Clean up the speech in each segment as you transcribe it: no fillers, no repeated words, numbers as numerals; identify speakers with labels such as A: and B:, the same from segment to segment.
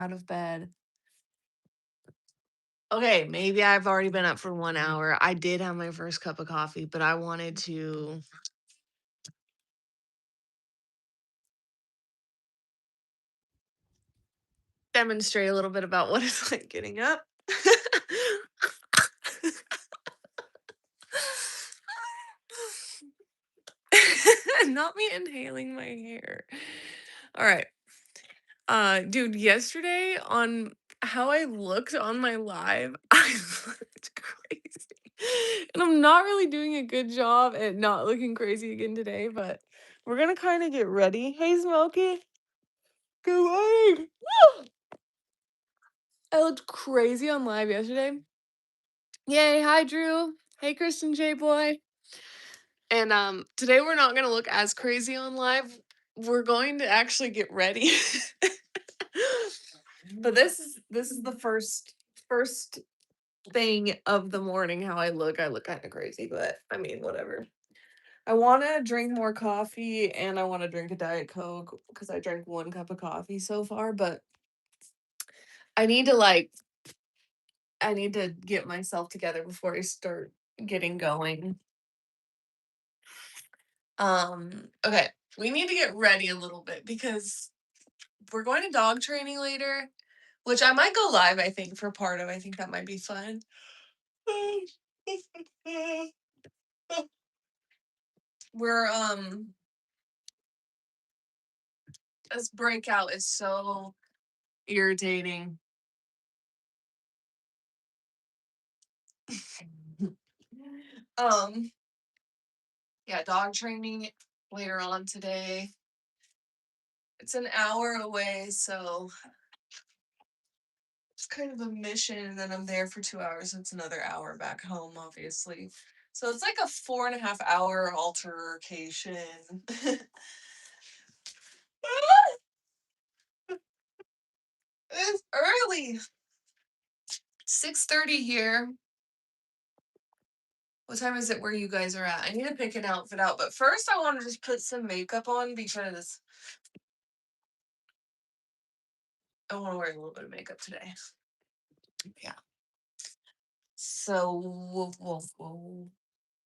A: out of bed. Okay, maybe I've already been up for 1 hour. I did have my first cup of coffee, but I wanted to demonstrate a little bit about what it's like getting up. Not me inhaling my hair. All right. Dude, yesterday on how I looked on my live, I looked crazy. And I'm not really doing a good job at not looking crazy again today, but we're gonna kind of get ready. Hey, Smokey. Good morning. I looked crazy on live yesterday. Yay, hi Drew. Hey Kristen J boy. And today we're not gonna look as crazy on live. We're going to actually get ready. But this is the first thing of the morning how I look. I look kind of crazy, but I mean, whatever. I want to drink more coffee and I want to drink a Diet Coke because I drank 1 cup of coffee so far, but I need to like I need to get myself together before I start getting going. Okay, we need to get ready a little bit because we're going to dog training later, which I might go live, I think, for part of. I think that might be fun. We're this breakout is so irritating. um yeah, dog training later on today. It's an hour away, so it's kind of a mission, and then I'm there for 2 hours. So it's another hour back home, obviously. So it's like a 4.5 hour altercation. It's early. 6:30 here. What time is it where you guys are at? I need to pick an outfit out, but first I want to just put some makeup on because I want to wear a little bit of makeup today. Yeah. So,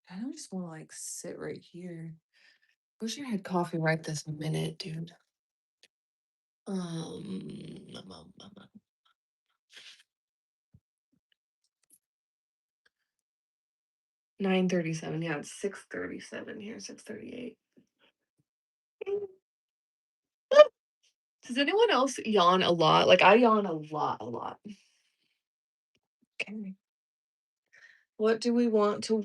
A: I don't just want to like sit right here. Wish I had coffee right this minute, dude. Um, um, um, um, 9:37. Yeah, it's 6:37 here. 6:38. Does anyone else yawn a lot? Like I yawn a lot, a lot. Okay. What do we want to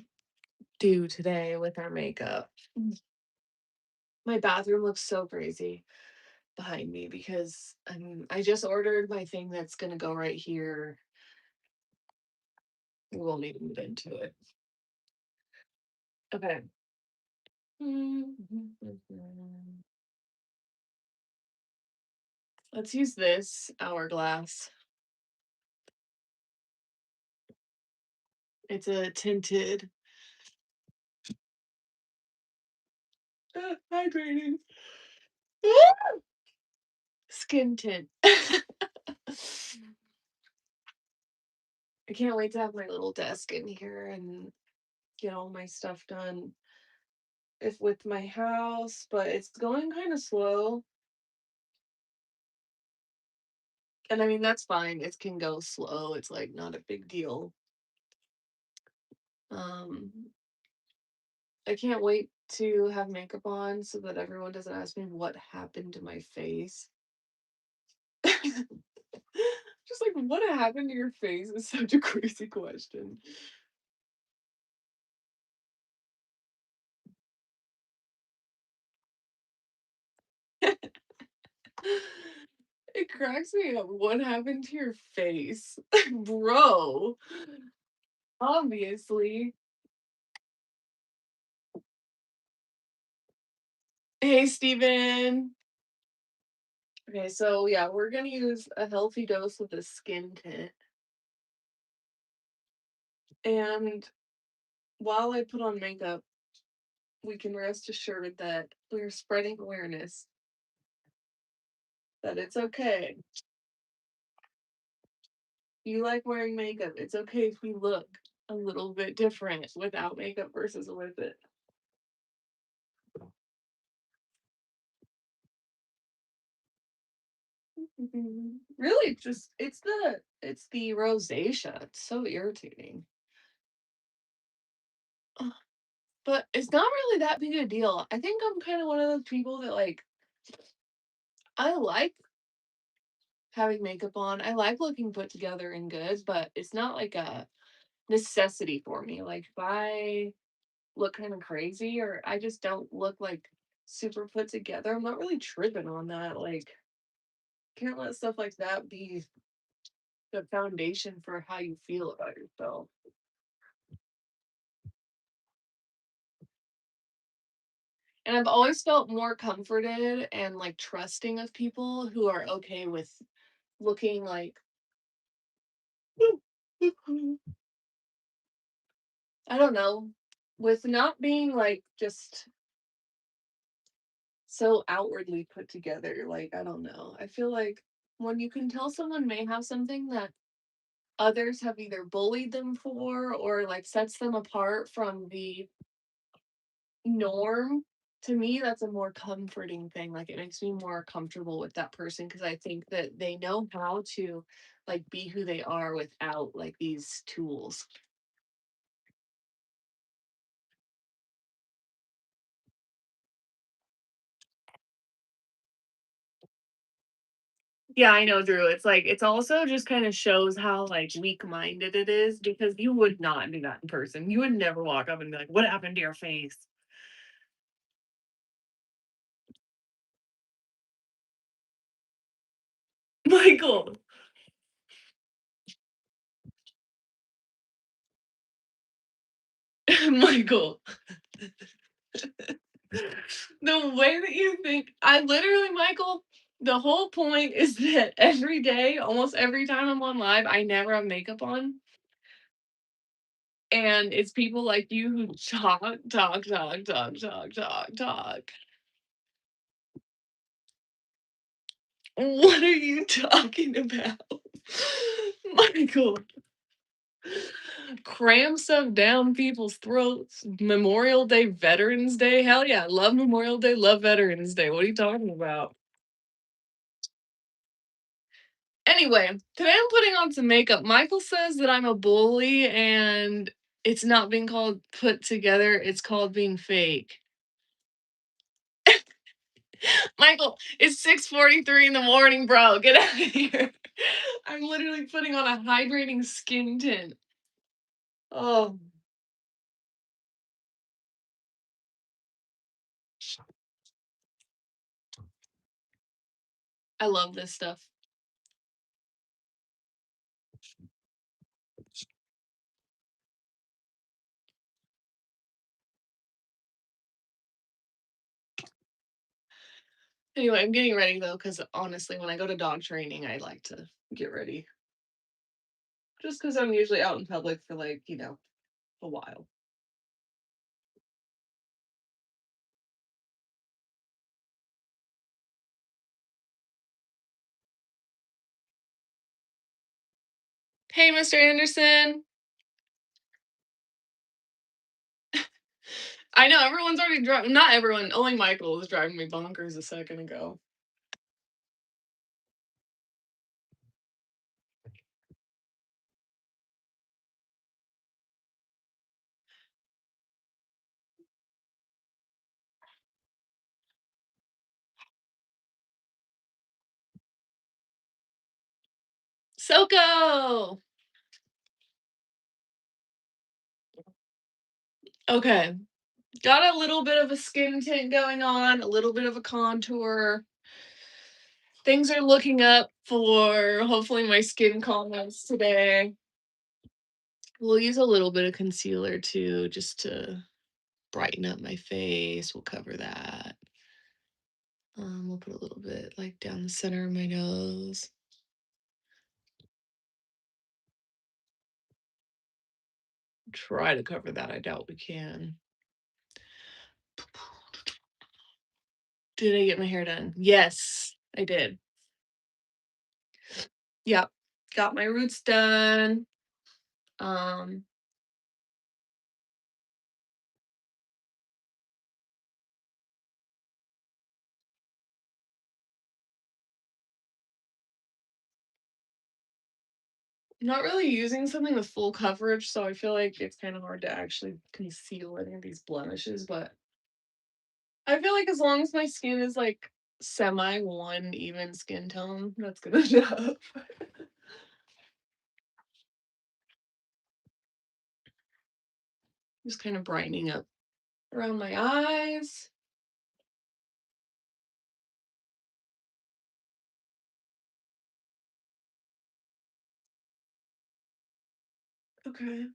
A: do today with our makeup? My bathroom looks so crazy behind me because I just ordered my thing that's gonna go right here. We will need to move into it. Okay. Let's use this hourglass. It's a tinted hydrating skin tint. I can't wait to have my little desk in here and get all my stuff done if with my house, but it's going kind of slow. And I mean that's fine. It can go slow. It's like not a big deal. Um I can't wait to have makeup on so that everyone doesn't ask me what happened to my face. Just like what happened to your face is such a crazy question. It cracks me up. What happened to your face? Bro, obviously. Hey, Steven. Okay, so yeah, we're gonna use a healthy dose of the skin tint. And while I put on makeup, we can rest assured that we're spreading awareness that it's okay. You like wearing makeup. It's okay if we look a little bit different without makeup versus with it. Really, just it's the rosacea. It's so irritating. Ugh, but it's not really that big a deal. I think I'm kind of one of those people that like I like having makeup on. I like looking put together and good, but it's not like a necessity for me. Like if I look kind of crazy or I just don't look like super put together, I'm not really tripping on that. Like can't let stuff like that be the foundation for how you feel about yourself. And I've always felt more comforted and like trusting of people who are okay with looking like I don't know, with not being like just so outwardly put together. Like, I don't know. I feel like when you can tell someone may have something that others have either bullied them for or like sets them apart from the norm, to me, that's a more comforting thing. Like, it makes me more comfortable with that person because I think that they know how to like be who they are without like these tools. Yeah, I know, Drew. It's like it's also just kind of shows how like weak-minded it is because you would not do that in person. You would never walk up and be like, "What happened to your face?" Michael, Michael, the way that you think, I literally, Michael, the whole point is that every day, almost every time I'm on live, I never have makeup on. And it's people like you who talk, talk, talk, talk, talk, talk, talk. What are you talking about? Michael, cram stuff down people's throats. Memorial Day, Veterans Day. Hell yeah, love Memorial Day, love Veterans Day. What are you talking about? Anyway, today I'm putting on some makeup. Michael says that I'm a bully and it's not being called put together, it's called being fake. Michael, it's 6:43 in the morning, bro. Get out of here. I'm literally putting on a hydrating skin tint. Oh, I love this stuff. Anyway, I'm getting ready though, because honestly, when I go to dog training, I like to get ready. Just because I'm usually out in public for like, a while. Hey, Mr. Anderson. I know everyone's already driving. Not everyone, only Michael was driving me bonkers a second ago. Soko! Okay. Got a little bit of a skin tint going on, a little bit of a contour. Things are looking up for hopefully my skin comments today. We'll use a little bit of concealer too, just to brighten up my face. We'll cover that. We'll put a little bit like down the center of my nose. Try to cover that. I doubt we can. Did I get my hair done? Yes, I did. Yep. Got my roots done. Um, not really using something with full coverage, so I feel like it's kind of hard to actually conceal any of these blemishes, but I feel like as long as my skin is like semi one even skin tone, that's good enough. Just kind of brightening up around my eyes. Okay,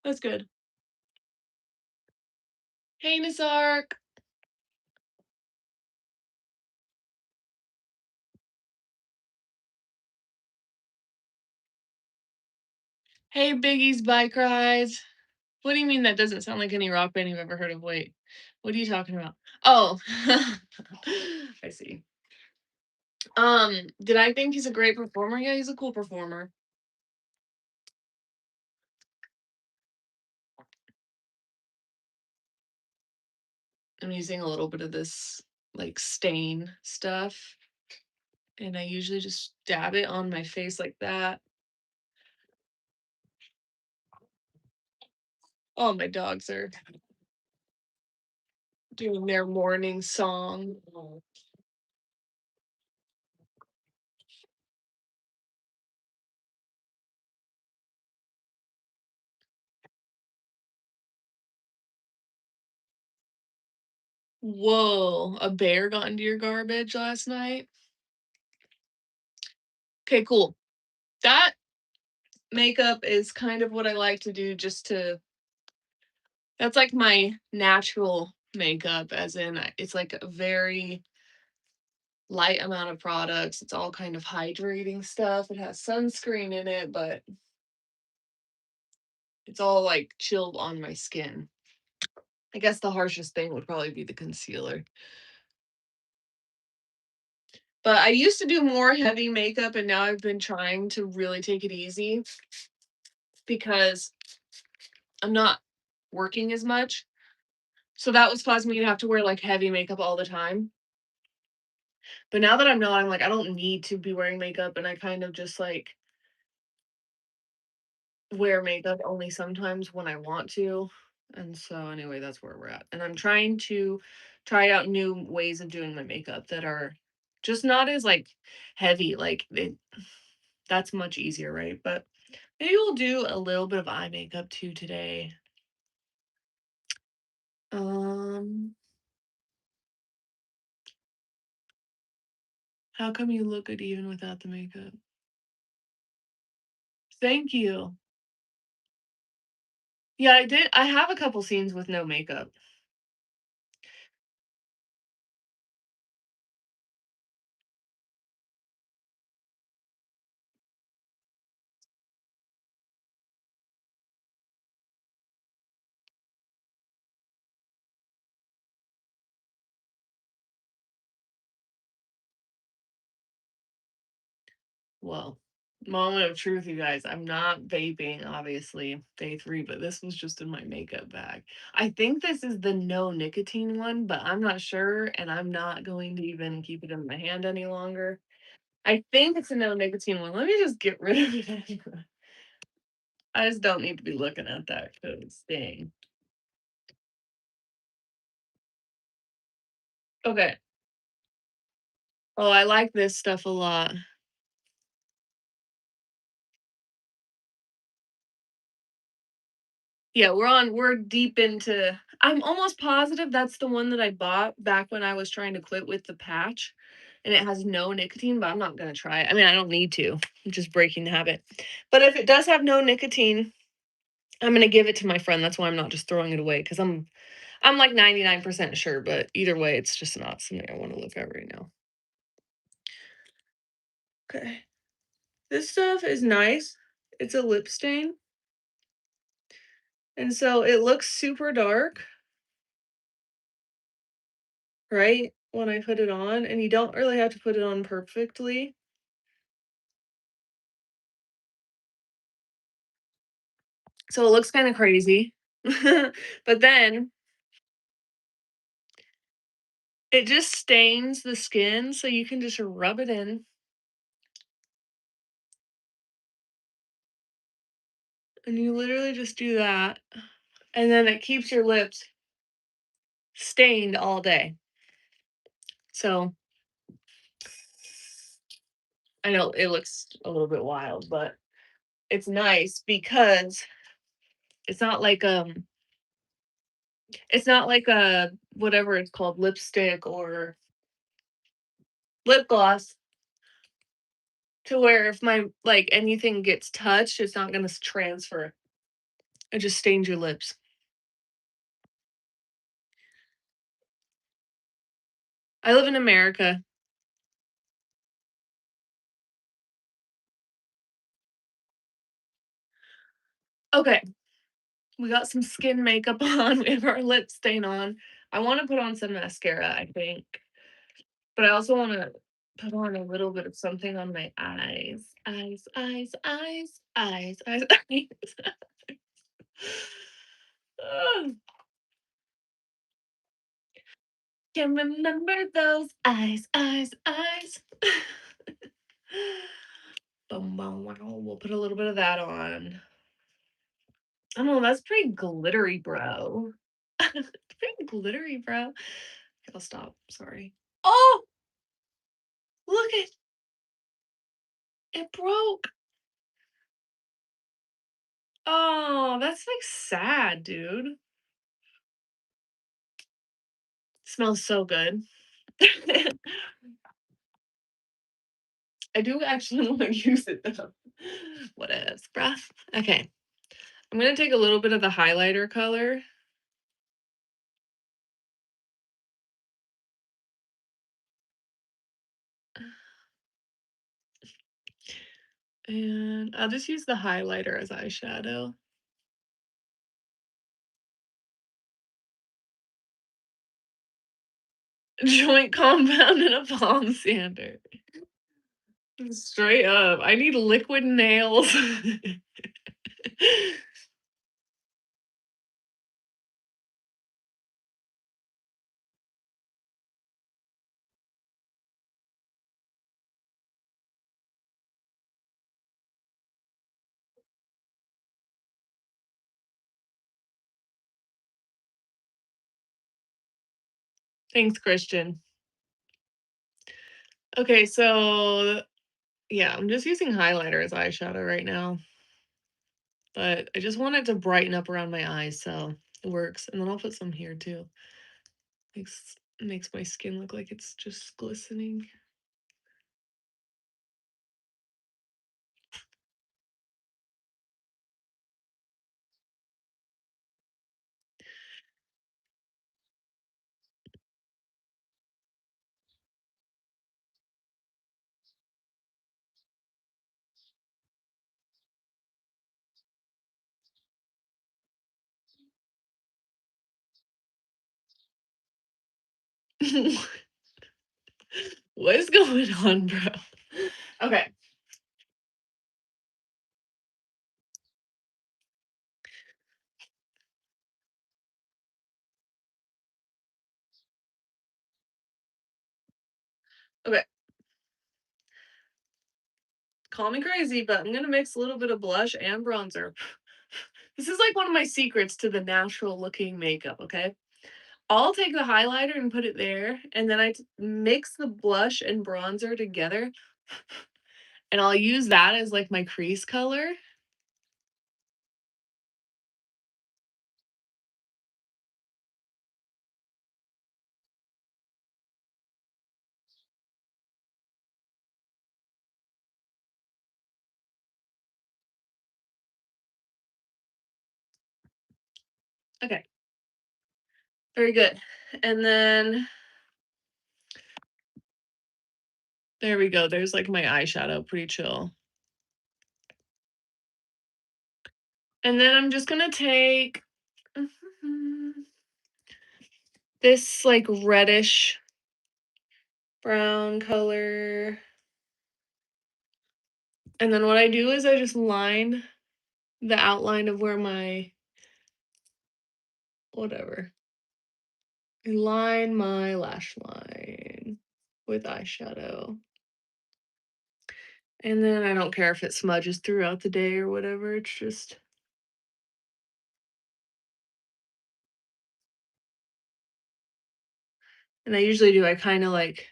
A: that's good. Hey, Nazark. Hey, Biggie's bike rides. What do you mean that doesn't sound like any rock band you've ever heard of? Wait, what are you talking about? Oh, I see. Did I think he's a great performer? Yeah, he's a cool performer. I'm using a little bit of this like stain stuff, and I usually just dab it on my face like that. Oh, my dogs are doing their morning song. Whoa, a bear got into your garbage last night? Okay, cool. That makeup is kind of what I like to do just to that's like my natural makeup, as in it's like a very light amount of products. It's all kind of hydrating stuff. It has sunscreen in it, but it's all like chilled on my skin. I guess the harshest thing would probably be the concealer. But I used to do more heavy makeup and now I've been trying to really take it easy because I'm not working as much. So that was causing me to have to wear like heavy makeup all the time. But now that I'm not, I'm like, I don't need to be wearing makeup and I kind of just like wear makeup only sometimes when I want to. And so anyway, that's where we're at. And I'm trying to try out new ways of doing my makeup that are just not as like heavy. That's much easier, right? But maybe we'll do a little bit of eye makeup too today. Um, how come you look good even without the makeup? Thank you. Yeah, I did. I have a couple scenes with no makeup. Well, moment of truth, you guys. I'm not vaping, obviously, day 3, but this was just in my makeup bag. I think this is the no nicotine one, but I'm not sure, and I'm not going to even keep it in my hand any longer. I think it's a no nicotine one. Let me just get rid of it. I just don't need to be looking at that because dang. Okay. Oh, I like this stuff a lot. Yeah, we're deep into I'm almost positive that's the one that I bought back when I was trying to quit with the patch, and it has no nicotine, but I'm not gonna try it. I mean, I don't need to. I'm just breaking the habit. But if it does have no nicotine, I'm gonna give it to my friend. That's why I'm not just throwing it away because I'm like 99% sure, but either way, it's just not something I want to look at right now. Okay. This stuff is nice. It's a lip stain. And so it looks super dark, right? when I put it on, and you don't really have to put it on perfectly. So it looks kinda crazy. But then it just stains the skin, so you can just rub it in, and you literally just do that, and then it keeps your lips stained all day. So, I know it looks a little bit wild, but it's nice because it's not like, it's not like a whatever it's called, lipstick or lip gloss to where if my like, anything gets touched, it's not gonna transfer. It just stains your lips. I live in America. Okay, we got some skin makeup on, we have our lip stain on. I wanna put on some mascara, I think, but I also wanna put on a little bit of something on my eyes. Eyes. Ugh. Can remember those eyes. Bum, bum, wow. We'll put a little bit of that on. Oh, that's pretty glittery, bro. It's pretty glittery, bro. Okay, I'll stop. Sorry. Oh, look it broke. Oh, that's like sad, dude. Smells so good. I do actually want to use it though. What is, bruh? Okay, I'm gonna take a little bit of the highlighter color. And I'll just use the highlighter as eyeshadow. Joint compound and a palm sander. Straight up. I need liquid nails. Thanks, Christian. Okay, so yeah, I'm just using highlighter as eyeshadow right now, but I just want it to brighten up around my eyes, so it works. And then I'll put some here too. Makes my skin look like it's just glistening. What is going on, bro? Okay. Okay. Call me crazy, but I'm gonna mix a little bit of blush and bronzer. This is like one of my secrets to the natural looking makeup, okay? I'll take the highlighter and put it there, and then mix the blush and bronzer together, and I'll use that as like my crease color. Okay, very good. And then there we go. There's like my eyeshadow, pretty chill. And then I'm just gonna take this like reddish. brown color. And then what I do is I just line the outline of where my whatever. I line my lash line with eyeshadow. And then I don't care if it smudges throughout the day or whatever. It's just and I usually do I kind of like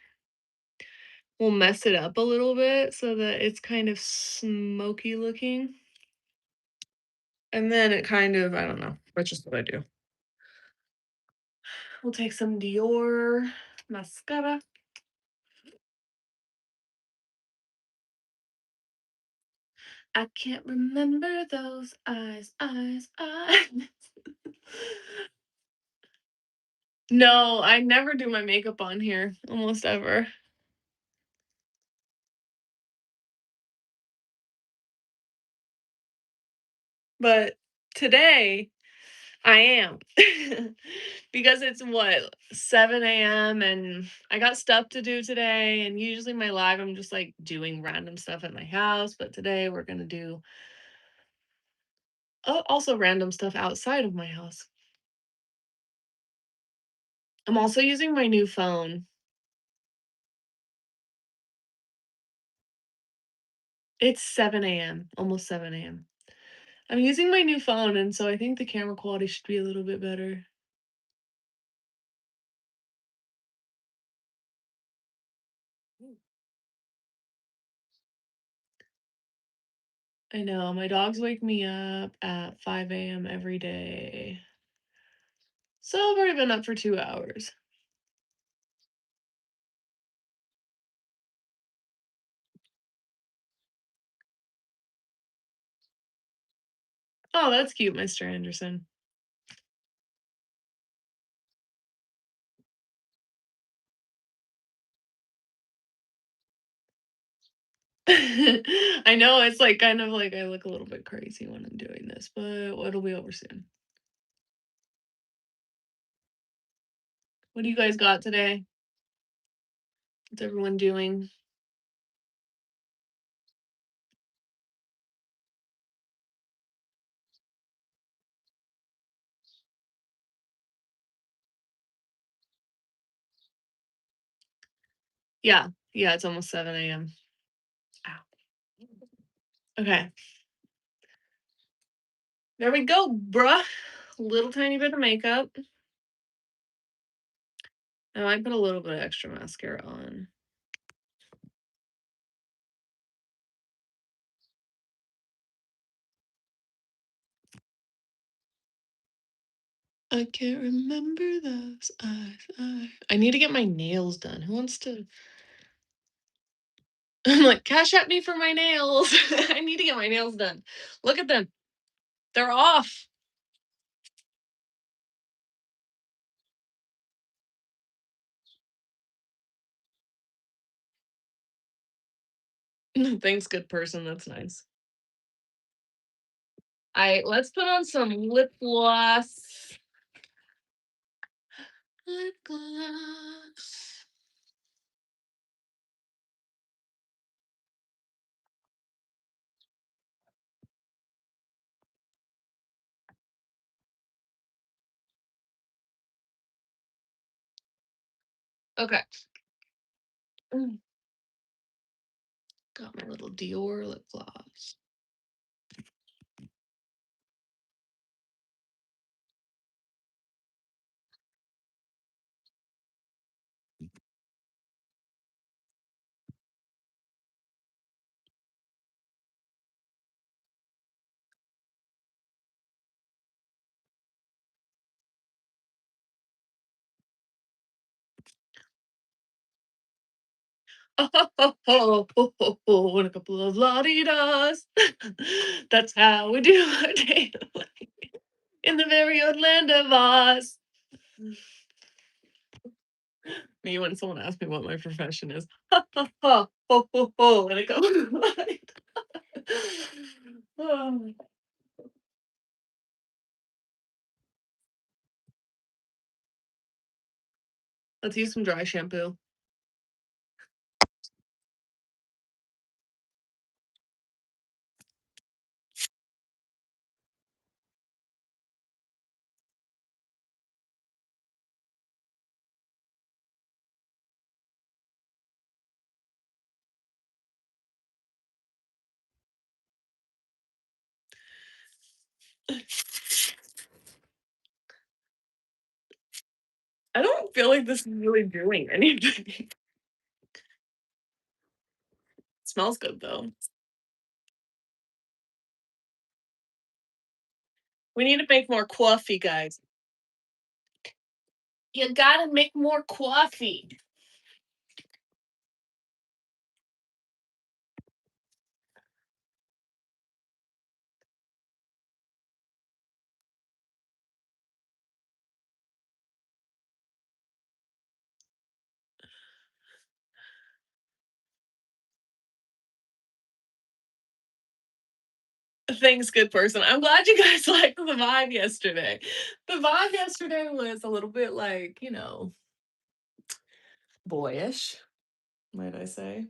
A: will mess it up a little bit so that it's kind of smoky looking. And then it kind of, I don't know. That's just what I do. We'll take some Dior mascara. I can't remember those eyes. No, I never do my makeup on here, almost ever. But today I am. Because it's what, 7 a.m. and I got stuff to do today. And usually my live, I'm just like doing random stuff at my house. But today we're going to do also random stuff outside of my house. I'm also using my new phone. It's 7 a.m., almost 7 a.m. I'm using my new phone, and so I think the camera quality should be a little bit better. I know, my dogs wake me up at 5 a.m. every day. So I've already been up for 2 hours. Oh, that's cute, Mr. Anderson. I know, it's, like, kind of like I look a little bit crazy when I'm doing this, but it'll be over soon. What do you guys got today? What's everyone doing? Yeah. Yeah, it's almost 7 a.m. Ow. Okay. There we go, bruh. Little tiny bit of makeup. I might put a little bit of extra mascara on. I can't remember those eyes. I need to get my nails done. Who wants to? I'm like, cash at me for my nails. I need to get my nails done. Look at them. They're off. Thanks, good person. That's nice. Let's put on some lip gloss. Lip gloss. Okay. Mm, got my little Dior lip gloss. Oh, ho, ho, ho, ho, ho, ho, and a couple of la-di-das. That's how we do our day in the very old land of Oz. Me when someone asks me what my profession is. Ha, ha, ha, ho, ho, ho, and a couple of la-di-das. Oh, let's use some dry shampoo. I don't feel like this is really doing anything. Smells good though. We need to make more coffee, guys. You gotta make more coffee. Thanks, good person. I'm glad you guys liked the vibe yesterday. The vibe yesterday was a little bit like, boyish, might I say.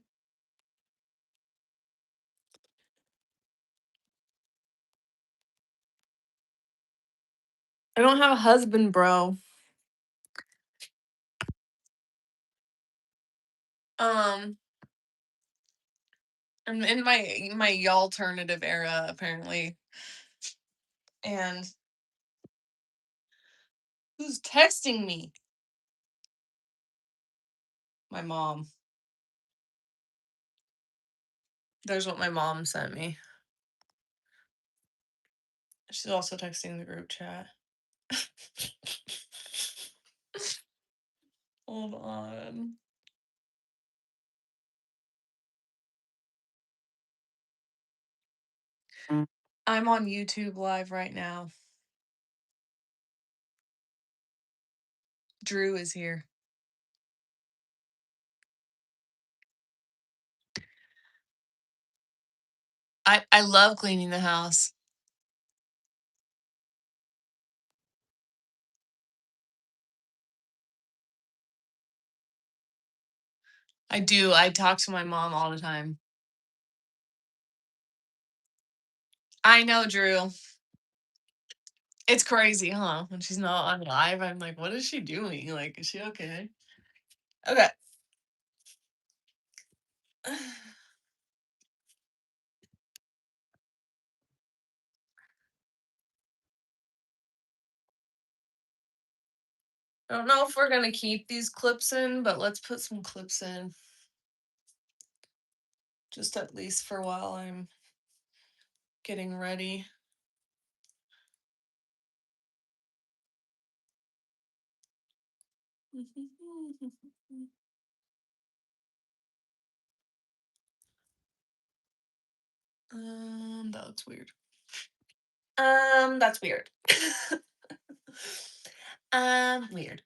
A: I don't have a husband, bro. Um, I'm in my alternative era apparently. And who's texting me? My mom. There's what my mom sent me. She's also texting the group chat. Hold on. I'm on YouTube live right now. Drew is here. I love cleaning the house. I do. I talk to my mom all the time. I know, Drew. It's crazy, huh? When she's not on live, I'm like, what is she doing? Like, is she okay? Okay. I don't know if we're gonna keep these clips in, but let's put some clips in. Just at least for while I'm getting ready. That looks weird. That's weird. Weird.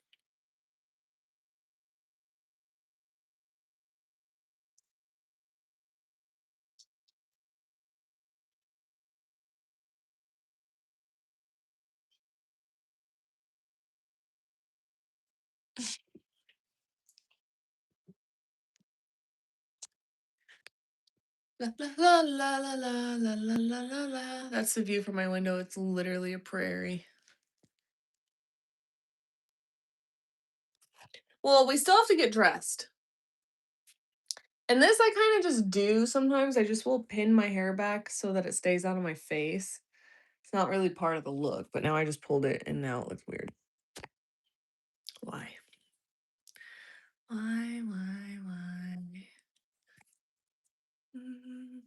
A: La la la la la la la la la la. That's the view from my window. It's literally a prairie. Well, we still have to get dressed. And this I kind of just do sometimes. I just will pin my hair back so that it stays out of my face. It's not really part of the look, but now I just pulled it and now it looks weird. Why? Why? Mm.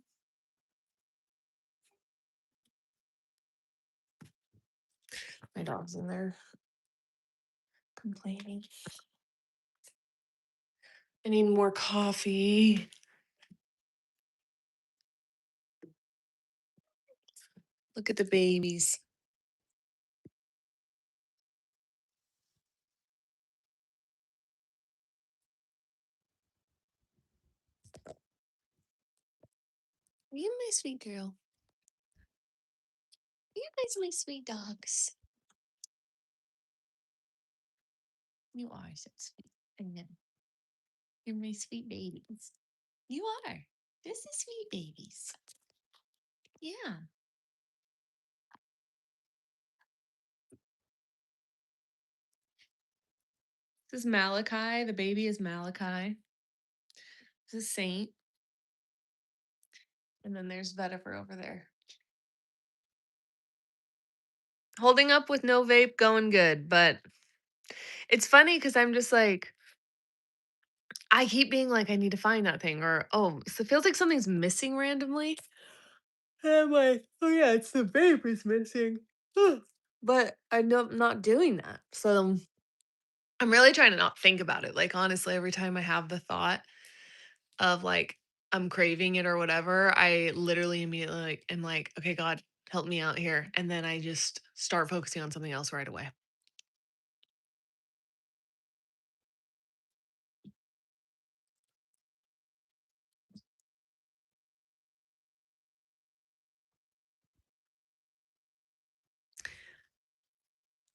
A: My dog's in there complaining. I need more coffee. Look at the babies. You my sweet girl. You guys my sweet dogs. You are so sweet. I know. You're my sweet babies. You are. This is sweet babies. Yeah. This is Malachi. The baby is Malachi. This is Saint. And then there's Vetiver over there. Holding up with no vape, going good, but it's funny because 'cause I'm just like I keep being like, "I need to find that thing," or, "Oh, so it feels like something's missing randomly." And I'm like, "Oh, yeah, it's the vape is missing." But I know I'm not doing that, so I'm really trying to not think about it, like, honestly, every time I have the thought of, like, I'm craving it or whatever, I literally immediately, like, am like, "Okay, God, help me out here," and then I just start focusing on something else right away.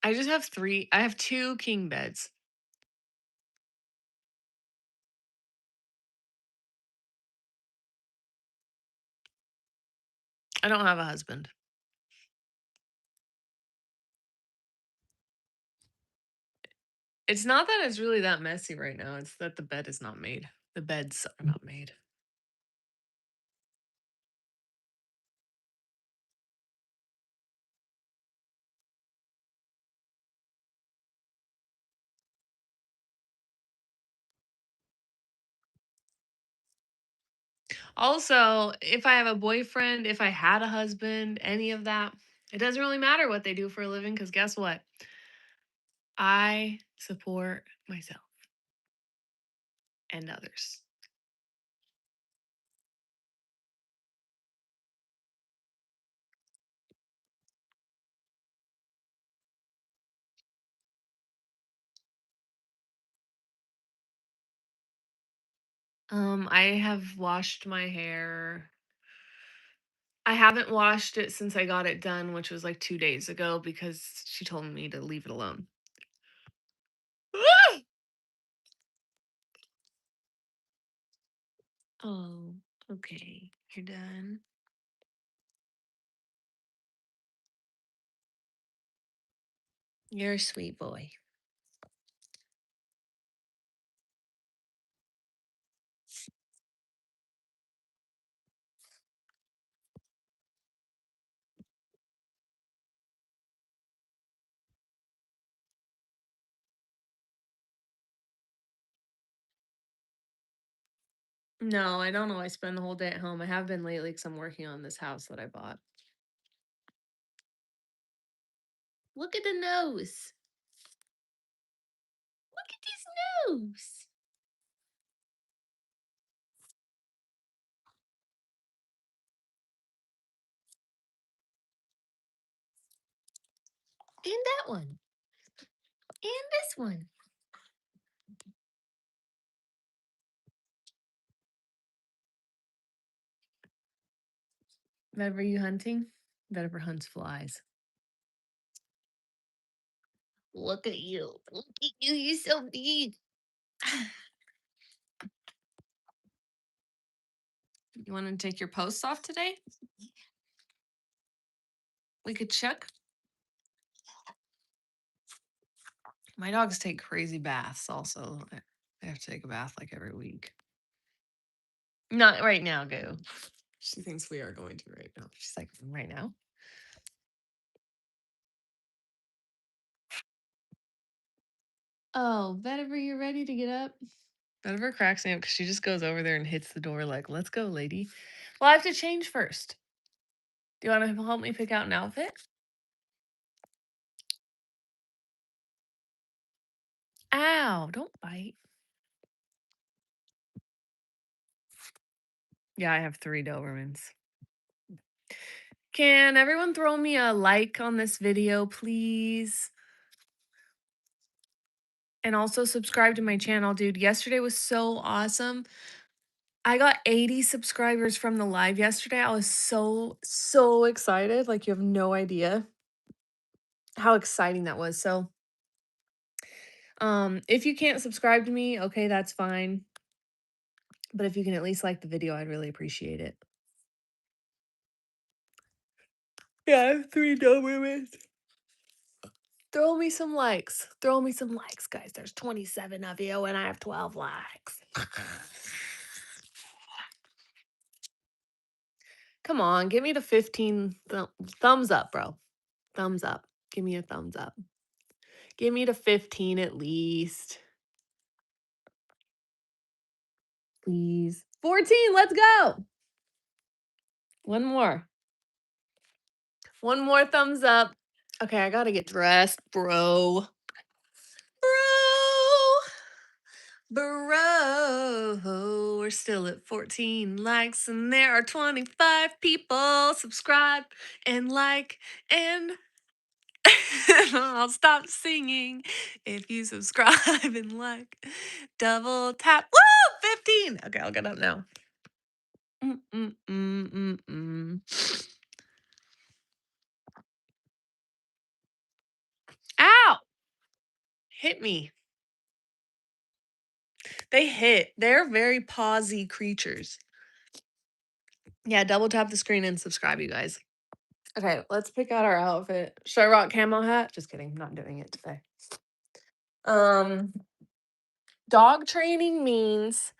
A: I have 2 king beds. I don't have a husband. It's not that it's really that messy right now, it's that the bed is not made. The beds are not made. Also, if I have a boyfriend, if I had a husband, any of that, it doesn't really matter what they do for a living because guess what? I support myself and others. I have washed my hair. I haven't washed it since I got it done, which was like 2 days ago because she told me to leave it alone. Oh, okay. You're done. You're a sweet boy. No, I don't always spend the whole day at home. I have been lately because I'm working on this house that I bought. Look at the nose. Look at this nose. And that one. And this one. Whenever you hunting, Vetiver hunts flies. Look at you. Look at you. You're so big. You want to take your posts off today? We could check. My dogs take crazy baths also. They have to take a bath like every week. Not right now, go. She thinks we are going to right now. She's like, right now? Oh, Vetiver, you're ready to get up? Vetiver cracks me up because she just goes over there and hits the door like, let's go, lady. Well, I have to change first. Do you want to help me pick out an outfit? Ow, don't bite. Yeah, I have 3 Dobermans. Can everyone throw me a like on this video, please? And also subscribe to my channel, dude. Yesterday was so awesome. I got 80 subscribers from the live yesterday. I was so excited. Like, you have no idea how exciting that was. So, if you can't subscribe to me, okay, that's fine. But if you can at least like the video, I'd really appreciate it. Yeah, I have 3 Dobermans. Throw me some likes. Throw me some likes, guys. There's 27 of you, and I have 12 likes. Come on, give me the 15 thumbs up, bro. Thumbs up. Give me a thumbs up. Give me to 15 at least. Please. 14, let's go. One more. One more thumbs up. Okay, I gotta get dressed, bro. Bro, we're still at 14 likes, and there are 25 people subscribe and like, and I'll stop singing if you subscribe and like. Double tap. Woo! 15. Okay, I'll get up now. Ow! Hit me. They hit. They're very pausey creatures. Yeah, double tap the screen and subscribe, you guys. Okay, let's pick out our outfit. Should I rock camo hat? Just kidding. I'm not doing it today. Um, dog training means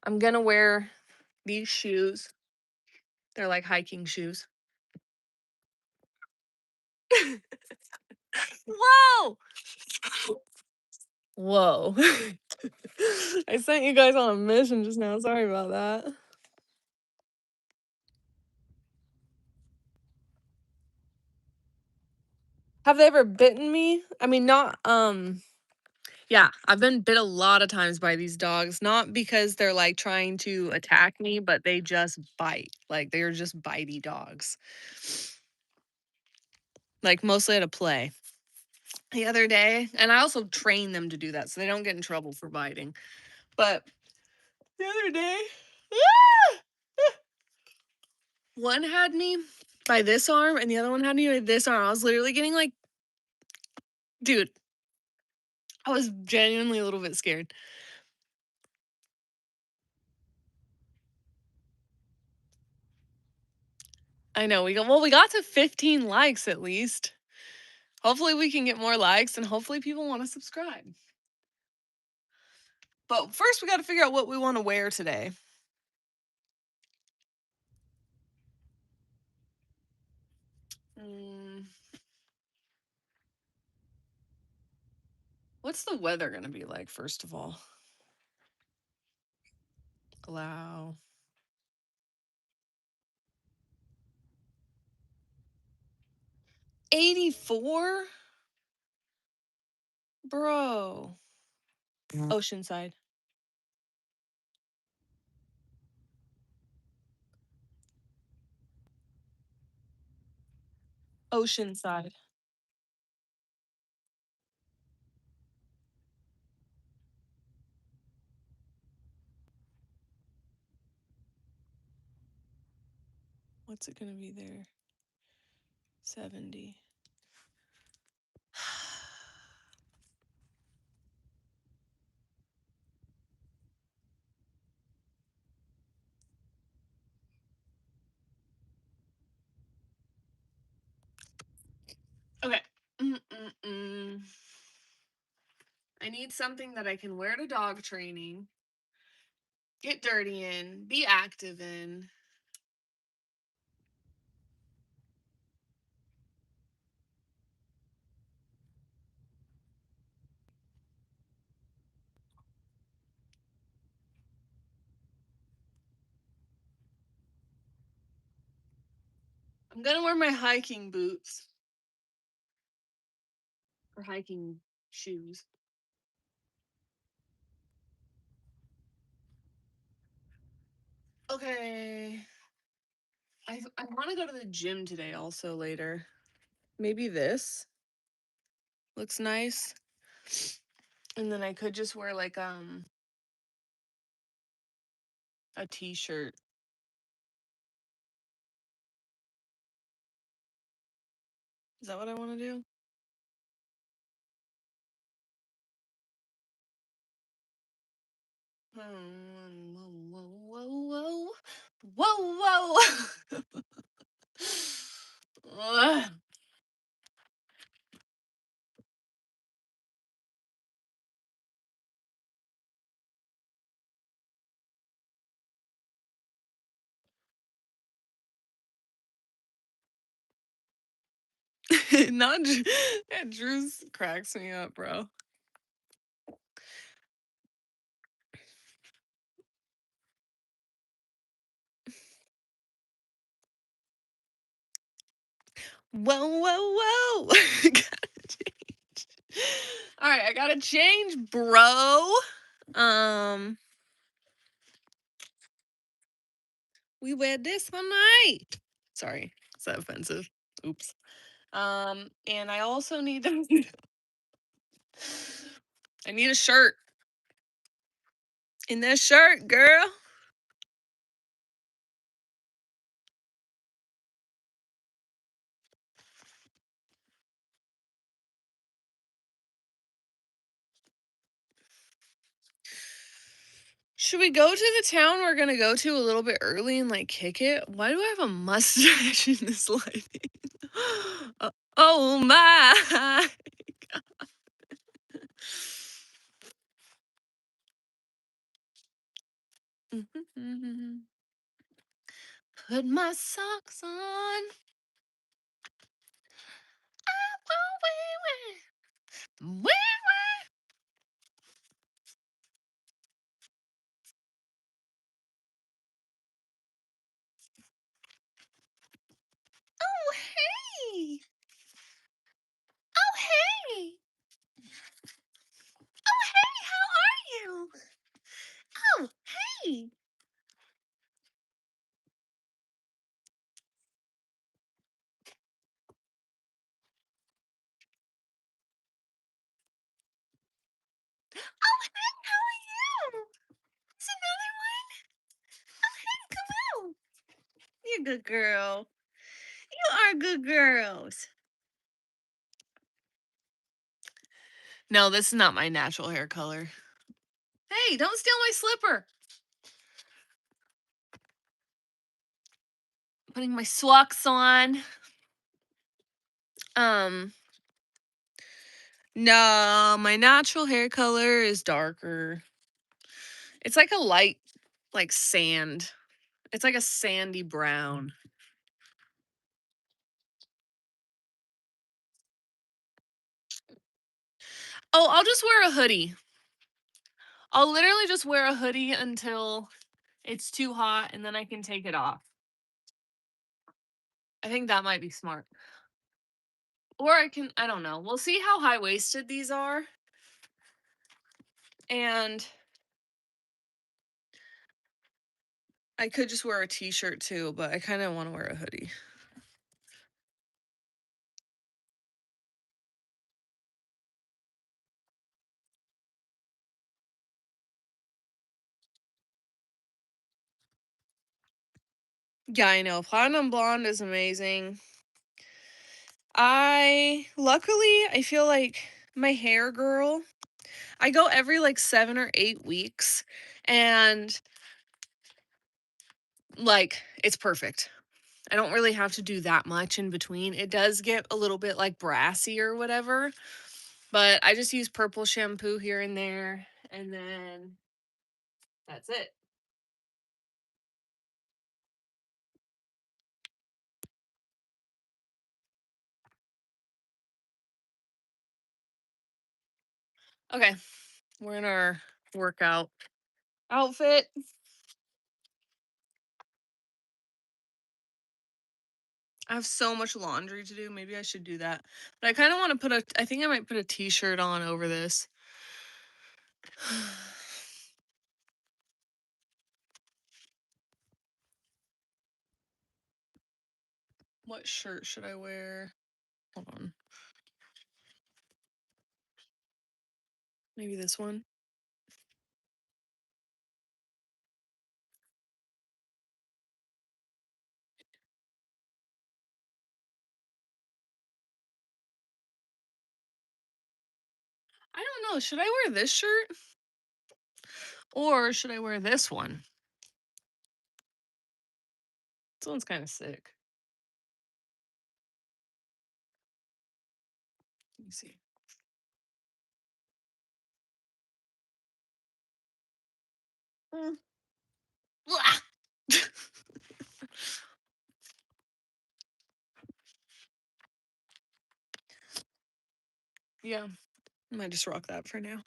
A: I'm gonna wear these shoes. They're like hiking shoes. Whoa! Whoa. I sent you guys on a mission just now. Sorry about that. Have they ever bitten me? I mean, not yeah, I've been bit a lot of times by these dogs, not because they're like trying to attack me, but they just bite. Like they're just bitey dogs. Like mostly at a play. The other day, and I also train them to do that so they don't get in trouble for biting. But the other day, one had me by this arm and the other one had me by this arm. I was literally getting like, dude, I was genuinely a little bit scared. I know we got to 15 likes at least. Hopefully we can get more likes and hopefully people want to subscribe. But first we got to figure out what we want to wear today. What's the weather going to be like first of all? Allow 84? Bro. Oceanside. Oceanside. What's it going to be there? 70. Okay. I need something that I can wear to dog training, get dirty in, be active in. I'm gonna wear my hiking boots or hiking shoes. Okay. I want to go to the gym today also later. Maybe this looks nice. And then I could just wear like a t-shirt. Is that what I want to do? Whoa, whoa, whoa, whoa, whoa. Ugh. Not yeah, Drew's cracks me up, bro. Whoa, whoa, whoa. Gotta change. All right, I gotta change, bro. Um, we wear this one night. Sorry, is that offensive? Oops. And I also need I need a shirt. In that shirt, girl. Should we go to the town we're gonna go to a little bit early and like kick it? Why do I have a mustache in this lighting? Oh my. Put my socks on. Oh hey. Oh hey. Oh hey, how are you? Oh hey. Oh hey, how are you? Is another one? Oh hey, come out. You're a good girl. You are good girls. No, this is not my natural hair color. Hey, don't steal my slipper. Putting my socks on. Um, no, my natural hair color is darker. It's like a light, like sand. It's like a sandy brown. Oh, I'll just wear a hoodie. I'll literally just wear a hoodie until it's too hot and then I can take it off. I think that might be smart. Or I don't know. We'll see how high waisted these are. And I could just wear a t shirt too, but I kind of want to wear a hoodie. Yeah, I know. Platinum Blonde is amazing. I feel like my hair girl, I go every like 7 or 8 weeks and like it's perfect. I don't really have to do that much in between. It does get a little bit like brassy or whatever, but I just use purple shampoo here and there and then that's it. Okay, we're in our workout outfit. I have so much laundry to do. Maybe I should do that. But I kind of want to I think I might put a t-shirt on over this. What shirt should I wear? Hold on. Maybe this one. I don't know. Should I wear this shirt? Or should I wear this one? This one's kind of sick. Let me see. Mm. Blah! Yeah, I might just rock that for now.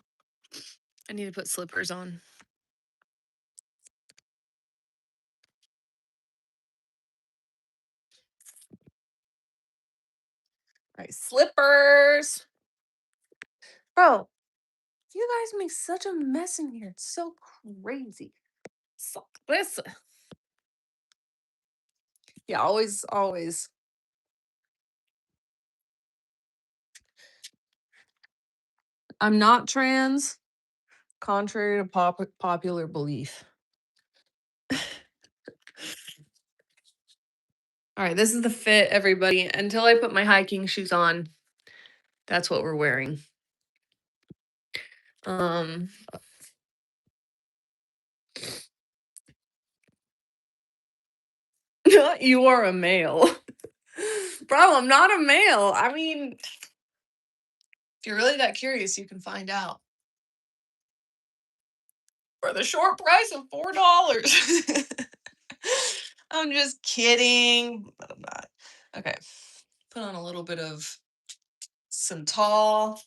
A: I need to put slippers on. All right, slippers. Bro, you guys make such a mess in here. It's so crazy. So, this. Yeah, always, always. I'm not trans, contrary to popular belief. All right, this is the fit, everybody. Until I put my hiking shoes on, that's what we're wearing. You are a male. Bro, I'm not a male. I mean, if you're really that curious, you can find out. For the short price of $4. I'm just kidding, but I'm not. Okay. Put on a little bit of Santal.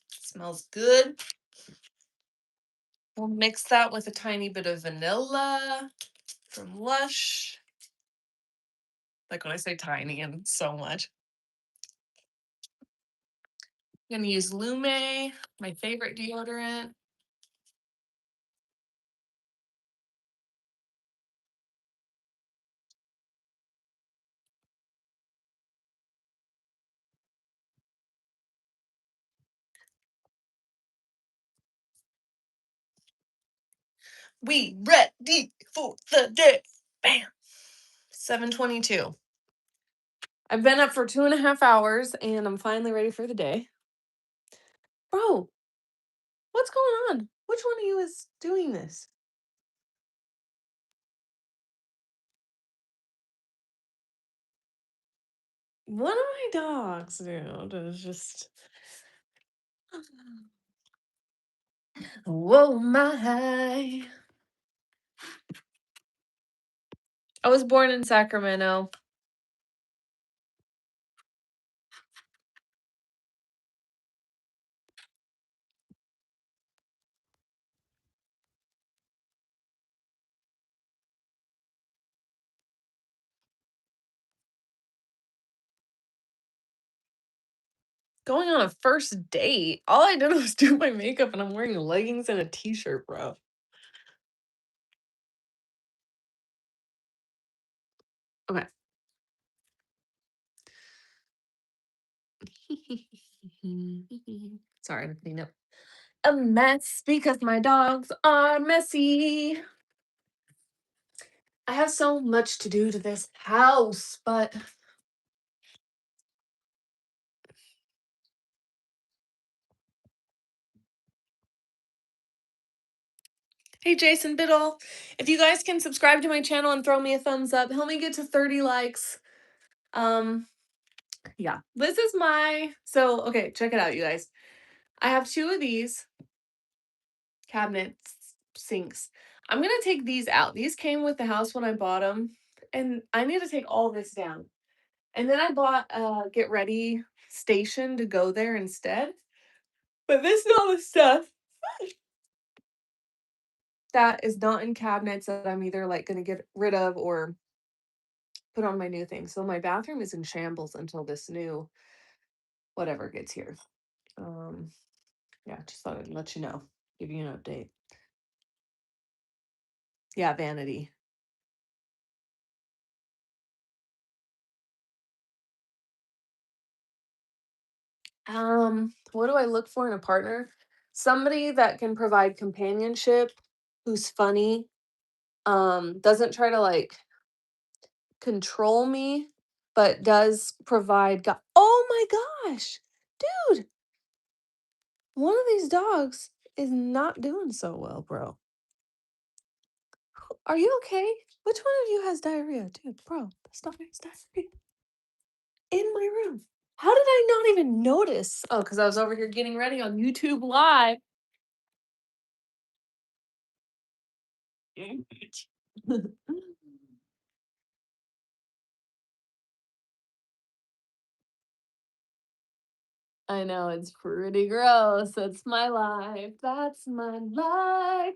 A: Smells good. We'll mix that with a tiny bit of vanilla from Lush. Like when I say tiny and so much. I'm gonna use Lume, my favorite deodorant. We ready for the day. Bam. 7:22. I've been up for 2.5 hours and I'm finally ready for the day. Bro, what's going on? Which one of you is doing this? One of my dogs, dude, is just. Whoa, my. I was born in Sacramento. Going on a first date. All I did was do my makeup and I'm wearing leggings and a t-shirt, bro. Okay. Sorry to clean up a mess because my dogs are messy. I have so much to do to this house, but hey, Jason Biddle, if you guys can subscribe to my channel and throw me a thumbs up, help me get to 30 likes. Yeah, this is okay, check it out, you guys. I have 2 of these cabinets, sinks. I'm gonna take these out. These came with the house when I bought them, and I need to take all this down. And then I bought a get ready station to go there instead. But this is all the stuff that is not in cabinets that I'm either like gonna get rid of or put on my new thing. So my bathroom is in shambles until this new whatever gets here. Um, yeah, just thought I'd let you know, give you an update. Yeah, vanity. What do I look for in a partner? Somebody that can provide companionship, who's funny, doesn't try to like control me, but does provide oh my gosh, dude, one of these dogs is not doing so well, bro. Are you okay? Which one of you has diarrhea? Dude, bro, this dog has diarrhea in my room. How did I not even notice? Oh, because I was over here getting ready on YouTube Live. I know it's pretty gross. That's my life. That's my life.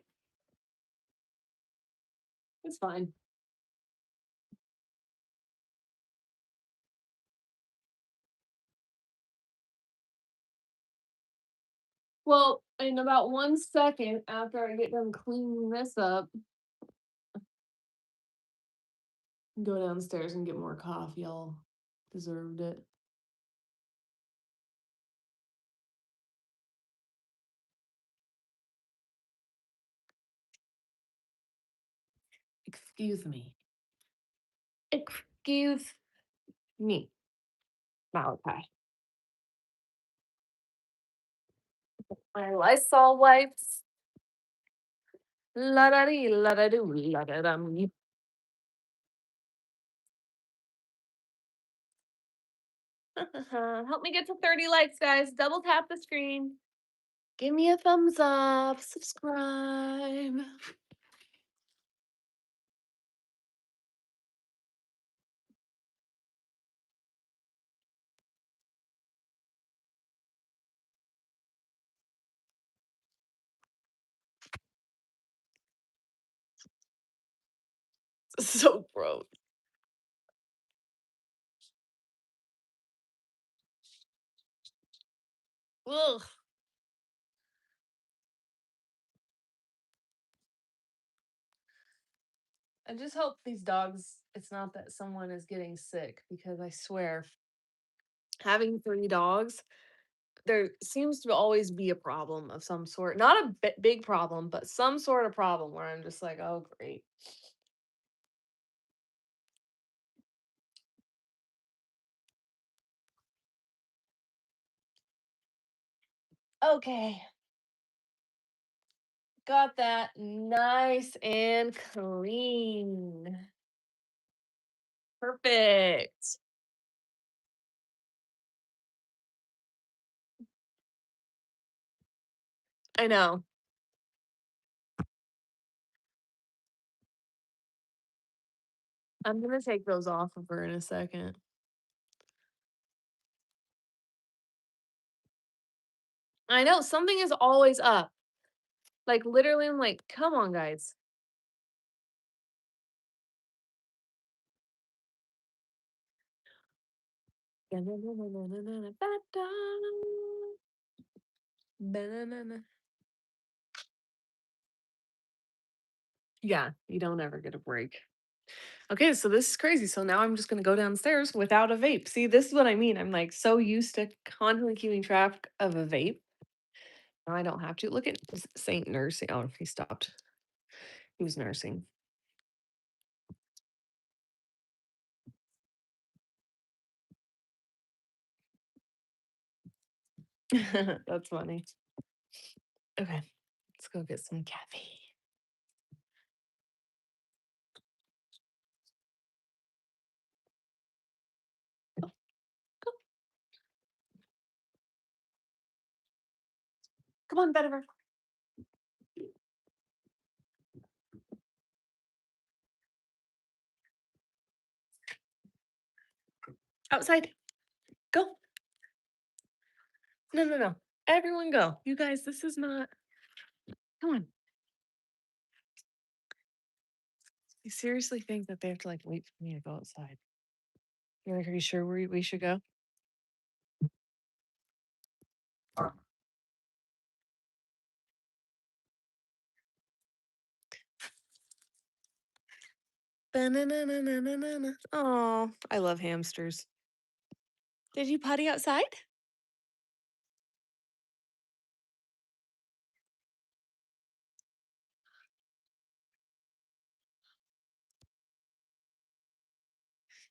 A: It's fine. Well, in about 1 second after I get done cleaning this up, go downstairs and get more coffee. I'll deserved it. Excuse me. Excuse me, Malachi. My Lysol wipes. La da dee, la da doo, la da dum. Help me get to 30 likes, guys. Double tap the screen. Give me a thumbs up. Subscribe. So gross. Ugh. I just hope these dogs, it's not that someone is getting sick because I swear, having 3 dogs, there seems to always be a problem of some sort. Not a big problem, but some sort of problem where I'm just like, oh, great. Okay. Got that nice and clean. Perfect. I know. I'm gonna take those off of her in a second. I know something is always up. Like literally, I'm like, come on, guys. Yeah, you don't ever get a break. Okay, so this is crazy. So now I'm just gonna go downstairs without a vape. See, this is what I mean. I'm like so used to constantly keeping track of a vape. Now I don't have to. Look at Saint nursing. Oh, he stopped. He was nursing. That's funny. Okay, let's go get some caffeine. Go, go. Come on, Vetiver. Outside. Go. No, no, no. Everyone go. You guys, this is not. Come on. You seriously think that they have to like wait for me to go outside? You're like, are you sure we should go? Oh, I love hamsters. Did you potty outside?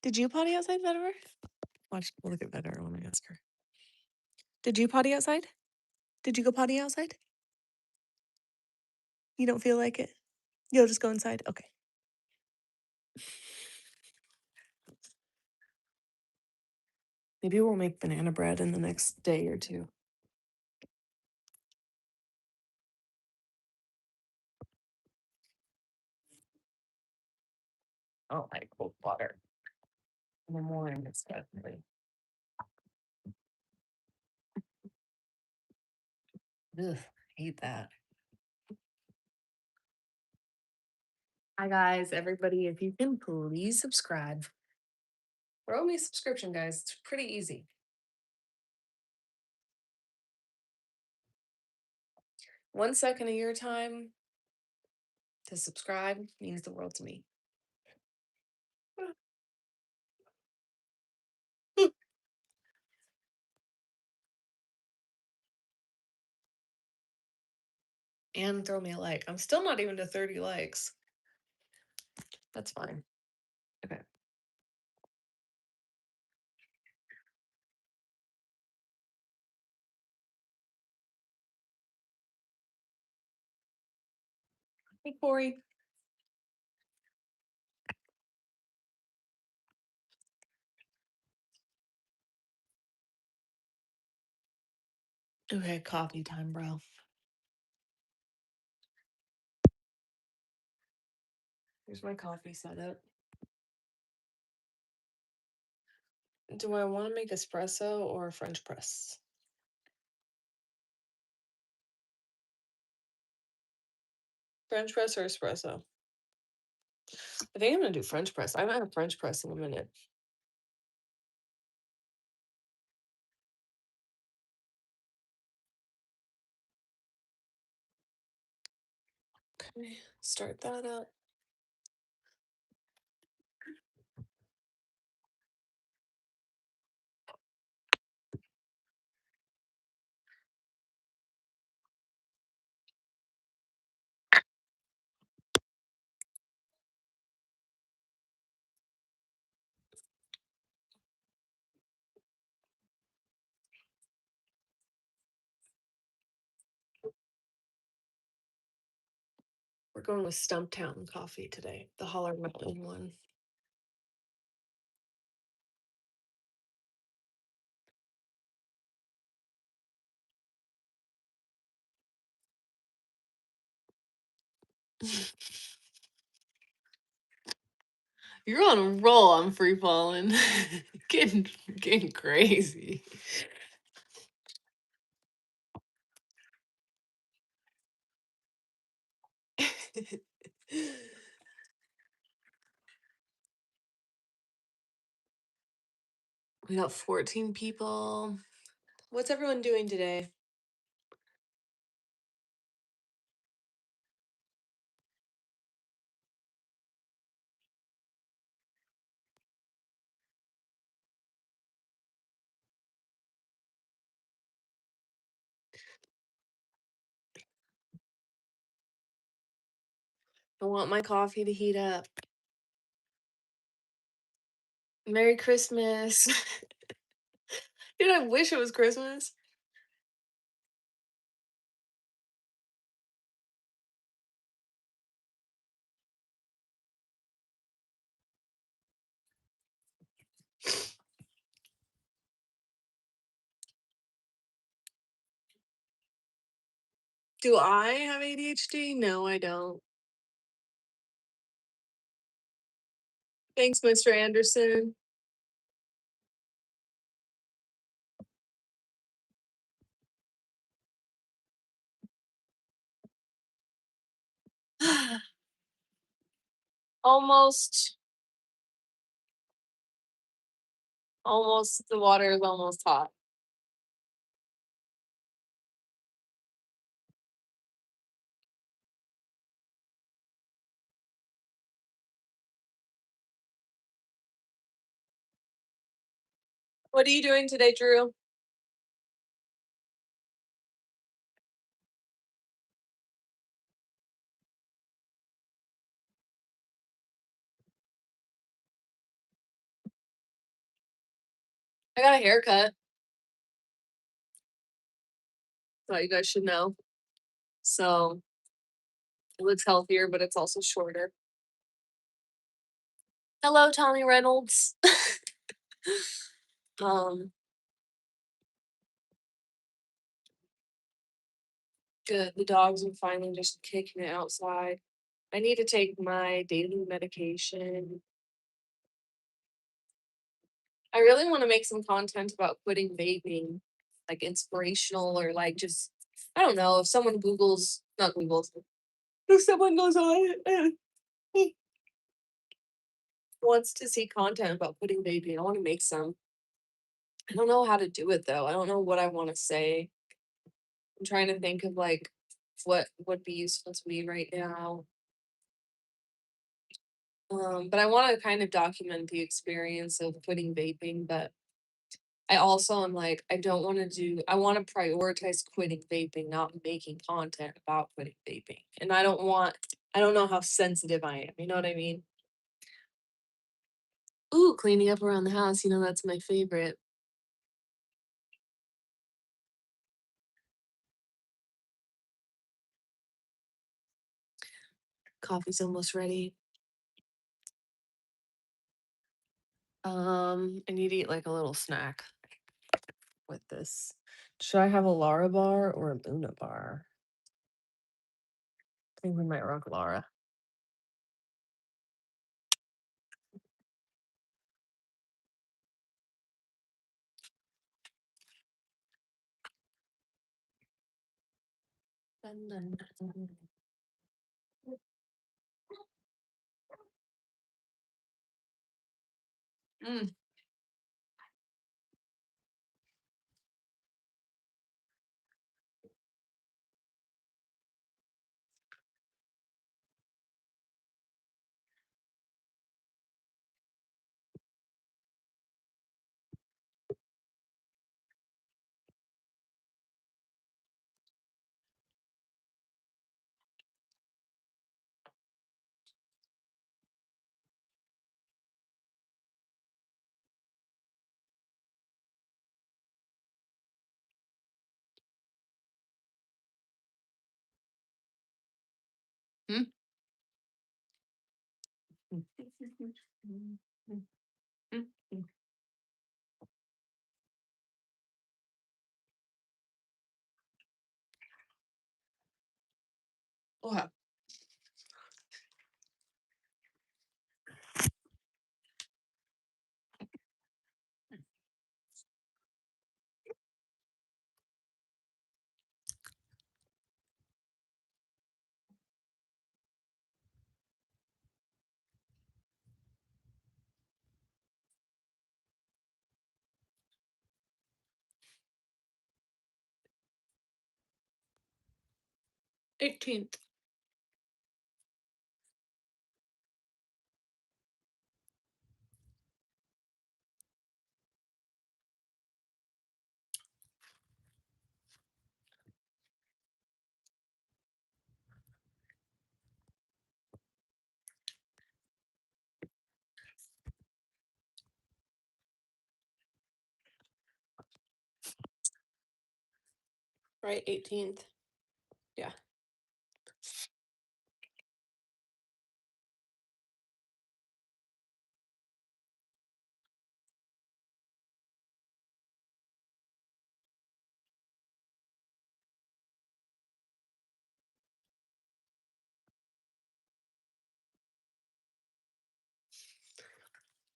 A: Did you potty outside, Vetiver? Watch, look at Vetiver when I ask her. Did you potty outside? Did you go potty outside? You don't feel like it? You'll just go inside? Okay. Maybe we'll make banana bread in the next day or two. Oh, like cold water. In the morning, especially. Ugh, hate that. Hi guys, everybody. If you can please subscribe. Throw me a subscription, guys. It's pretty easy. 1 second of your time to subscribe means the world to me. And throw me a like. I'm still not even to 30 likes. That's fine. Okay. Hey, Corey. Okay, coffee time, bro. Here's my coffee setup. Do I want to make espresso or French press? French press or espresso? I think I'm gonna do French press. I might have French press in a minute. Okay, start that up. We're going with Stumptown coffee today, the Holler Mountain one. You're on a roll. I'm free falling, getting crazy. We got 14 people. What's everyone doing today? I want my coffee to heat up. Merry Christmas. Dude, I wish it was Christmas. Do I have ADHD? No, I don't. Thanks, Mr. Anderson. Almost, almost, the water is almost hot. What are you doing today, Drew? I got a haircut. Thought you guys should know. So it looks healthier, but it's also shorter. Hello, Tommy Reynolds. um, good. The dogs are finally just kicking it outside. I need to take my daily medication. I really want to make some content about quitting vaping, like inspirational or like just I don't know if someone Googles, not Googles, if someone goes on and wants to see content about quitting vaping, I want to make some. I don't know how to do it though. I don't know what I want to say. I'm trying to think of like what would be useful to me right now. But I want to kind of document the experience of quitting vaping, but I also am like, I don't want to do, I want to prioritize quitting vaping, not making content about quitting vaping. And I don't know how sensitive I am. You know what I mean? Ooh, cleaning up around the house. That's my favorite. Coffee's almost ready. I need to eat like a little snack with this. Should I have a Lara bar or a Luna bar? I think we might rock Lara. Dun, dun, dun. Mm, mm. Mm. Mm, mm, mm, mm. Okay. 18th. Right, 18th. Yeah.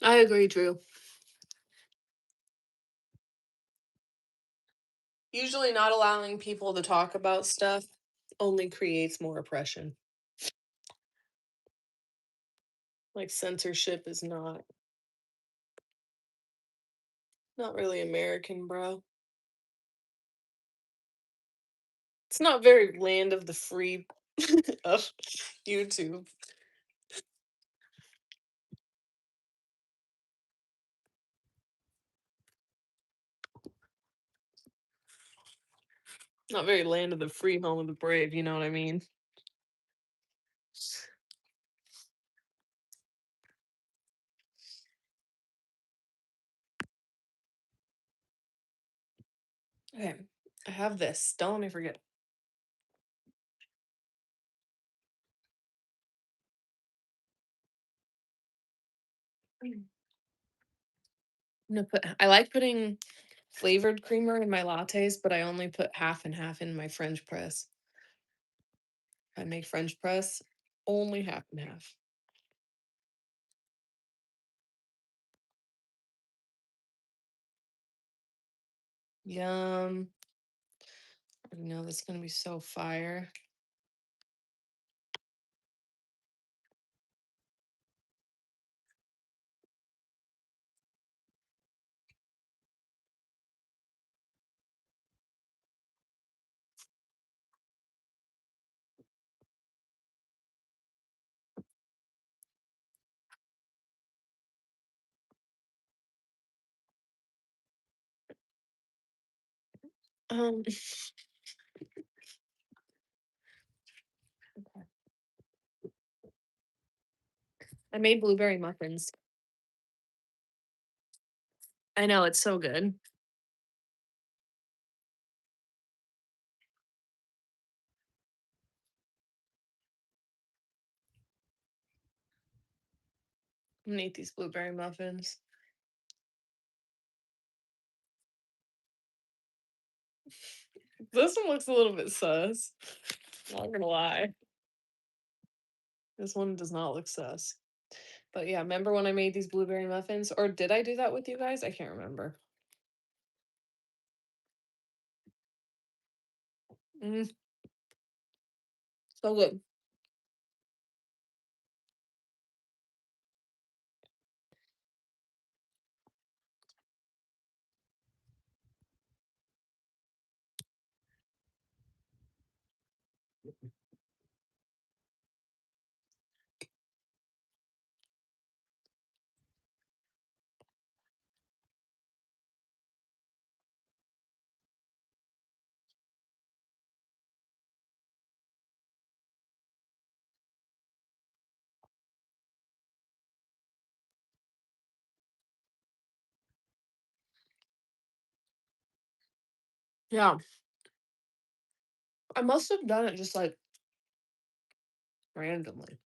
A: I agree, Drew. Usually not allowing people to talk about stuff only creates more oppression. Like censorship is not really American, bro. It's not very land of the free of YouTube. Not very land of the free, home of the brave, you know what I mean? Okay. I have this. Don't let me forget. I like putting flavored creamer in my lattes, but I only put half and half in my French press. I make French press only half and half. Yum. I know that's gonna be so fire. Um, okay. I made blueberry muffins. I know it's so good. I'm gonna eat these blueberry muffins. This one looks a little bit sus. Not gonna lie. This one does not look sus. But yeah, remember when I made these blueberry muffins? Or did I do that with you guys? I can't remember. Mm, so good. Yeah. I must have done it just like randomly.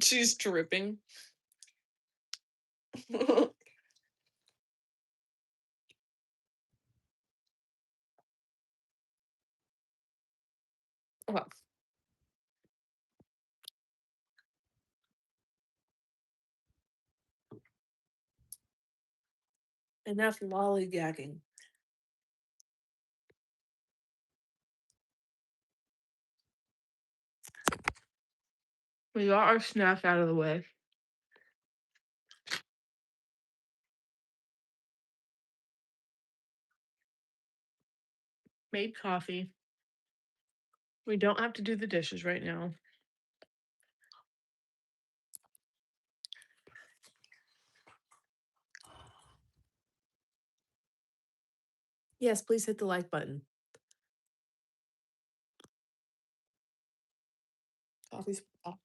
A: She's tripping. Okay. Enough lollygagging. We got our snack out of the way. Made coffee. We don't have to do the dishes right now. Yes, please hit the like button. Coffee's off.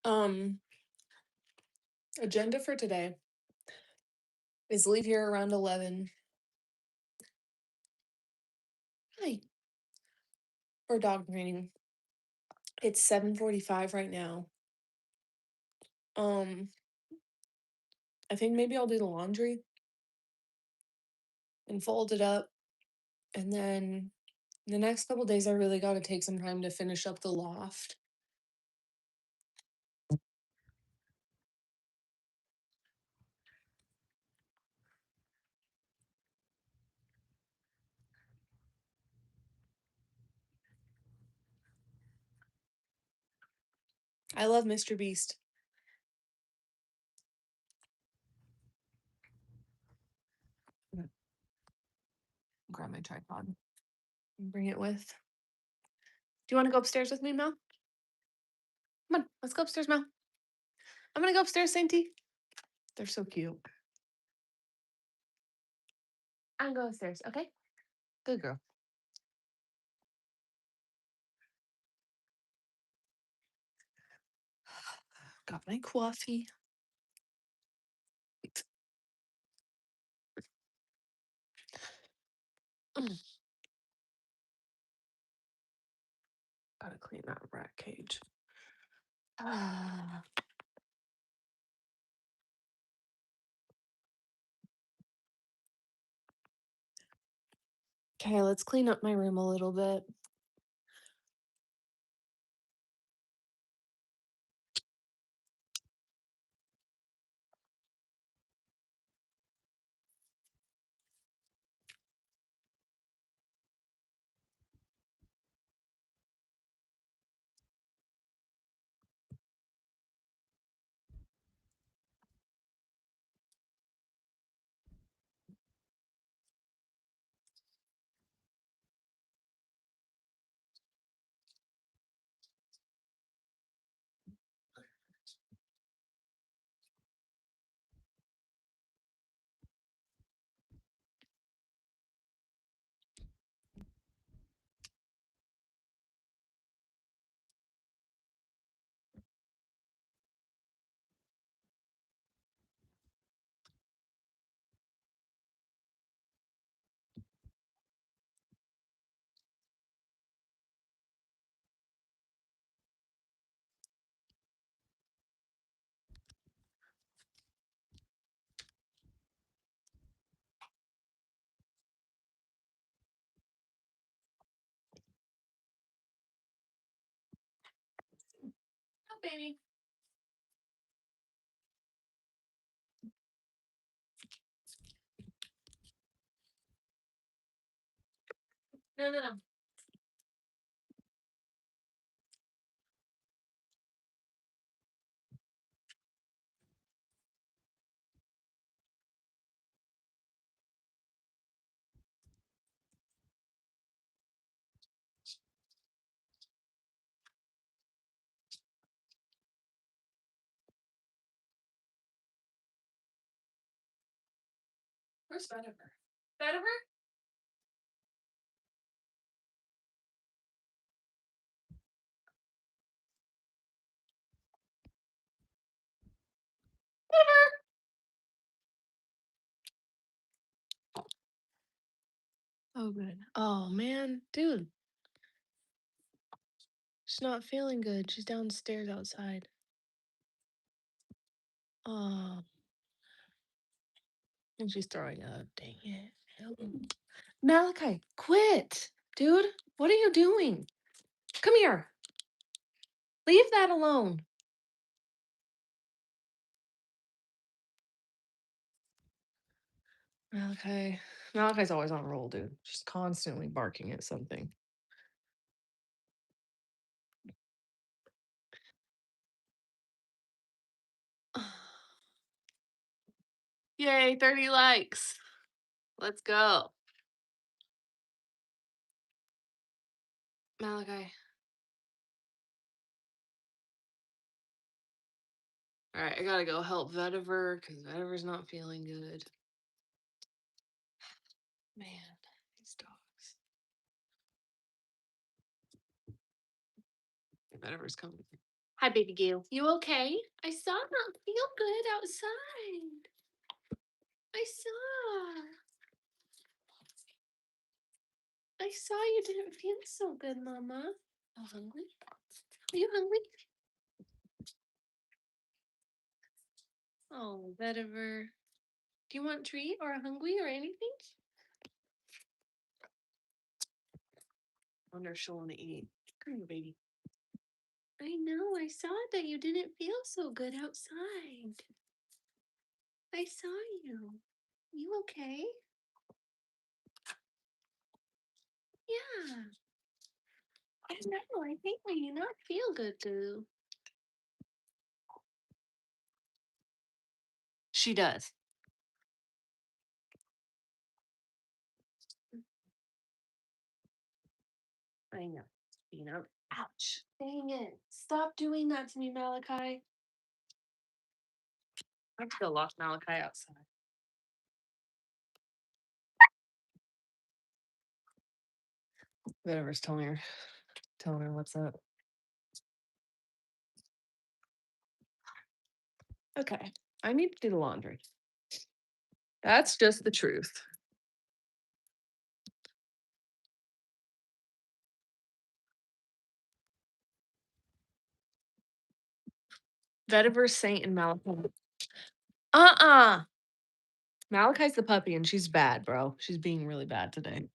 A: Um, agenda for today is leave here around 11. Hi. For dog training. It's 7:45 right now. Um, I think maybe I'll do the laundry and fold it up. And then the next couple days I really gotta take some time to finish up the loft. I love Mr. Beast. Grab my tripod. And bring it with. Do you want to go upstairs with me, Mel? Come on, let's go upstairs, Mel. I'm gonna go upstairs, Sainty. They're so cute. I'm going upstairs, okay? Good girl. Got my coffee. Mm, gotta clean that rat cage. Ah. Okay, let's clean up my room a little bit. up, baby. No, no, no. Where's Vetiver? Vetiver? Vetiver! Oh, good. Oh, man. Dude, she's not feeling good. She's downstairs outside. Oh, and she's throwing up. Dang it. Malachi, quit. Dude, what are you doing? Come here. Leave that alone. Malachi. Malachi's always on a roll, dude. She's constantly barking at something. Yay, 30 likes. Let's go. Malachi. All right, I gotta go help Vetiver because Vetiver's not feeling good. Man, these dogs. Vetiver's coming. Hi, baby Gil. You okay? I saw not feel good outside. I saw. I saw you didn't feel so good, Mama. Are you hungry? Are you hungry? Oh, Vetiver. Do you want a treat or a hungry or anything? I wonder if she'll want to eat. Come here, baby. I know. I saw that you didn't feel so good outside. I saw you. You okay? Yeah. I know. I think when you not feel good, too. She does. I know. You know. Ouch. Dang it. Stop doing that to me, Malachi. I'm still lost Malachi outside. Whatever's telling her what's up. Okay. I need to do the laundry. That's just the truth. Vetiver, Saint, and Malachi. Uh-uh. Malachi's the puppy and she's bad, bro. She's being really bad today.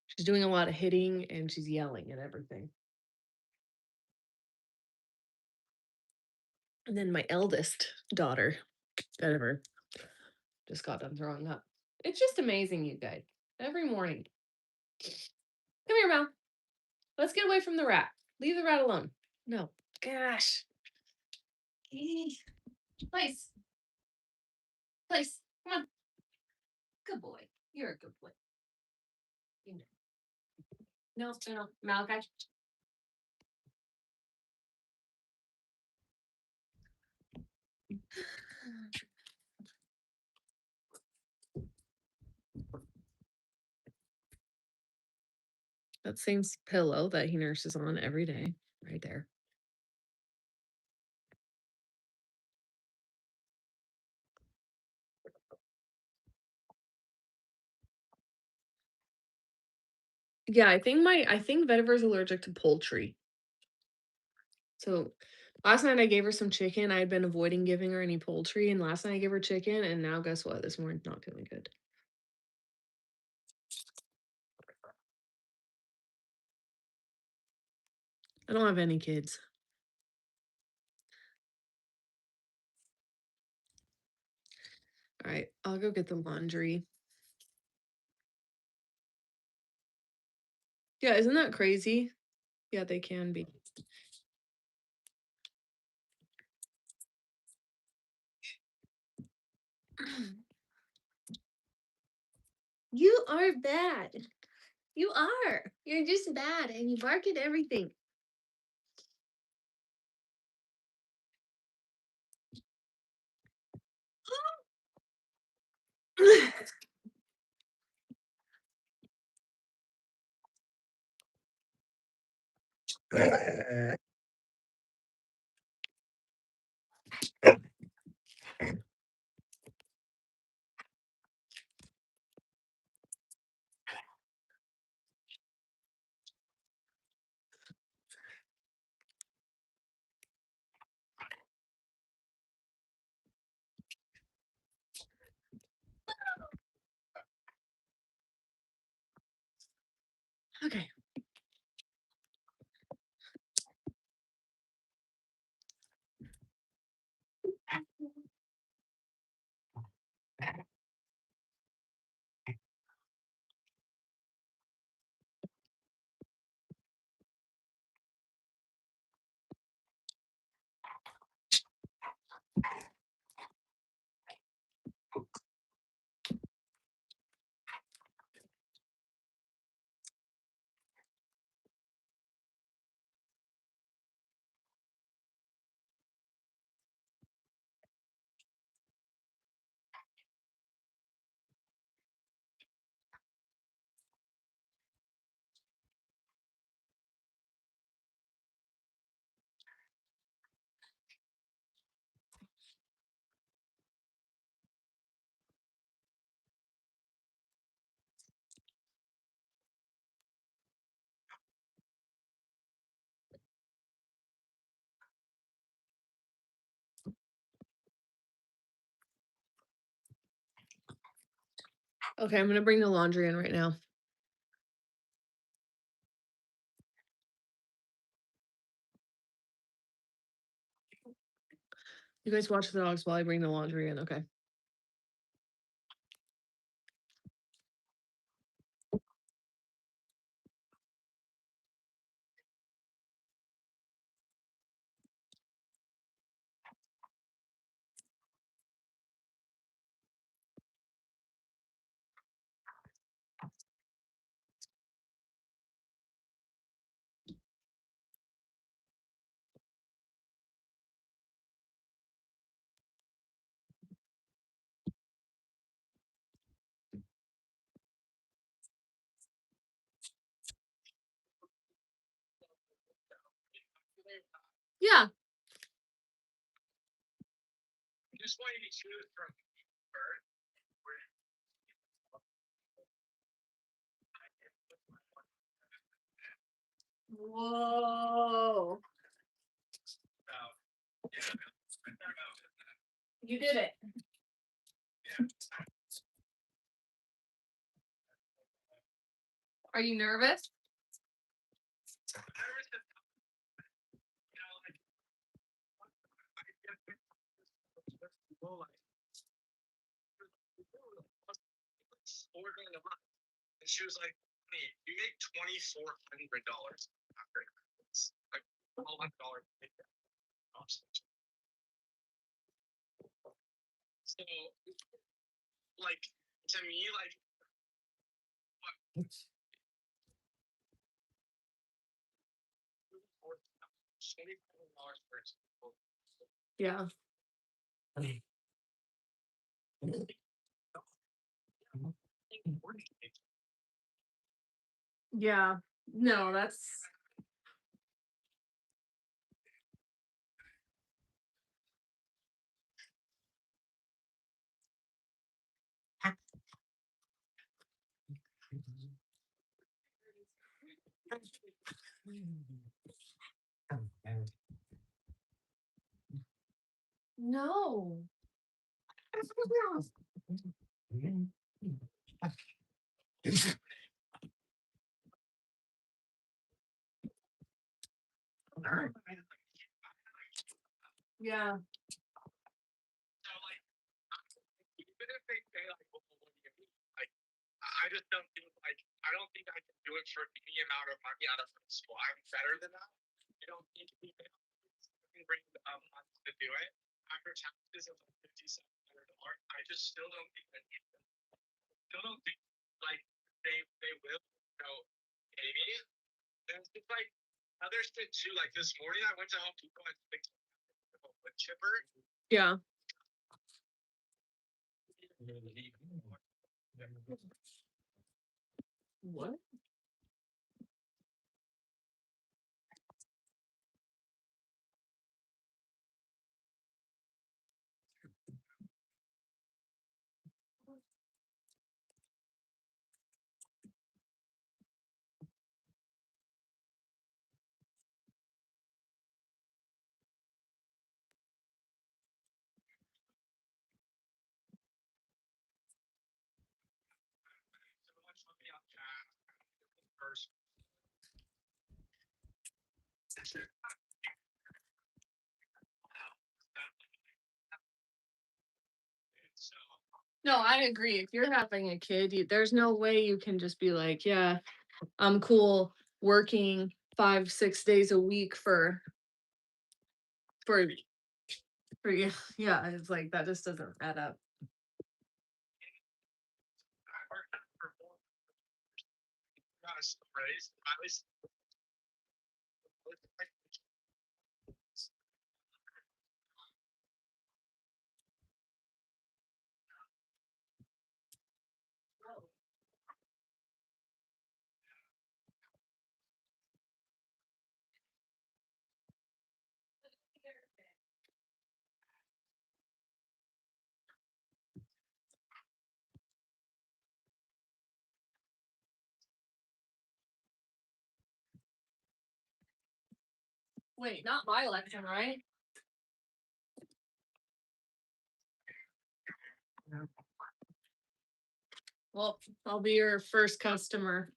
A: She's doing a lot of hitting and she's yelling at everything. And then my eldest daughter, Vetiver, just got done throwing up. It's just amazing, you guys. Every morning. Come here, Mal. Let's get away from the rat. Leave the rat alone. No. Gosh. Place. Place. Come on. Good boy. You're a good boy. No, no, no. Malachi. That same pillow that he nurses on every day, right there. Yeah, I think Vetiver's allergic to poultry. So last night I gave her some chicken. I had been avoiding giving her any poultry, and last night I gave her chicken, and now guess what? This morning's not feeling good. I don't have any kids. Alright, I'll go get the laundry. Yeah, isn't that crazy? Yeah, they can be. You are bad. You are. You're just bad and you bark at everything. Okay. Okay, I'm gonna bring the laundry in right now. You guys watch the dogs while I bring the laundry in, okay? Yeah. Whoa. You did it. Are you nervous? Yeah. Yeah. No, that's no. Yeah.
B: just don't think I don't think I can do it for any amount of money out of school. I'm better than that. I don't think we can bring months to do it. After taxes of like $5,700, I just still don't think that still don't think like they will. So maybe there's just like other shit too. Like this morning, I went to Home Depot and picked up a wood chipper.
A: Yeah. What?
B: First.
A: No, I agree. If you're having a kid, there's no way you can just be like, yeah, I'm cool working 5, 6 days a week for yeah, yeah. It's like that just doesn't add up. Wait, not my election, right? Well, I'll be your first customer.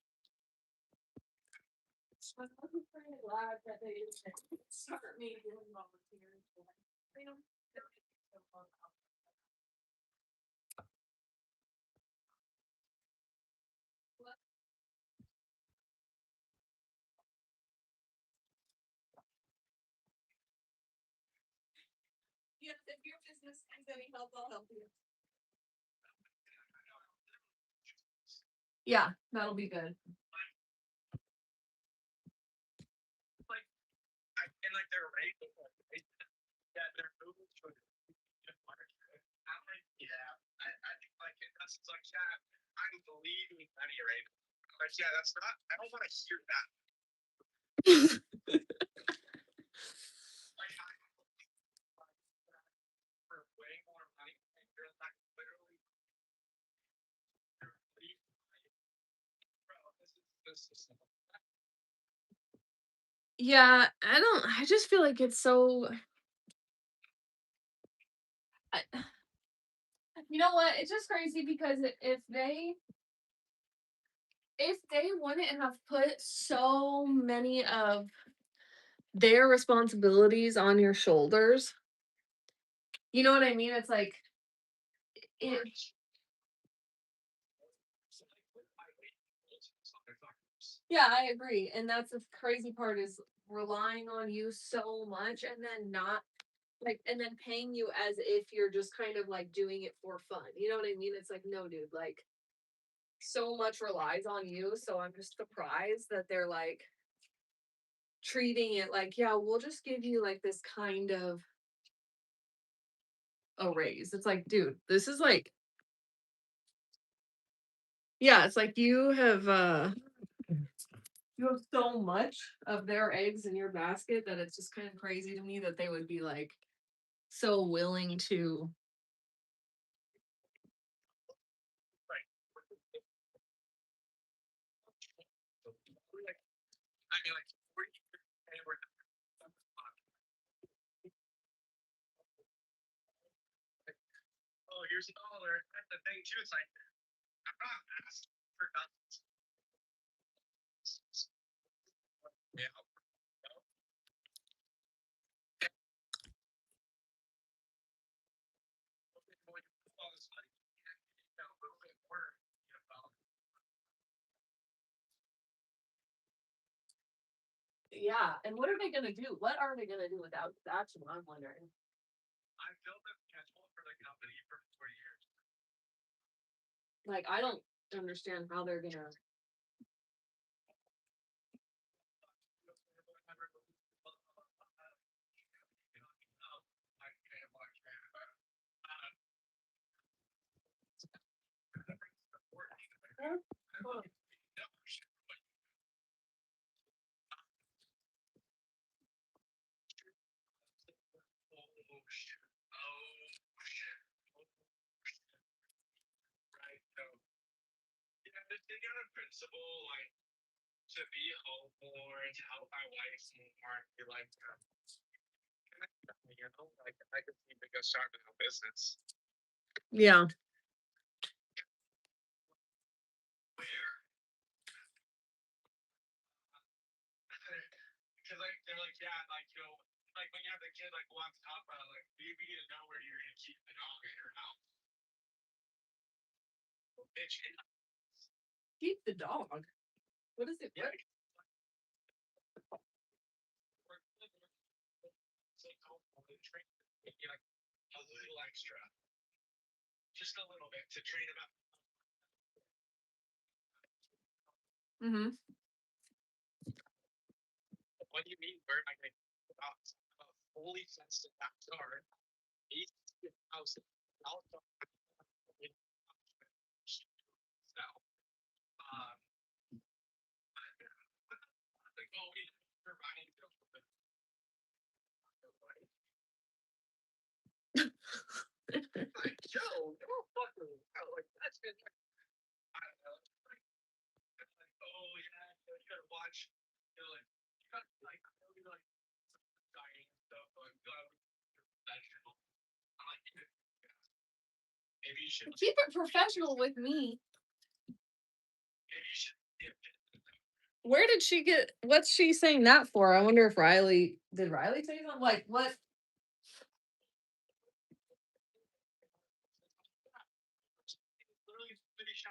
A: I'm pretty glad that they didn't start me doing volunteering. They don't- Yes, if your business needs any help, I'll help you. Yeah, that'll be good.
B: And like they're right. Yeah, they're moving to a different market. I'm like, yeah, I think like that's like, yeah, I'm believing money right. But yeah, that's not. I don't want to hear that. Like, for way more money, and you're like literally. Bro, this is.
A: Yeah, I just feel like it's so I, you know what? It's just crazy because if they wouldn't have put so many of their responsibilities on your shoulders, you know what I mean? It's like it, yeah, I agree. And that's the crazy part is relying on you so much and then not like and then paying you as if you're just kind of like doing it for fun. You know what I mean? It's like, no, dude, like so much relies on you. So I'm just surprised that they're like treating it like, yeah, we'll just give you like this kind of a raise. It's like, dude, this is like, yeah, it's like you have so much of their eggs in your basket that it's just kind of crazy to me that they would be like so willing to
B: I mean, like, oh, here's a dollar. That's the thing too. It's like I'm not asking for nothing. Yeah.
A: Yeah, and what are they gonna do? What are they gonna do without? That's what I'm wondering.
B: I built a schedule for the company for 4 years.
A: Like, I don't understand how they're gonna.
B: Right. So, yeah, just thinking on a principle, like to be home more, to help my wife more, and be like, like I could see to go start my own business.
A: Yeah.
B: Where, because like they're like, yeah, like like when you have the kid, like wants to talk about, like you need to know where you're gonna keep the dog in your house. Bitch,
A: Keep the dog. What is it?
B: yeah.
A: What?
B: Maybe like a little extra, just a little bit to train him up.
A: Mm-hmm.
B: What do you mean? Where am I going to get the dogs? A fully fenced backyard, 8 house, also. So, like, oh, we're riding. Like, Joe, you're fucking like that's been. I don't know. Like, oh yeah, you gotta watch. Like, you got like really like dying stuff. Like, professional. I'm like, maybe you should.
A: Keep it professional with me.
B: Maybe you should.
A: Where did she get? What's she saying that for? I wonder if Riley did. Riley say something like what?
B: Literally, pretty shy.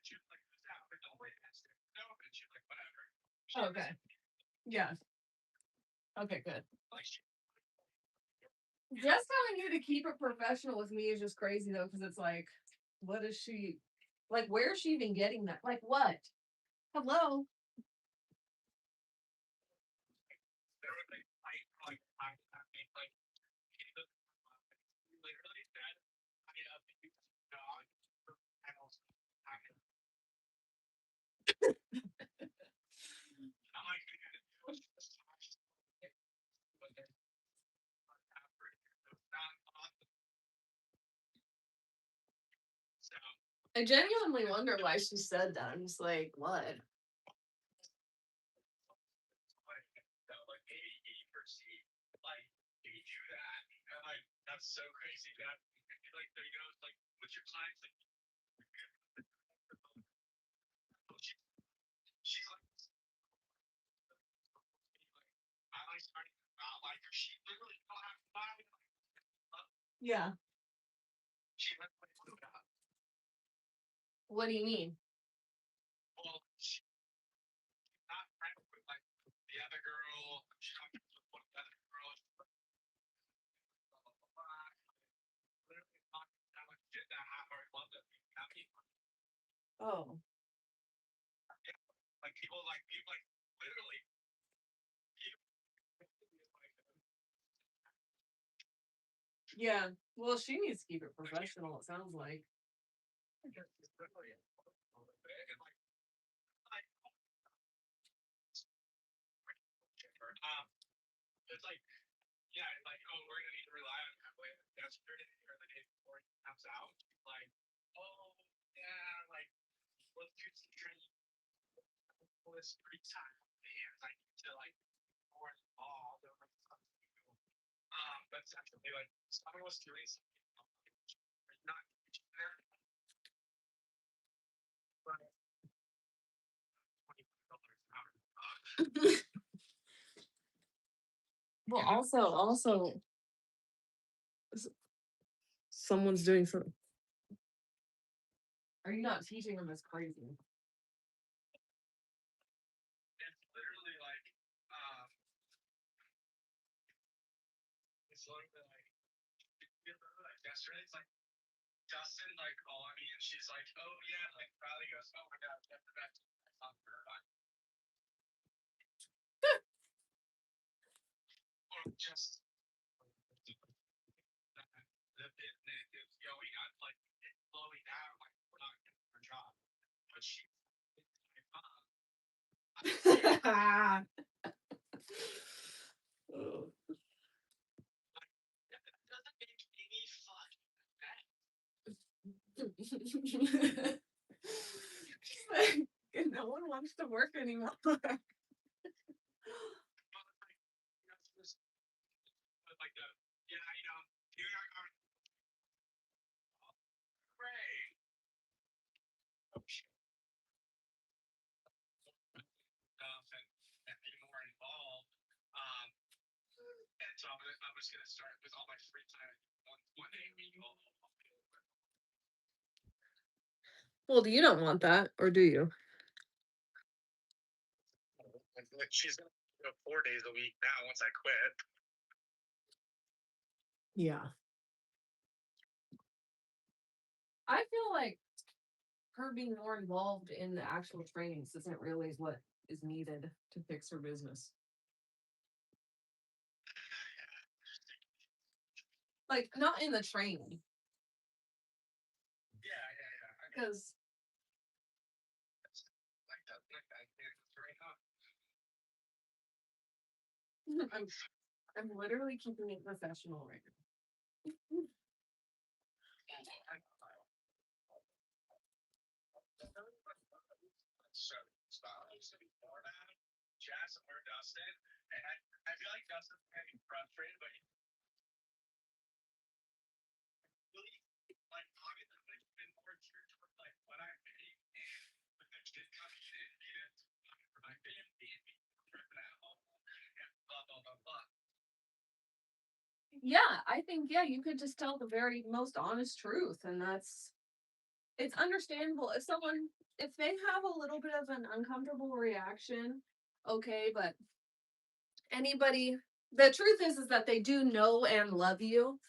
B: She was like, "Who's out?" But don't wait. No, and she's like, whatever.
A: Okay. Yeah. Okay. Good.
B: Like,
A: Just telling you to keep it professional with me is just crazy though, because it's like, what is she? Like, where is she even getting that? Like, what? Hello.
B: there was like fight for like 5 minutes. Like, he literally said, I have a huge dog for panels. I'm like, it was just so,
A: I genuinely wonder why she said that. I'm just like, what?
B: like, like 80%, like, you do that. And like, that's so crazy that, like, there you go, it's like, with your clients, like, she's like, I like starting out like her. She literally don't have to buy.
A: Yeah.
B: She went with blue dot.
A: What do you mean?
B: Well, she's not friends with like the other girl. She's not friends with one of the other girls. Blah, blah, blah, blah. Literally talking that much shit that half our club that we have.
A: Oh.
B: Like people like literally.
A: Yeah. Well, she needs to keep it professional. It sounds like.
B: It's like, yeah, it's like, oh, we're gonna need to rely on that way. That's the day before he comes out. He's like, oh, yeah, like, let's do some training. This free time. And I need to, like, more involved. But it's actually like, someone was doing something. Not there. But $25 an hour.
A: Well, also, someone's doing something. Are you not teaching them? That's crazy.
B: Dustin like called me and she's like, "Oh yeah," like Riley goes, "Oh my god, I forgot to talk to her about or just the business is going on like it's slowing down, like we're not getting her job." But she's like,
A: Oh.
B: that doesn't make any fucking sense.
A: She's like, no one wants to work anymore.
B: But like, like the yeah, New York are great. Oh shit. And be more involved. And so I was gonna start with all my free time one day a week.
A: Well, you don't want that, or do you?
B: Like she's gonna go 4 days a week now once I quit.
A: Yeah. I feel like her being more involved in the actual trainings isn't really what is needed to fix her business. Like, not in the training,
B: Yeah.
A: because
B: Like that, right now.
A: I'm literally keeping it professional right now.
B: So used to be more mad, Jazz or Dustin, and I feel like Dustin's getting frustrated, but really like talking to like been more true to like what I made and with the kid coming in and for my family and me tripping at home and blah blah blah blah.
A: Yeah, I think you could just tell the very most honest truth, and it's understandable if they have a little bit of an uncomfortable reaction, okay, but anybody the truth is that they do know and love you,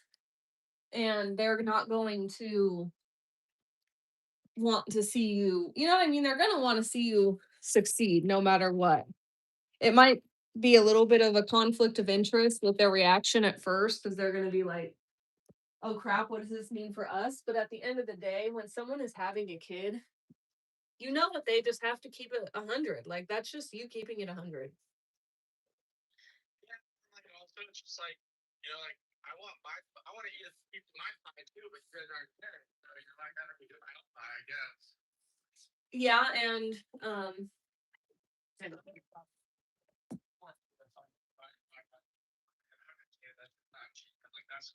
A: and they're not going to want to see you, you know what I mean? They're gonna want to see you succeed no matter what. It might be a little bit of a conflict of interest with their reaction at first because they're gonna be like, oh crap, what does this mean for us? But at the end of the day, when someone is having a kid, you know what they just have to keep it 100. Like that's just you keeping it 100.
B: Yeah, like also it's just like like I want to eat my pie too, but you guys aren't there, so you're like I don't do my own pie, I guess.
A: Yeah, and
B: Like that's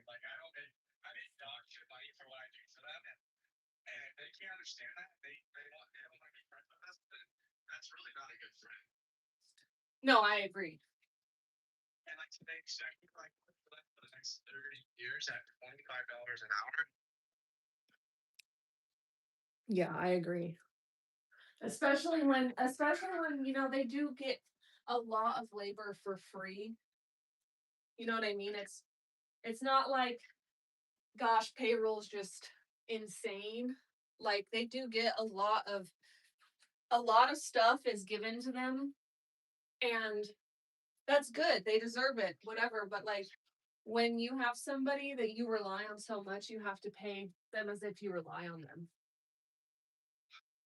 B: like I make dog shit money for what I do for them, and if they can't understand that, they don't want to be friends with us, then that's really not a good friend.
A: no, I agree.
B: And like to make second like for the next 30 years at $25 an hour.
A: Yeah, I agree. Especially when they do get a lot of labor for free. You know what I mean? It's not like gosh, payroll's just insane. Like they do get a lot of stuff is given to them, and that's good. They deserve it, whatever. But like when you have somebody that you rely on so much, you have to pay them as if you rely on them.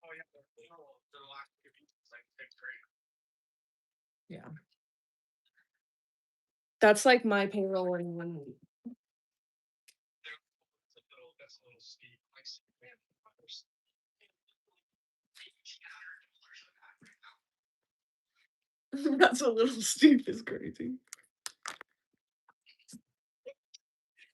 B: Oh yeah, the last 2 weeks like 6th grade.
A: Yeah. That's like my payroll in 1 week.
B: That's a little steep. Like man,
A: That's a little steep is crazy.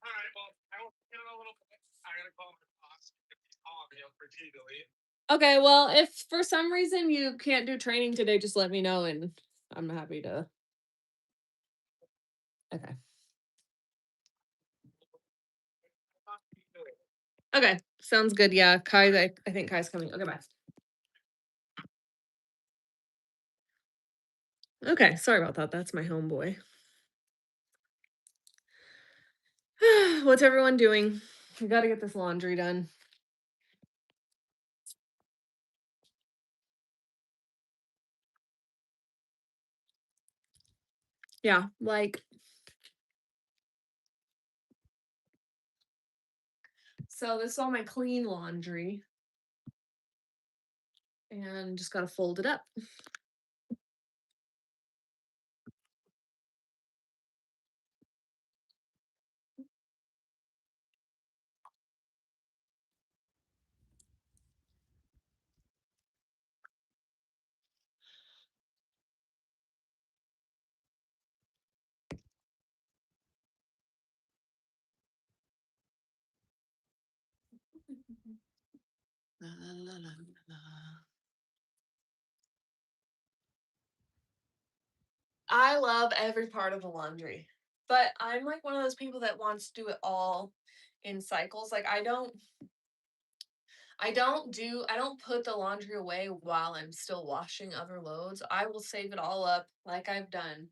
B: all right, well, I will a little bit. I gotta call my boss if he's calling me up for T to leave.
A: Okay, well, if for some reason you can't do training today, just let me know and I'm happy to. Okay. Okay, sounds good. Yeah, I think Kai's coming. Okay, bye. Okay, sorry about that. That's my homeboy. What's everyone doing? We gotta get this laundry done. Yeah, like so this is all my clean laundry. And just gotta fold it up. La, la, la, la, la. I love every part of the laundry, but I'm like one of those people that wants to do it all in cycles. Like I don't put the laundry away while I'm still washing other loads. I will save it all up like I've done.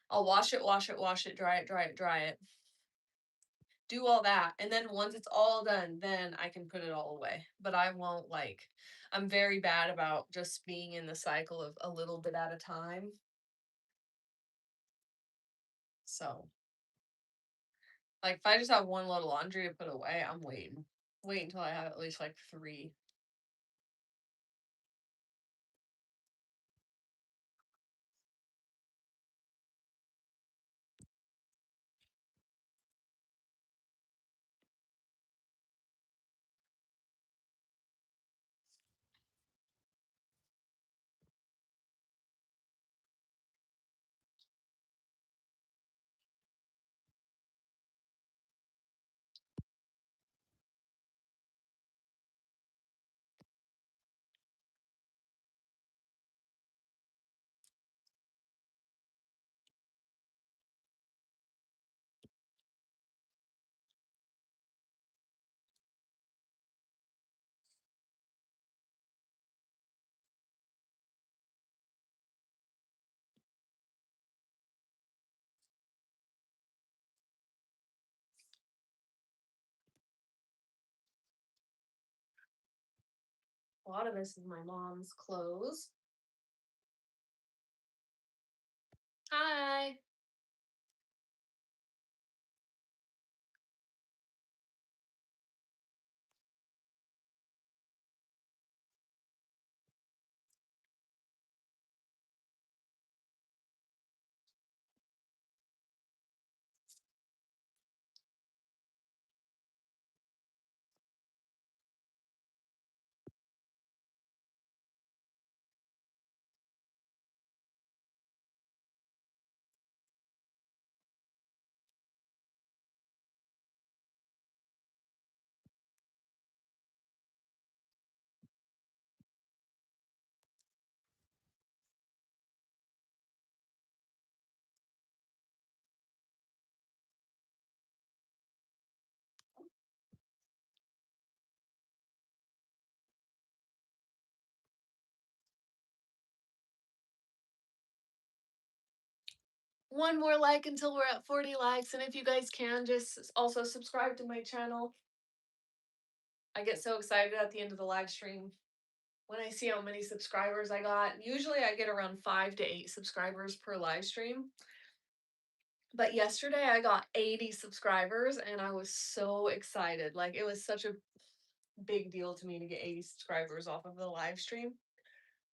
A: I'll wash it, dry it, dry it. Do all that. And then once it's all done, then I can put it all away. But I won't like I'm very bad about just being in the cycle of a little bit at a time. So, like if I just have one load of laundry to put away, I'm waiting. Wait until I have at least like 3. A lot of this is my mom's clothes. Hi. One more like until we're at 40 likes. And if you guys can, just also subscribe to my channel. I get so excited at the end of the live stream when I see how many subscribers I got. Usually I get around 5 to 8 subscribers per live stream. But yesterday I got 80 subscribers and I was so excited. Like it was such a big deal to me to get 80 subscribers off of the live stream.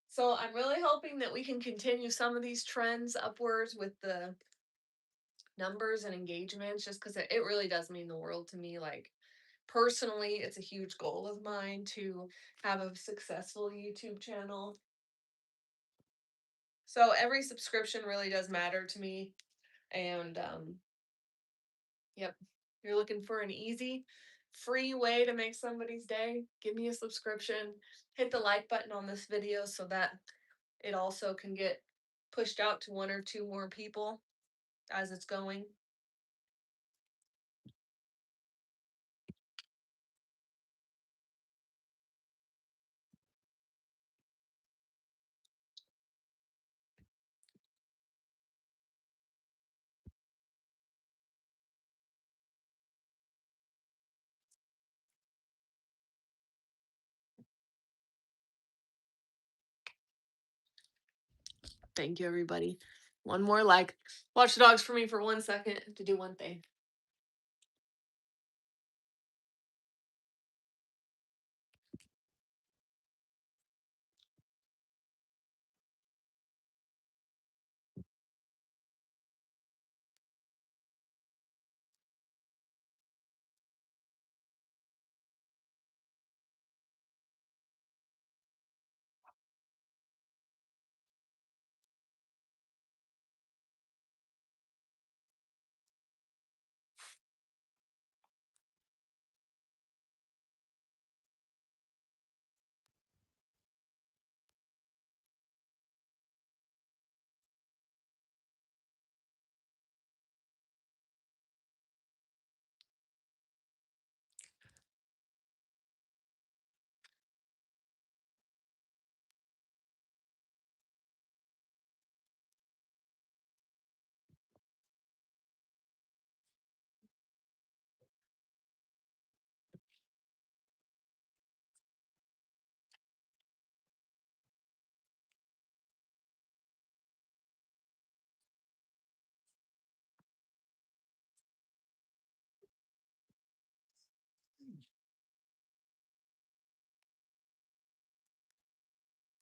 A: So I'm really hoping that we can continue some of these trends upwards with the numbers and engagements just because it really does mean the world to me. Like personally, it's a huge goal of mine to have a successful YouTube channel. So every subscription really does matter to me. And yep, you're looking for an easy, free way to make somebody's day, give me a subscription. Hit the like button on this video so that it also can get pushed out to 1 or 2 more people as it's going. Thank you, everybody. One more like. Watch the dogs for me for 1 second to do one thing.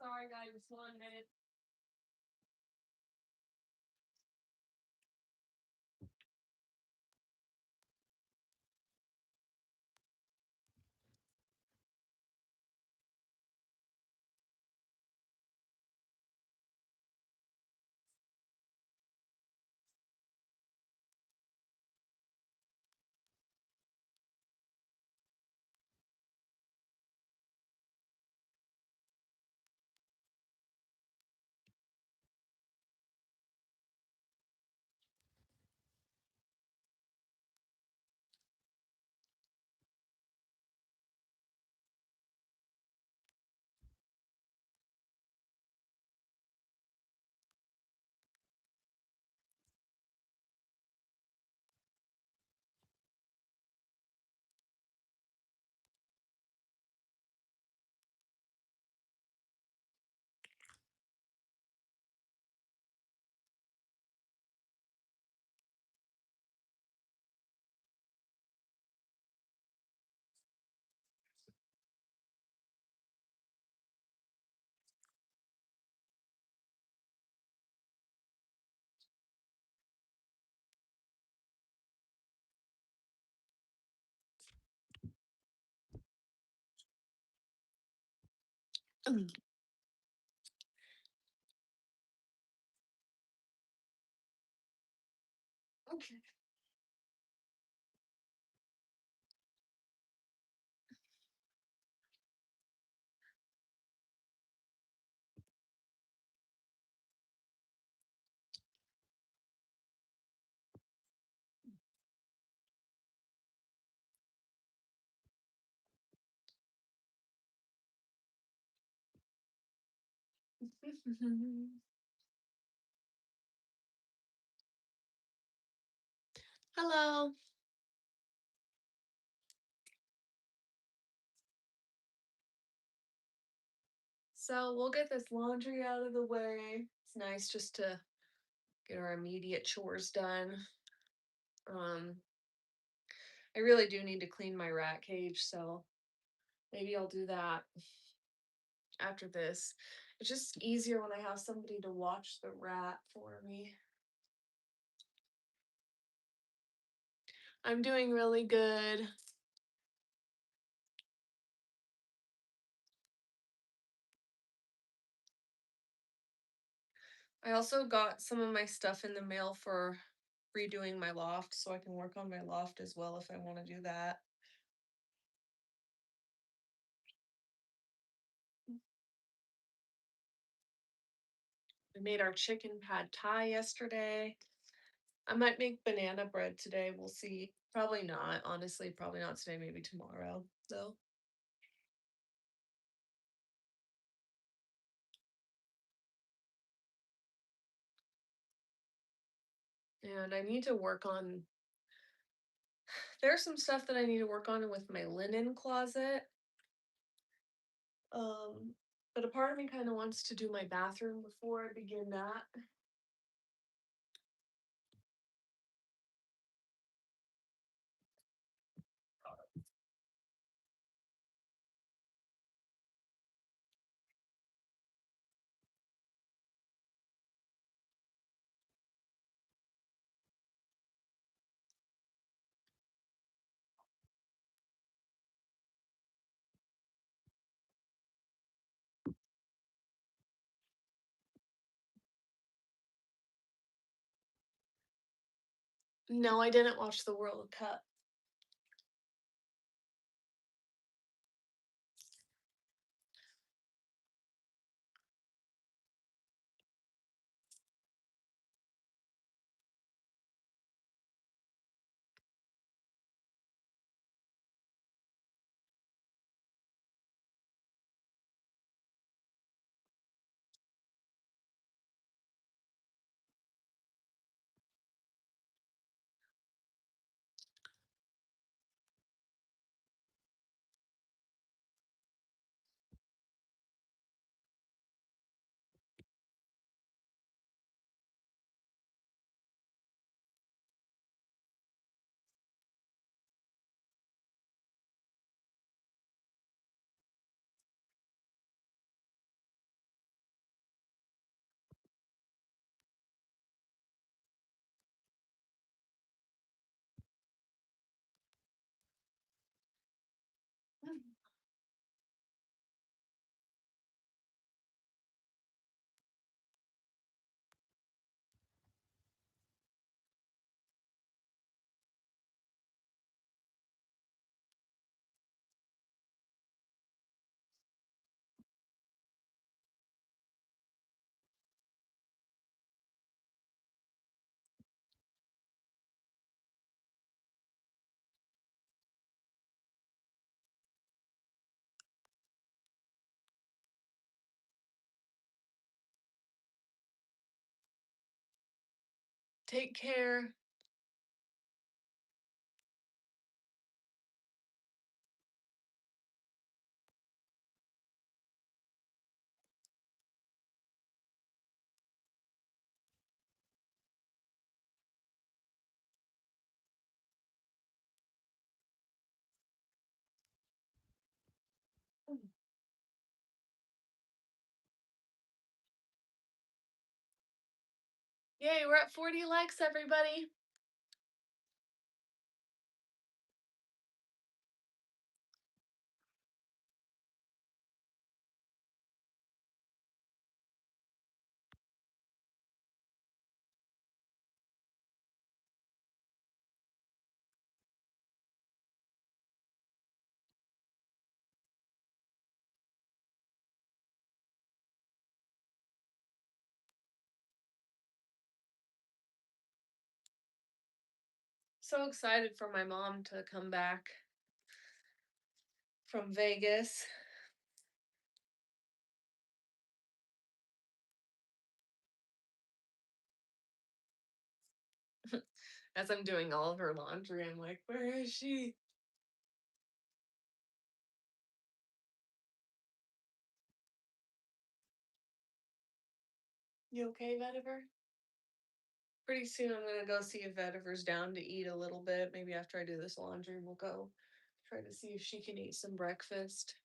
A: Sorry, guys, just 1 minute. Okay. Hello. So we'll get this laundry out of the way. It's nice just to get our immediate chores done. Um, I really do need to clean my rat cage, so maybe I'll do that after this. It's just easier when I have somebody to watch the rat for me. I'm doing really good. I also got some of my stuff in the mail for redoing my loft, so I can work on my loft as well if I want to do that. We made our chicken pad thai yesterday. I might make banana bread today. We'll see. Probably not. Honestly, probably not today, maybe tomorrow, though. And I need to work on there's some stuff that I need to work on with my linen closet. Um But a part of me kind of wants to do my bathroom before I begin that. No, I didn't watch the World Cup. Take care. Yay, we're at 40 likes, everybody. So excited for my mom to come back from Vegas. As I'm doing all of her laundry, I'm like, where is she? You okay, Vetiver? Pretty soon I'm gonna go see if Vetiver's down to eat a little bit. Maybe after I do this laundry, we'll go try to see if she can eat some breakfast.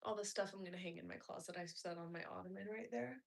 A: All the stuff I'm gonna hang in my closet, I set on my ottoman right there.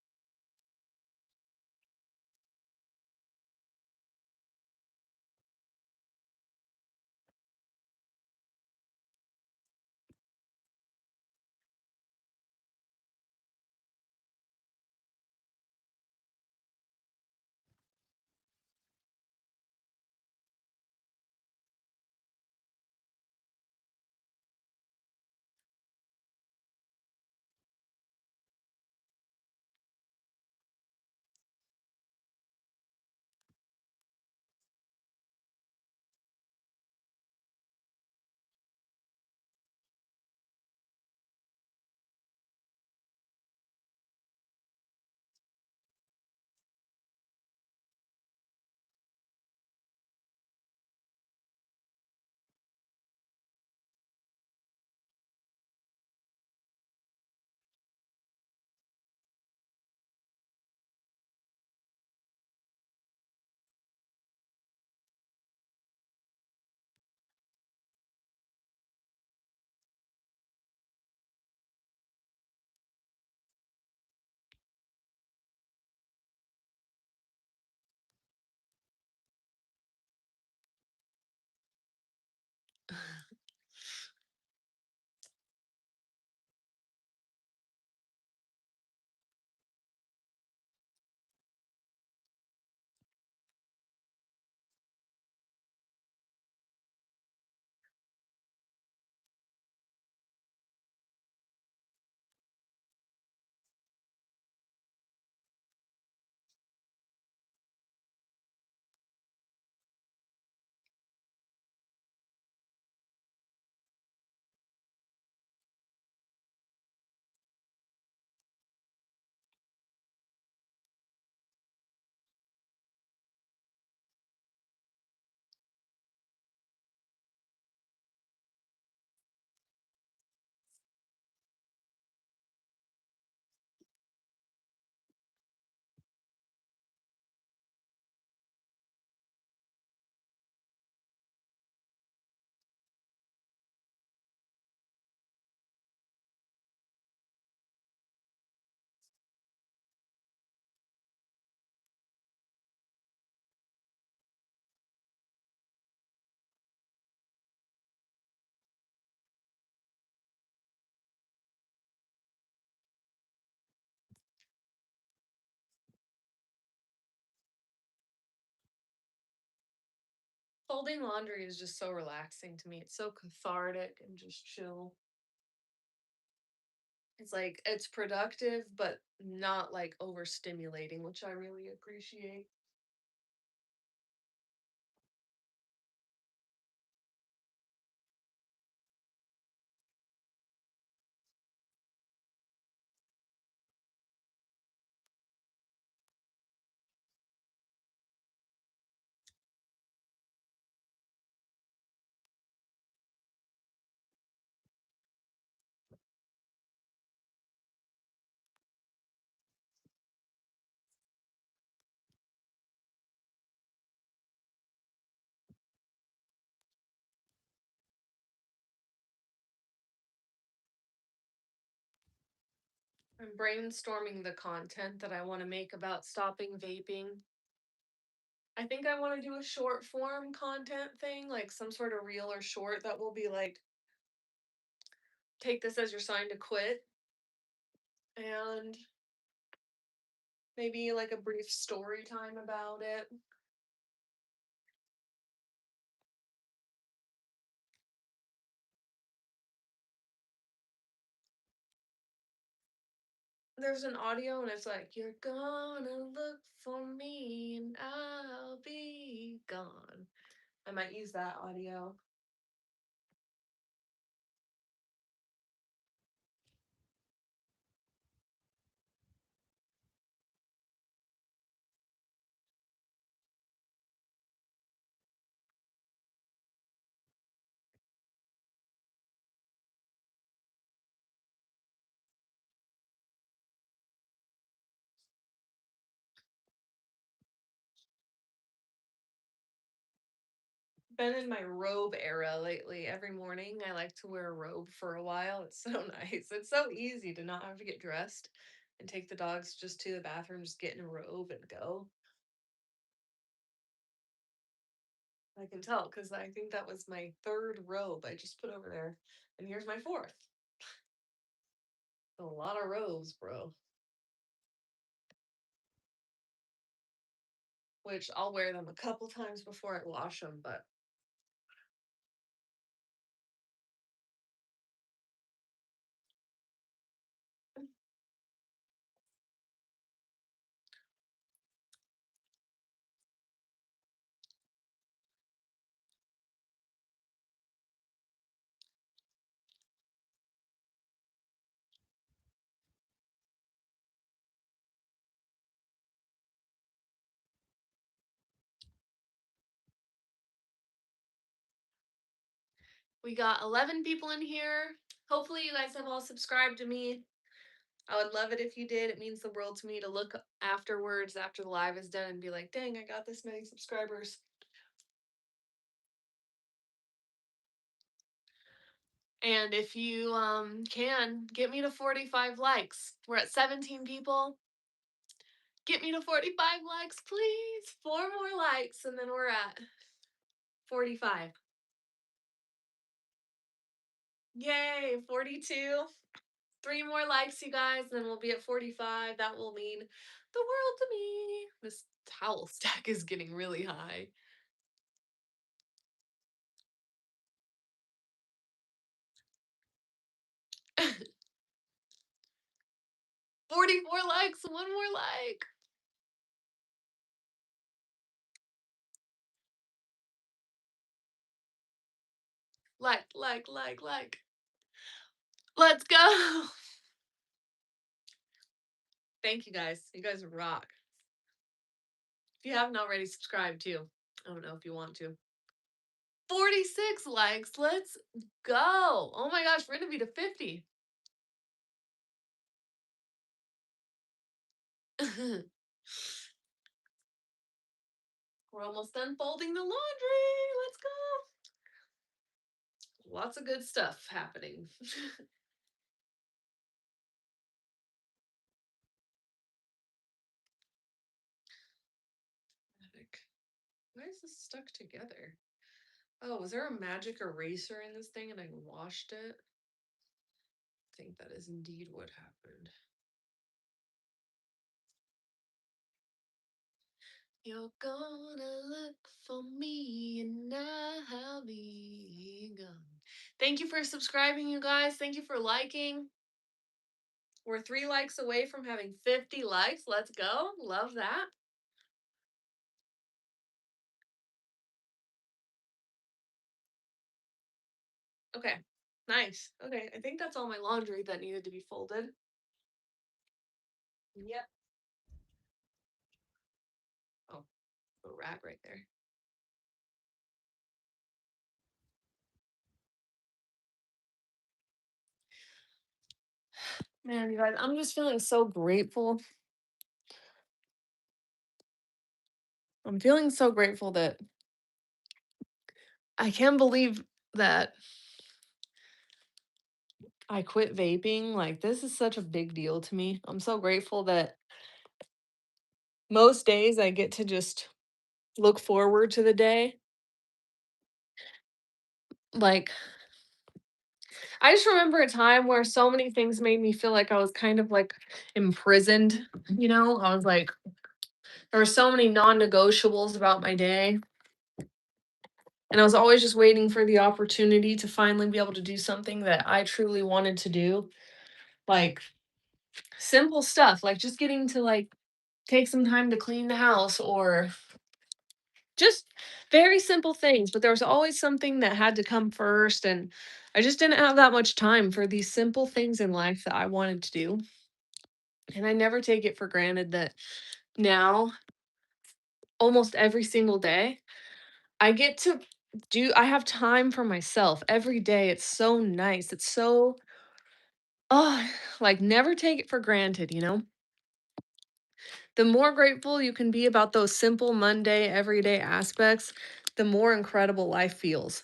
A: Folding laundry is just so relaxing to me. It's so cathartic and just chill. It's like it's productive, but not like overstimulating, which I really appreciate. I'm brainstorming the content that I want to make about stopping vaping. I think I want to do a short form content thing, like some sort of reel or short that will be like, take this as your sign to quit, and maybe like a brief story time about it. There's an audio and it's like, you're gonna look for me and I'll be gone. I might use that audio. Been in my robe era lately. Every morning I like to wear a robe for a while. It's so nice. It's so easy to not have to get dressed and take the dogs just to the bathroom, just get in a robe and go. I can tell because I think that was my third robe I just put over there. And here's my fourth. A lot of robes, bro. Which I'll wear them a couple times before I wash them, but we got 11 people in here. Hopefully, you guys have all subscribed to me. I would love it if you did. It means the world to me to look afterwards after the live is done and be like, dang, I got this many subscribers. And if you can, get me to 45 likes. We're at 17 people. Get me to 45 likes, please. 4 more likes, and then we're at 45. Yay, 42. 3 more likes, you guys, then we'll be at 45. That will mean the world to me. This towel stack is getting really high. "44 likes, 1 more like." Like. Let's go. Thank you guys. You guys rock. If you haven't already, subscribed too. I don't know if you want to. 46 likes. Let's go. Oh my gosh, we're gonna be to 50. We're almost done folding the laundry. Let's go. Lots of good stuff happening. Why is this stuck together? Oh, was there a magic eraser in this thing and I washed it? I think that is indeed what happened. You're gonna look for me and I'll be gone. Thank you for subscribing, you guys. Thank you for liking. We're 3 likes away from having 50 likes. Let's go. Love that. Okay. Nice. Okay. I think that's all my laundry that needed to be folded. Yep. Oh, a rat right there. Man, you guys, I'm just feeling so grateful. I'm feeling so grateful that I can't believe that I quit vaping. Like, this is such a big deal to me. I'm so grateful that most days I get to just look forward to the day. Like, I just remember a time where so many things made me feel like I was kind of like imprisoned, you know? I was like, there were so many non negotiables about my day. And I was always just waiting for the opportunity to finally be able to do something that I truly wanted to do. Like simple stuff, like just getting to like take some time to clean the house or just very simple things. But there was always something that had to come first. And I just didn't have that much time for these simple things in life that I wanted to do. And I never take it for granted that now, almost every single day, I get to I have time for myself every day. It's so nice. It's so, oh, like never take it for granted, you know? The more grateful you can be about those simple, Monday, everyday aspects, the more incredible life feels.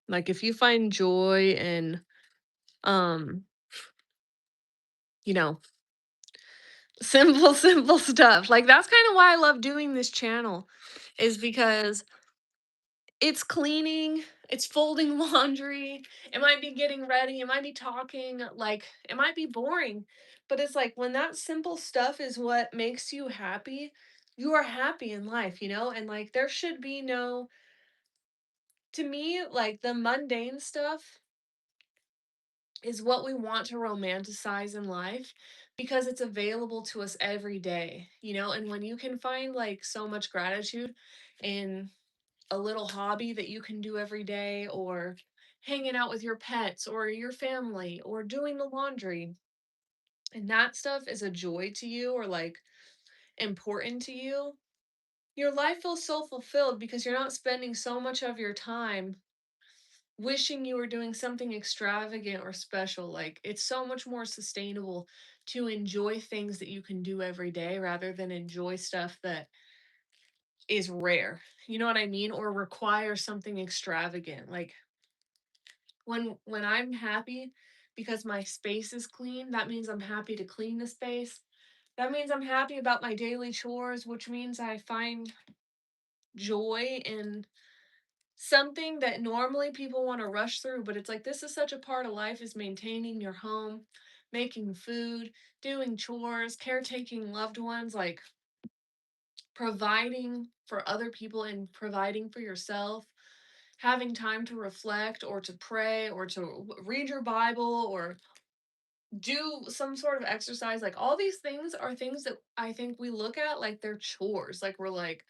A: Like if you find joy in, um, you know, simple, simple stuff. Like that's kind of why I love doing this channel, is because it's cleaning, it's folding laundry, it might be getting ready, it might be talking, like it might be boring, but it's like when that simple stuff is what makes you happy, you are happy in life, you know? And like there should be no, to me, like the mundane stuff is what we want to romanticize in life because it's available to us every day, you know? And when you can find like so much gratitude in a little hobby that you can do every day, or hanging out with your pets or your family or doing the laundry, and that stuff is a joy to you or like important to you, your life feels so fulfilled because you're not spending so much of your time wishing you were doing something extravagant or special. Like it's so much more sustainable to enjoy things that you can do every day rather than enjoy stuff that is rare. You know what I mean? Or require something extravagant. Like when I'm happy because my space is clean, that means I'm happy to clean the space. That means I'm happy about my daily chores, which means I find joy in something that normally people want to rush through, but it's like this is such a part of life, is maintaining your home, making food, doing chores, caretaking loved ones, like providing for other people and providing for yourself, having time to reflect or to pray or to read your Bible or do some sort of exercise. Like all these things are things that I think we look at like they're chores. Like we're like,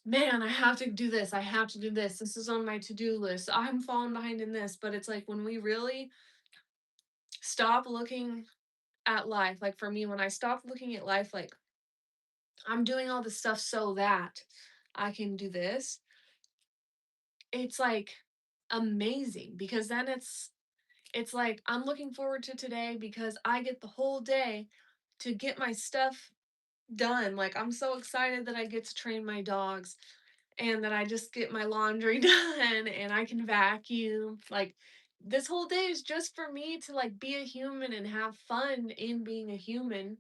A: man, I have to do this. I have to do this. This is on my to do list. I'm falling behind in this. But it's like when we really stop looking at life, like for me, when I stopped looking at life like I'm doing all this stuff so that I can do this, it's like amazing because then it's like I'm looking forward to today because I get the whole day to get my stuff done. Like I'm so excited that I get to train my dogs and that I just get my laundry done and I can vacuum. Like this whole day is just for me to like be a human and have fun in being a human.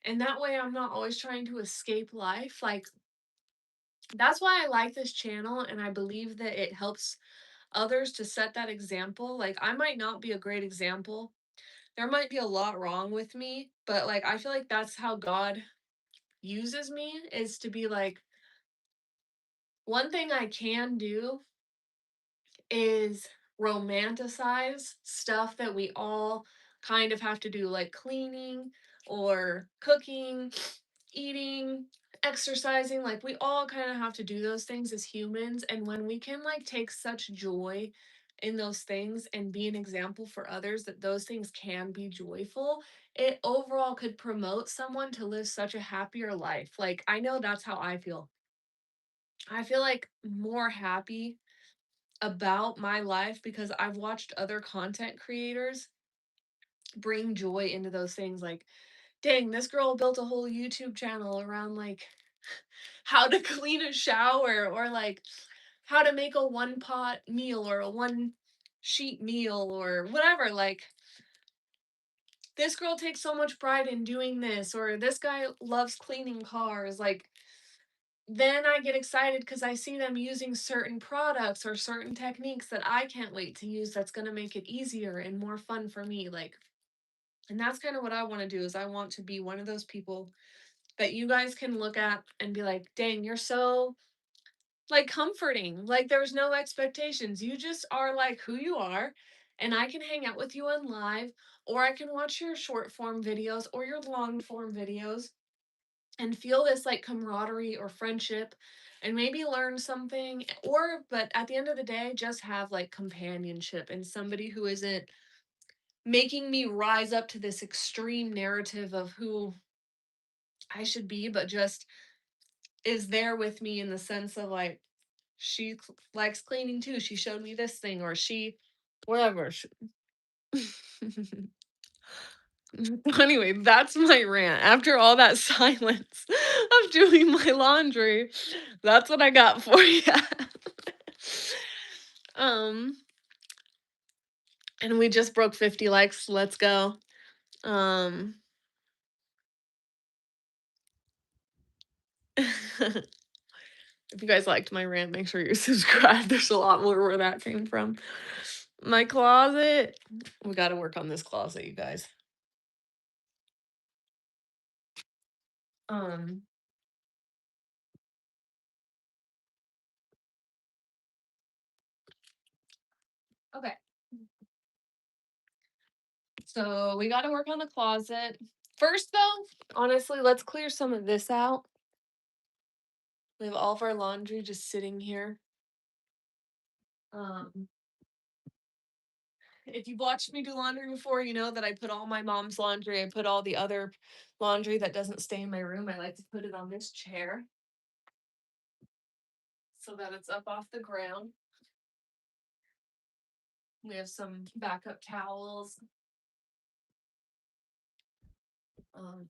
A: And that way I'm not always trying to escape life. Like that's why I like this channel and I believe that it helps others to set that example. Like I might not be a great example there might be a lot wrong with me, but like I feel like that's how God uses me is to be like, one thing I can do is romanticize stuff that we all kind of have to do, like cleaning or cooking, eating, exercising. Like, we all kind of have to do those things as humans. And when we can, like, take such joy in those things and be an example for others that those things can be joyful, it overall could promote someone to live such a happier life. Like, I know that's how I feel. I feel like more happy about my life because I've watched other content creators bring joy into those things. Like, dang, this girl built a whole YouTube channel around like how to clean a shower or like how to make a one pot meal or a one sheet meal or whatever. Like, this girl takes so much pride in doing this, or this guy loves cleaning cars. Like, then I get excited because I see them using certain products or certain techniques that I can't wait to use that's going to make it easier and more fun for me. Like, and that's kind of what I want to do is I want to be one of those people that you guys can look at and be like, "Dang, you're so like comforting. Like there's no expectations. You just are like who you are." And I can hang out with you on live, or I can watch your short form videos or your long form videos and feel this like camaraderie or friendship and maybe learn something, or but at the end of the day just have like companionship and somebody who isn't making me rise up to this extreme narrative of who I should be, but just is there with me in the sense of like likes cleaning too, she showed me this thing, or she whatever. Anyway, that's my rant. After all that silence of doing my laundry, that's what I got for you. um, and we just broke 50 likes. Let's go. Um, if you guys liked my rant, make sure you're subscribed. There's a lot more where that came from. My closet. We got to work on this closet, you guys. Um, okay. So we got to work on the closet. First, though, honestly, let's clear some of this out. We have all of our laundry just sitting here. Um, if you've watched me do laundry before, you know that I put all my mom's laundry. I put all the other laundry that doesn't stay in my room. I like to put it on this chair so that it's up off the ground. We have some backup towels. Um,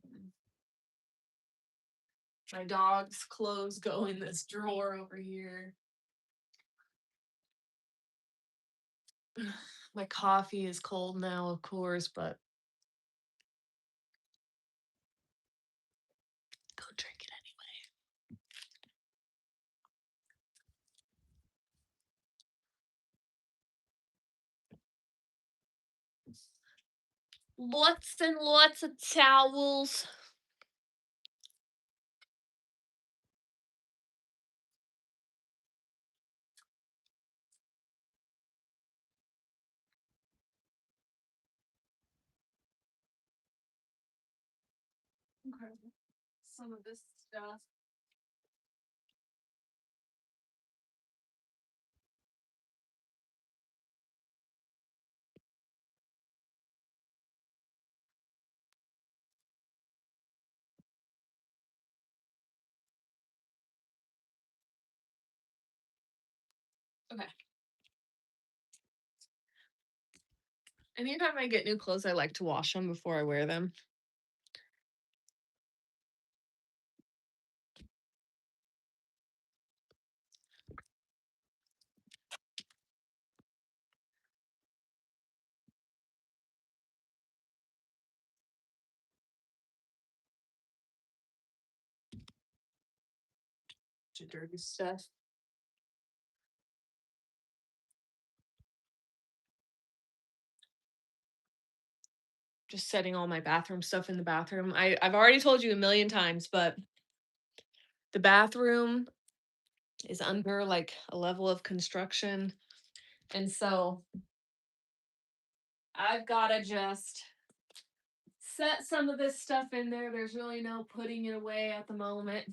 A: my dog's clothes go in this drawer over here. My coffee is cold now, of course, but go drink it anyway. Lots and lots of towels. Okay. Some of this stuff. Okay. Anytime I get new clothes, I like to wash them before I wear them. Dirty stuff. just setting all my bathroom stuff in the bathroom. I've already told you a million times, but the bathroom is under like a level of construction. And so I've got to just set some of this stuff in there. There's really no putting it away at the moment.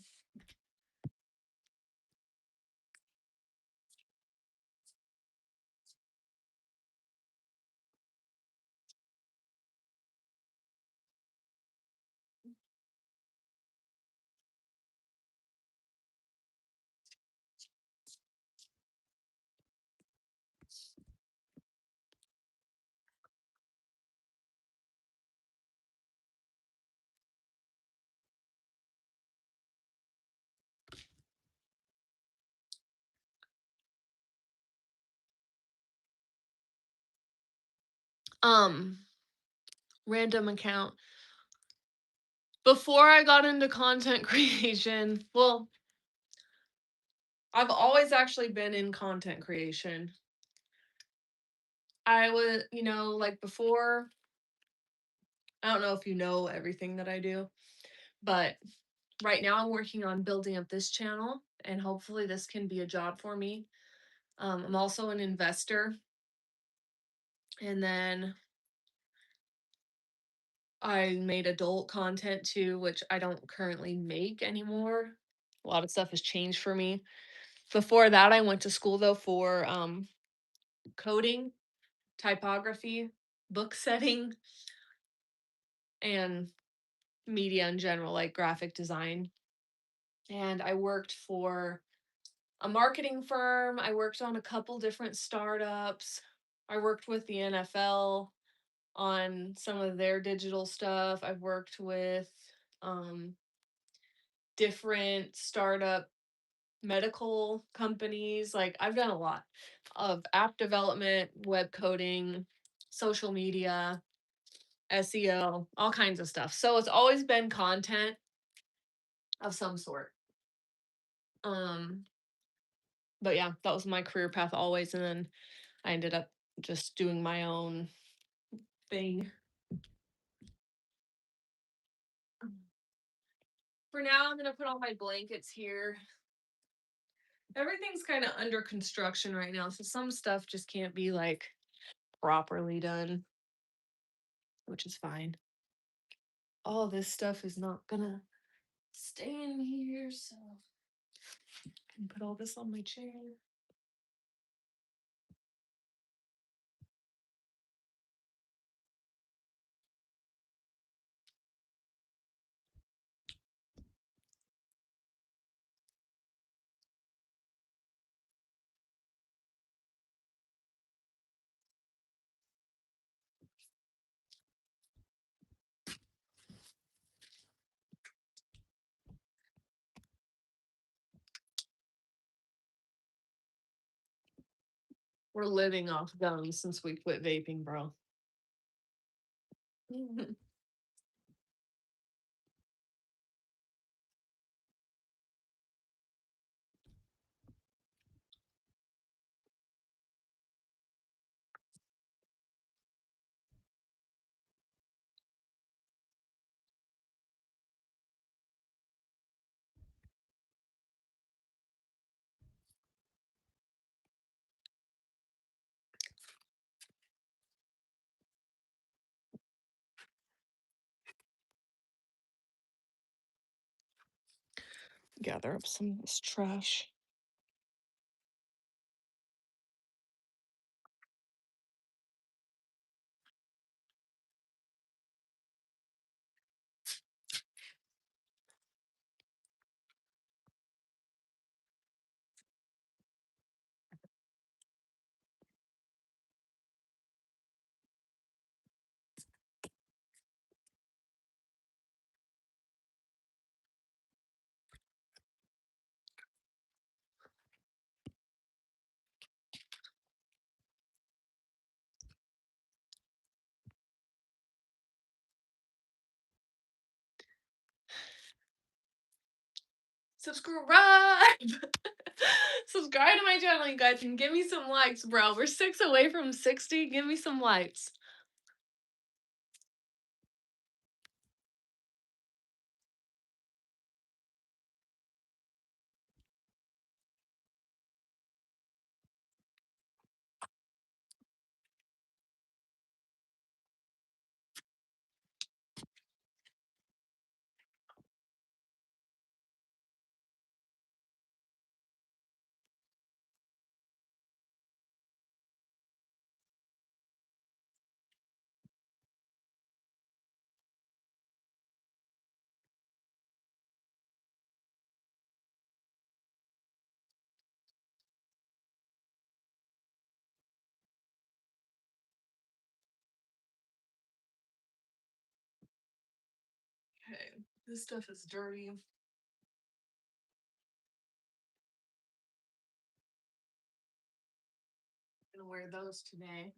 A: Um, Random account. Before I got into content creation, well, I've always actually been in content creation. I was, like before, I don't know if you know everything that I do, but right now I'm working on building up this channel and hopefully this can be a job for me. I'm also an investor. And then I made adult content too, which I don't currently make anymore. A lot of stuff has changed for me. Before that, I went to school though for coding, typography, book setting, and media in general, like graphic design. And I worked for a marketing firm. I worked on a couple different startups. I worked with the NFL on some of their digital stuff. I've worked with um, different startup medical companies. Like I've done a lot of app development, web coding, social media, SEO, all kinds of stuff. So it's always been content of some sort. Um, but yeah, that was my career path always. And then I ended up just doing my own thing. For now, I'm gonna put all my blankets here. Everything's kind of under construction right now, so some stuff just can't be like properly done, which is fine. All this stuff is not gonna stay in here, so I can put all this on my chair. We're living off gums since we quit vaping, bro. Gather up some of this trash. Subscribe! Subscribe to my channel, you guys, and give me some likes, bro. We're 6 away from 60. Give me some likes. This stuff is dirty. I'm gonna wear those today.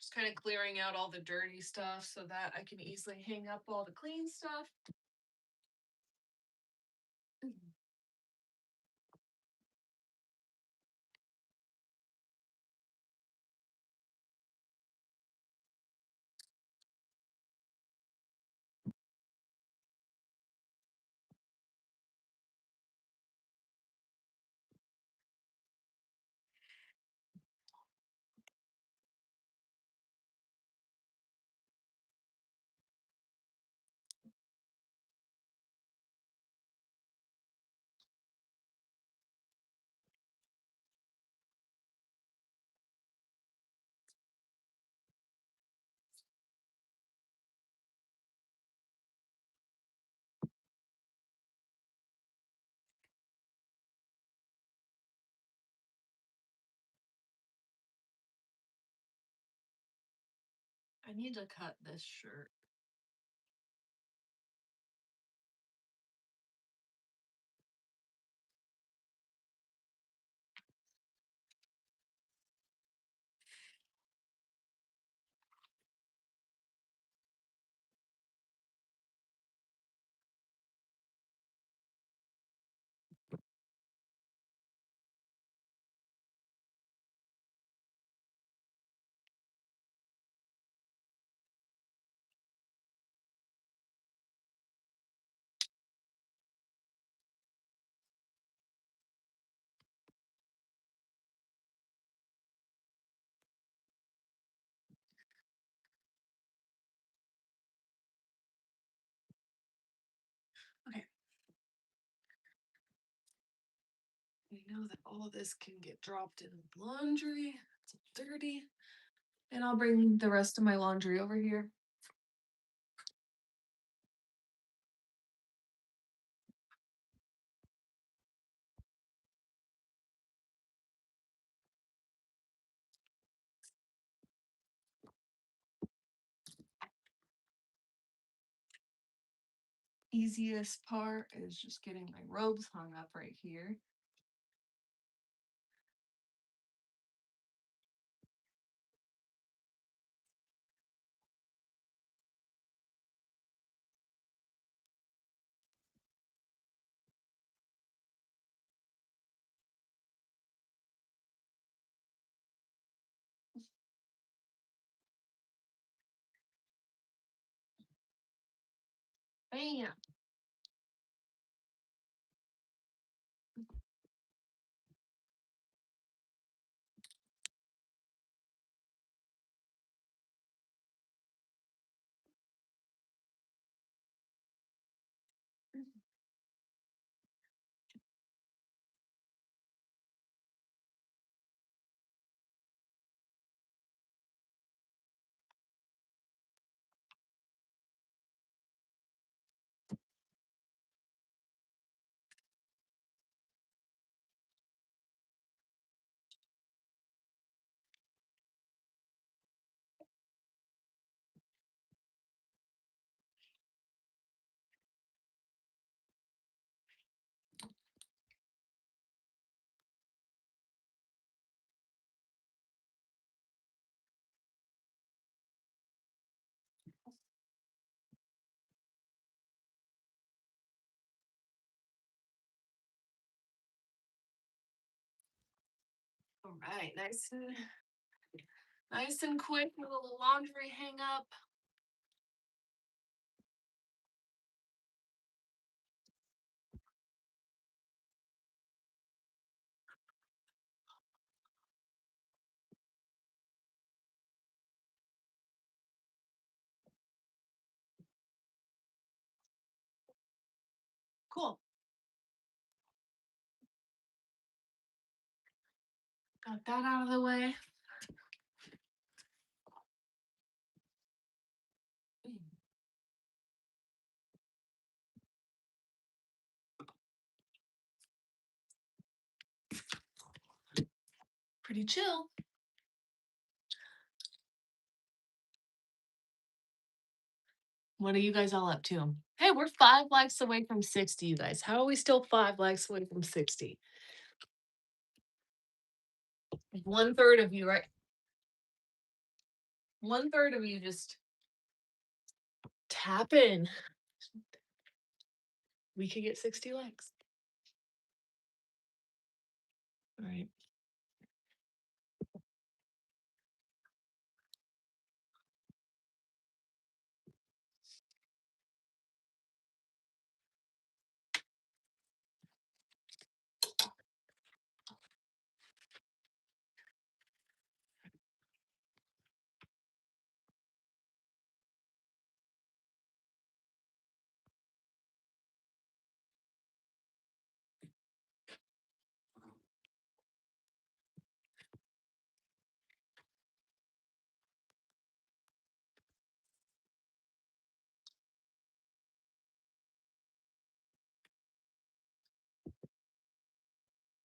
A: Just kind of clearing out all the dirty stuff so that I can easily hang up all the clean stuff. I need to cut this shirt. Okay. I know that all of this can get dropped in laundry. It's dirty. And I'll bring the rest of my laundry over here. Easiest part is just getting my robes hung up right here. Bam. All right, nice and quick, a little laundry hang up. Cool. Got that out of the way. pretty chill. What are you guys all up to? Hey, we're 5 likes away from 60, you guys. How are we still 5 likes away from 60? 1/3 of you, right? 1/3 of you just tap in. We could get 60 likes. All right.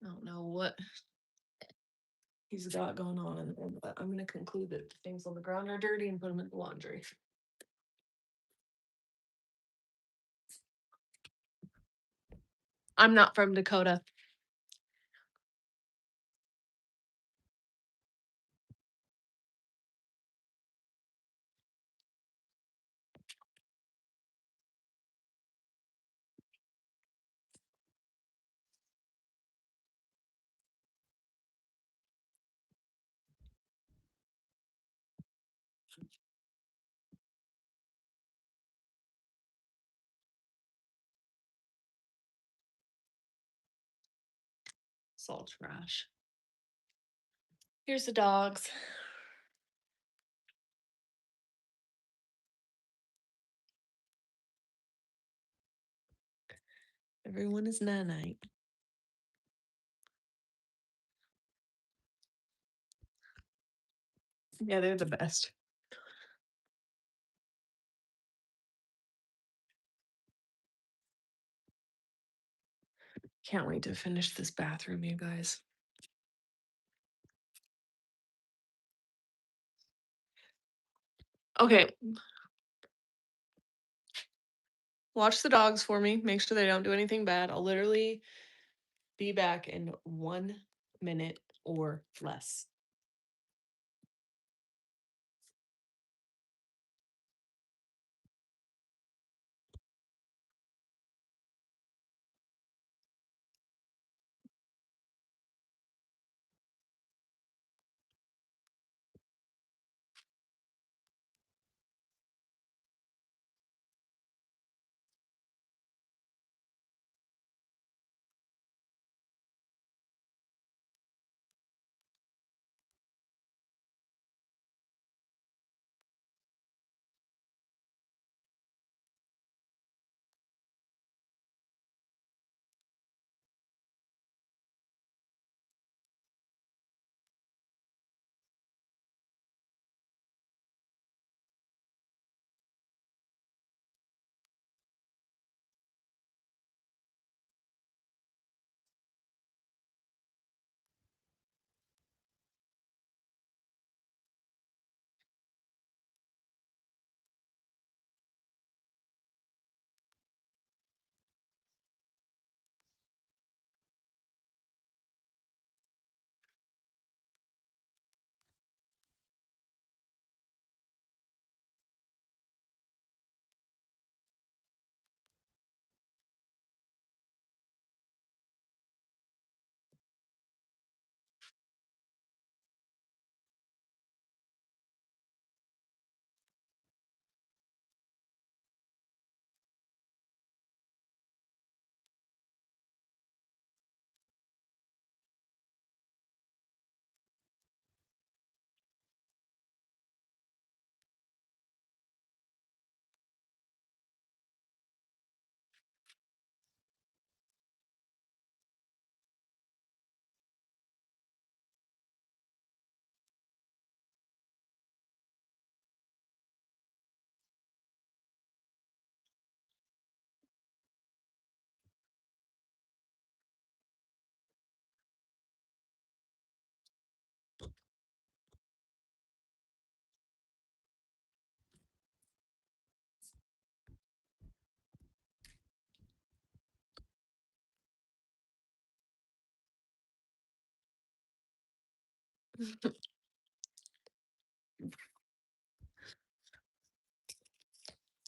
A: I don't know what he's got going on in there, but I'm going to conclude that the things on the ground are dirty and put them in the laundry. I'm not from Dakota. It's all trash. Here's the dogs. Everyone is nanite. Yeah, they're the best. Can't wait to finish this bathroom, you guys. Okay. Watch the dogs for me. Make sure they don't do anything bad. I'll literally be back in 1 minute or less.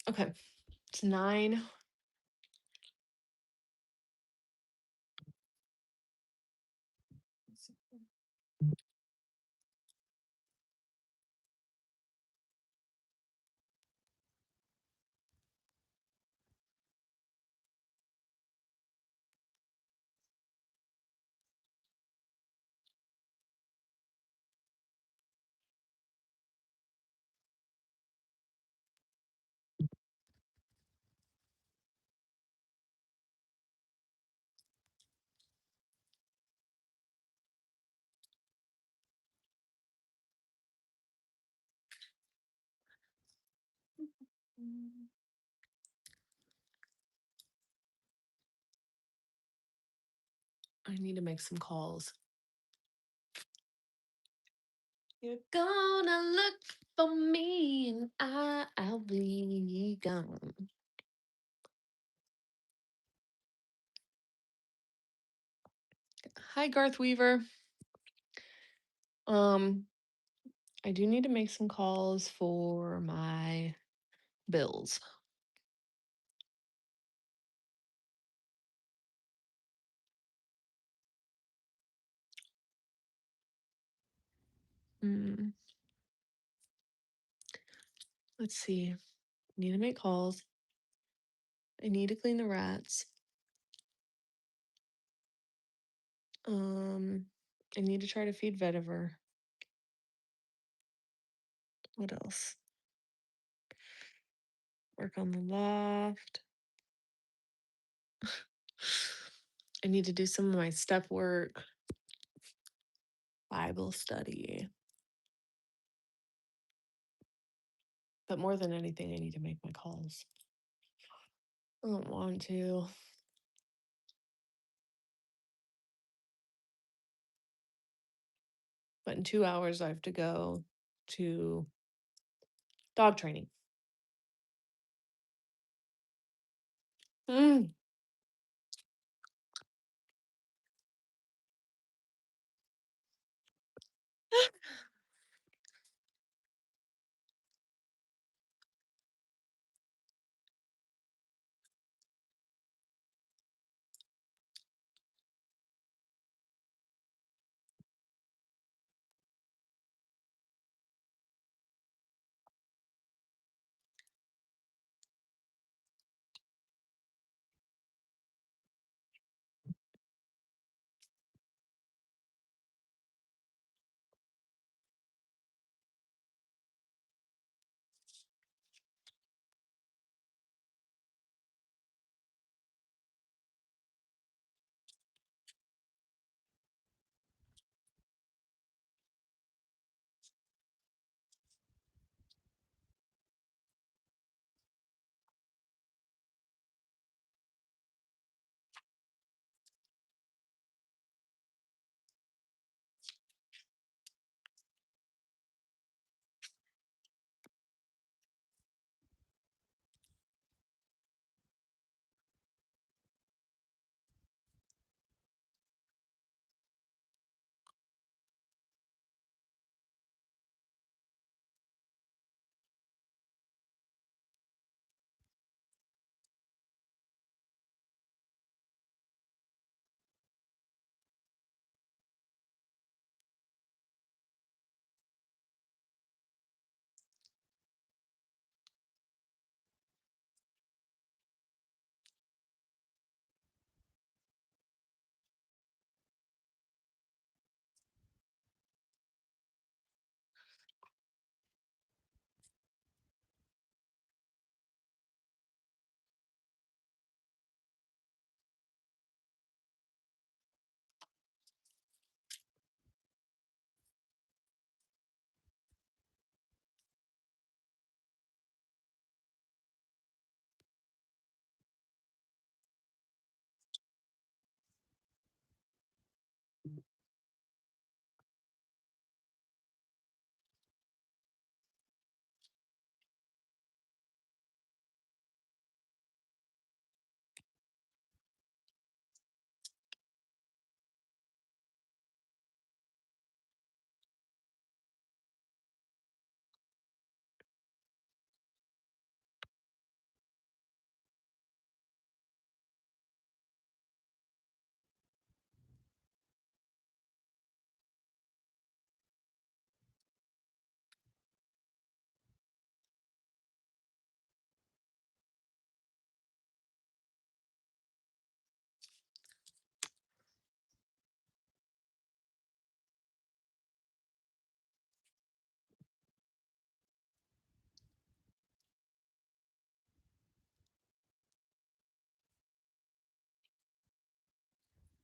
A: Okay, it's 9. I need to make some calls. You're gonna look for me and I'll be gone. Hi, Garth Weaver. Um, I do need to make some calls for my bills. Mm, let's see. Need to make calls. I need to clean the rats. I need to try to feed vetiver. What else? Work on the loft. I need to do some of my step work. Bible study. But more than anything, I need to make my calls. I don't want to. But in 2 hours, I have to go to dog training. Mm.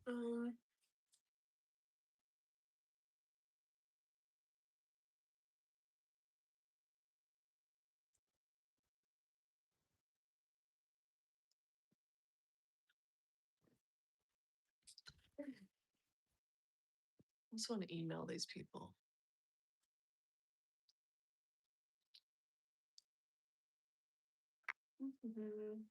A: Uh, I just want to email these people. Mhm.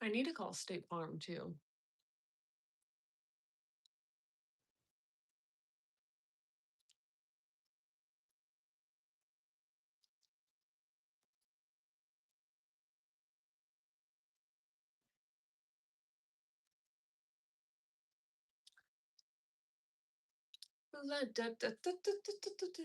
A: I need to call State Farm too. La da da da da da da da da.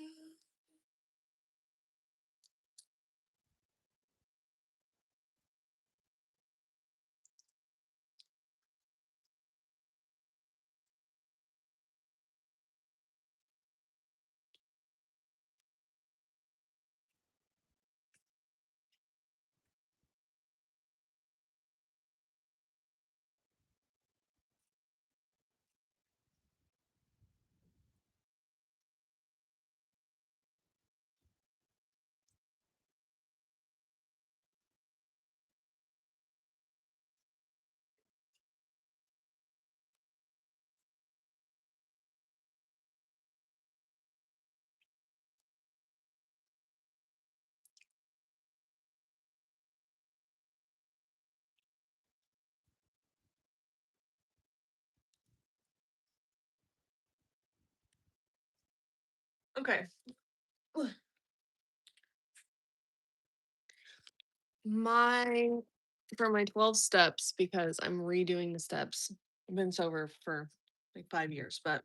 A: Okay. My for my 12 steps, because I'm redoing the steps. I've been sober for like 5 years, but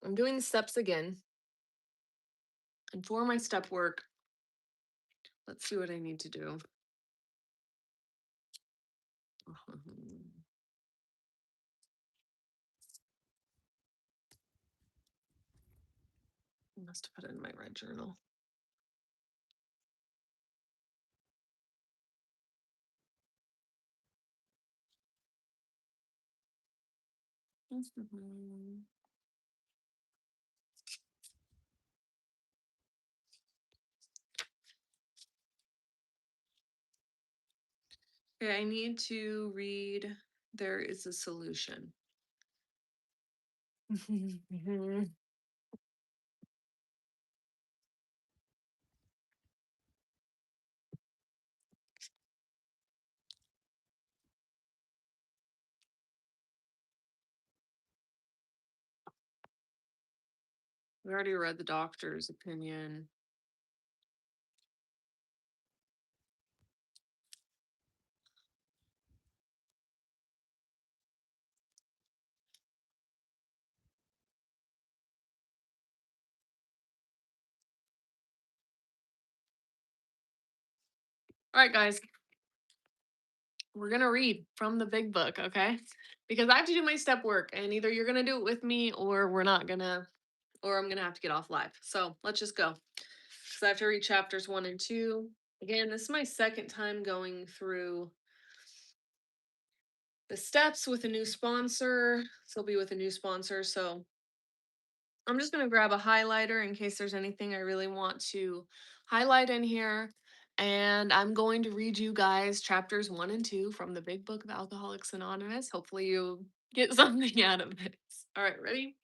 A: I'm doing the steps again. And for my step work, let's see what I need to do. I must have put it in my red journal. Okay, I need to read There is a Solution. We already read the doctor's opinion. All right, guys, we're gonna read from the big book, okay? Because I have to do my step work, and either you're gonna do it with me, or we're not gonna, or I'm gonna have to get off live. So let's just go. Because I have to read chapters 1 and 2. Again, this is my second time going through the steps with a new sponsor. This will be with a new sponsor. So I'm just going to grab a highlighter in case there's anything I really want to highlight in here. And I'm going to read you guys chapters 1 and 2 from the big book of Alcoholics Anonymous. Hopefully, you get something out of this. All right, ready?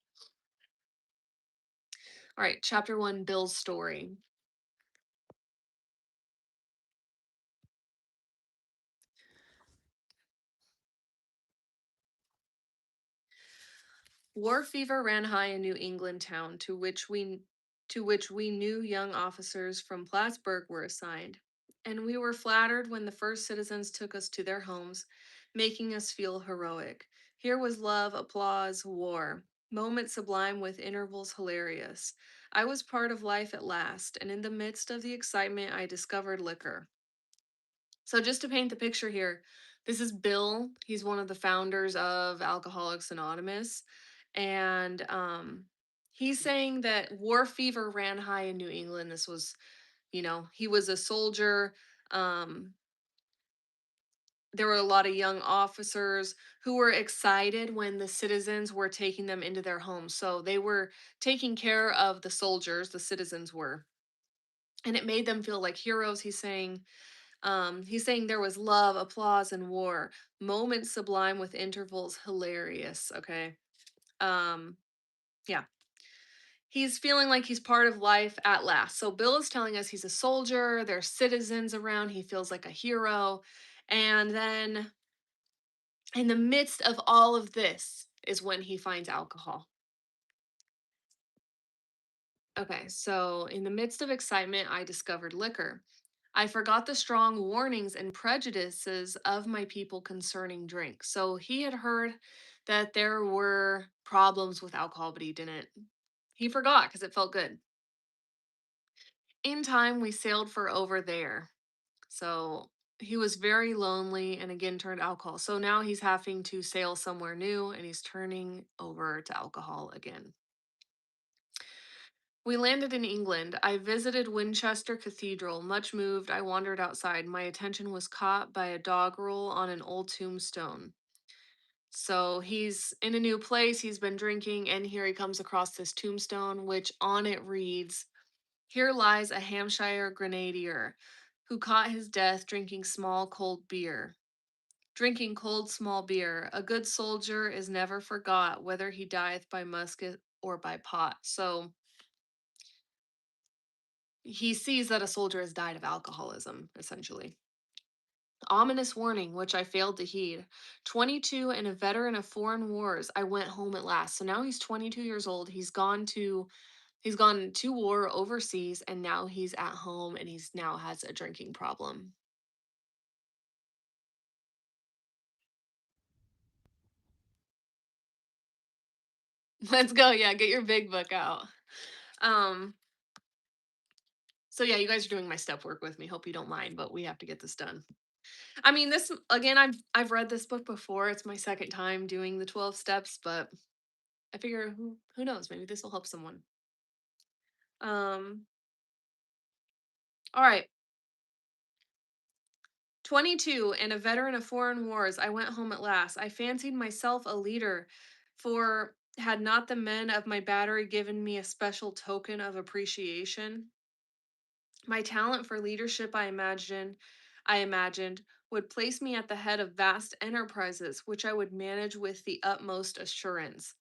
A: All right, chapter 1, Bill's story. War fever ran high in New England town, to which we new young officers from Plattsburgh were assigned, and we were flattered when the first citizens took us to their homes, making us feel heroic. Here was love, applause, war, moments sublime with intervals hilarious. I was part of life at last, and in the midst of the excitement, I discovered liquor. So just to paint the picture here, this is Bill. He's one of the founders of Alcoholics Anonymous. And he's saying that war fever ran high in New England. This was, he was a soldier. Um, there were a lot of young officers who were excited when the citizens were taking them into their homes. So they were taking care of the soldiers, the citizens were. And it made them feel like heroes. He's saying there was love, applause, and war. Moments sublime with intervals hilarious. Okay. Um, yeah. He's feeling like he's part of life at last. So Bill is telling us he's a soldier, there's citizens around, he feels like a hero. And then in the midst of all of this is when he finds alcohol. Okay, so in the midst of excitement, I discovered liquor. I forgot the strong warnings and prejudices of my people concerning drink. So he had heard that there were problems with alcohol, but he didn't. He forgot because it felt good. In time, we sailed for over there. So he was very lonely and again turned alcohol. So now he's having to sail somewhere new and he's turning over to alcohol again. We landed in England. I visited Winchester Cathedral. Much moved, I wandered outside. My attention was caught by a dog roll on an old tombstone. So he's in a new place, he's been drinking, and here he comes across this tombstone, which on it reads, "Here lies a Hampshire grenadier who caught his death drinking small cold beer. Drinking cold small beer. A good soldier is never forgot, whether he dieth by musket or by pot." So he sees that a soldier has died of alcoholism, essentially. Ominous warning, which I failed to heed. 22 and a veteran of foreign wars, I went home at last. So now he's 22 years old. He's gone to war overseas and now he's at home and he's now has a drinking problem. Let's go. Yeah, get your big book out. Um so yeah, you guys are doing my step work with me. Hope you don't mind, but we have to get this done. I mean, this again, I've read this book before. It's my second time doing the 12 steps, but I figure who knows, maybe this will help someone. Um all right. 22 and a veteran of foreign wars, I went home at last. I fancied myself a leader, for had not the men of my battery given me a special token of appreciation? My talent for leadership, I imagined, would place me at the head of vast enterprises, which I would manage with the utmost assurance.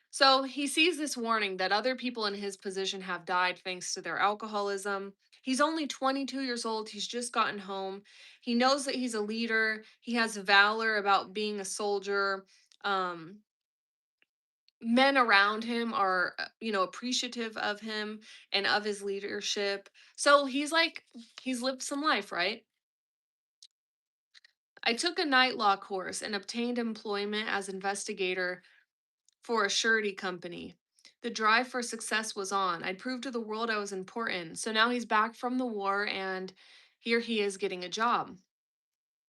A: So he sees this warning that other people in his position have died thanks to their alcoholism. He's only 22 years old. He's just gotten home. He knows that he's a leader. He has valor about being a soldier. Um, Men around him are, appreciative of him and of his leadership. So he's lived some life, right? I took a night law course and obtained employment as investigator for a surety company. The drive for success was on. I'd proved to the world I was important. So now he's back from the war and here he is getting a job.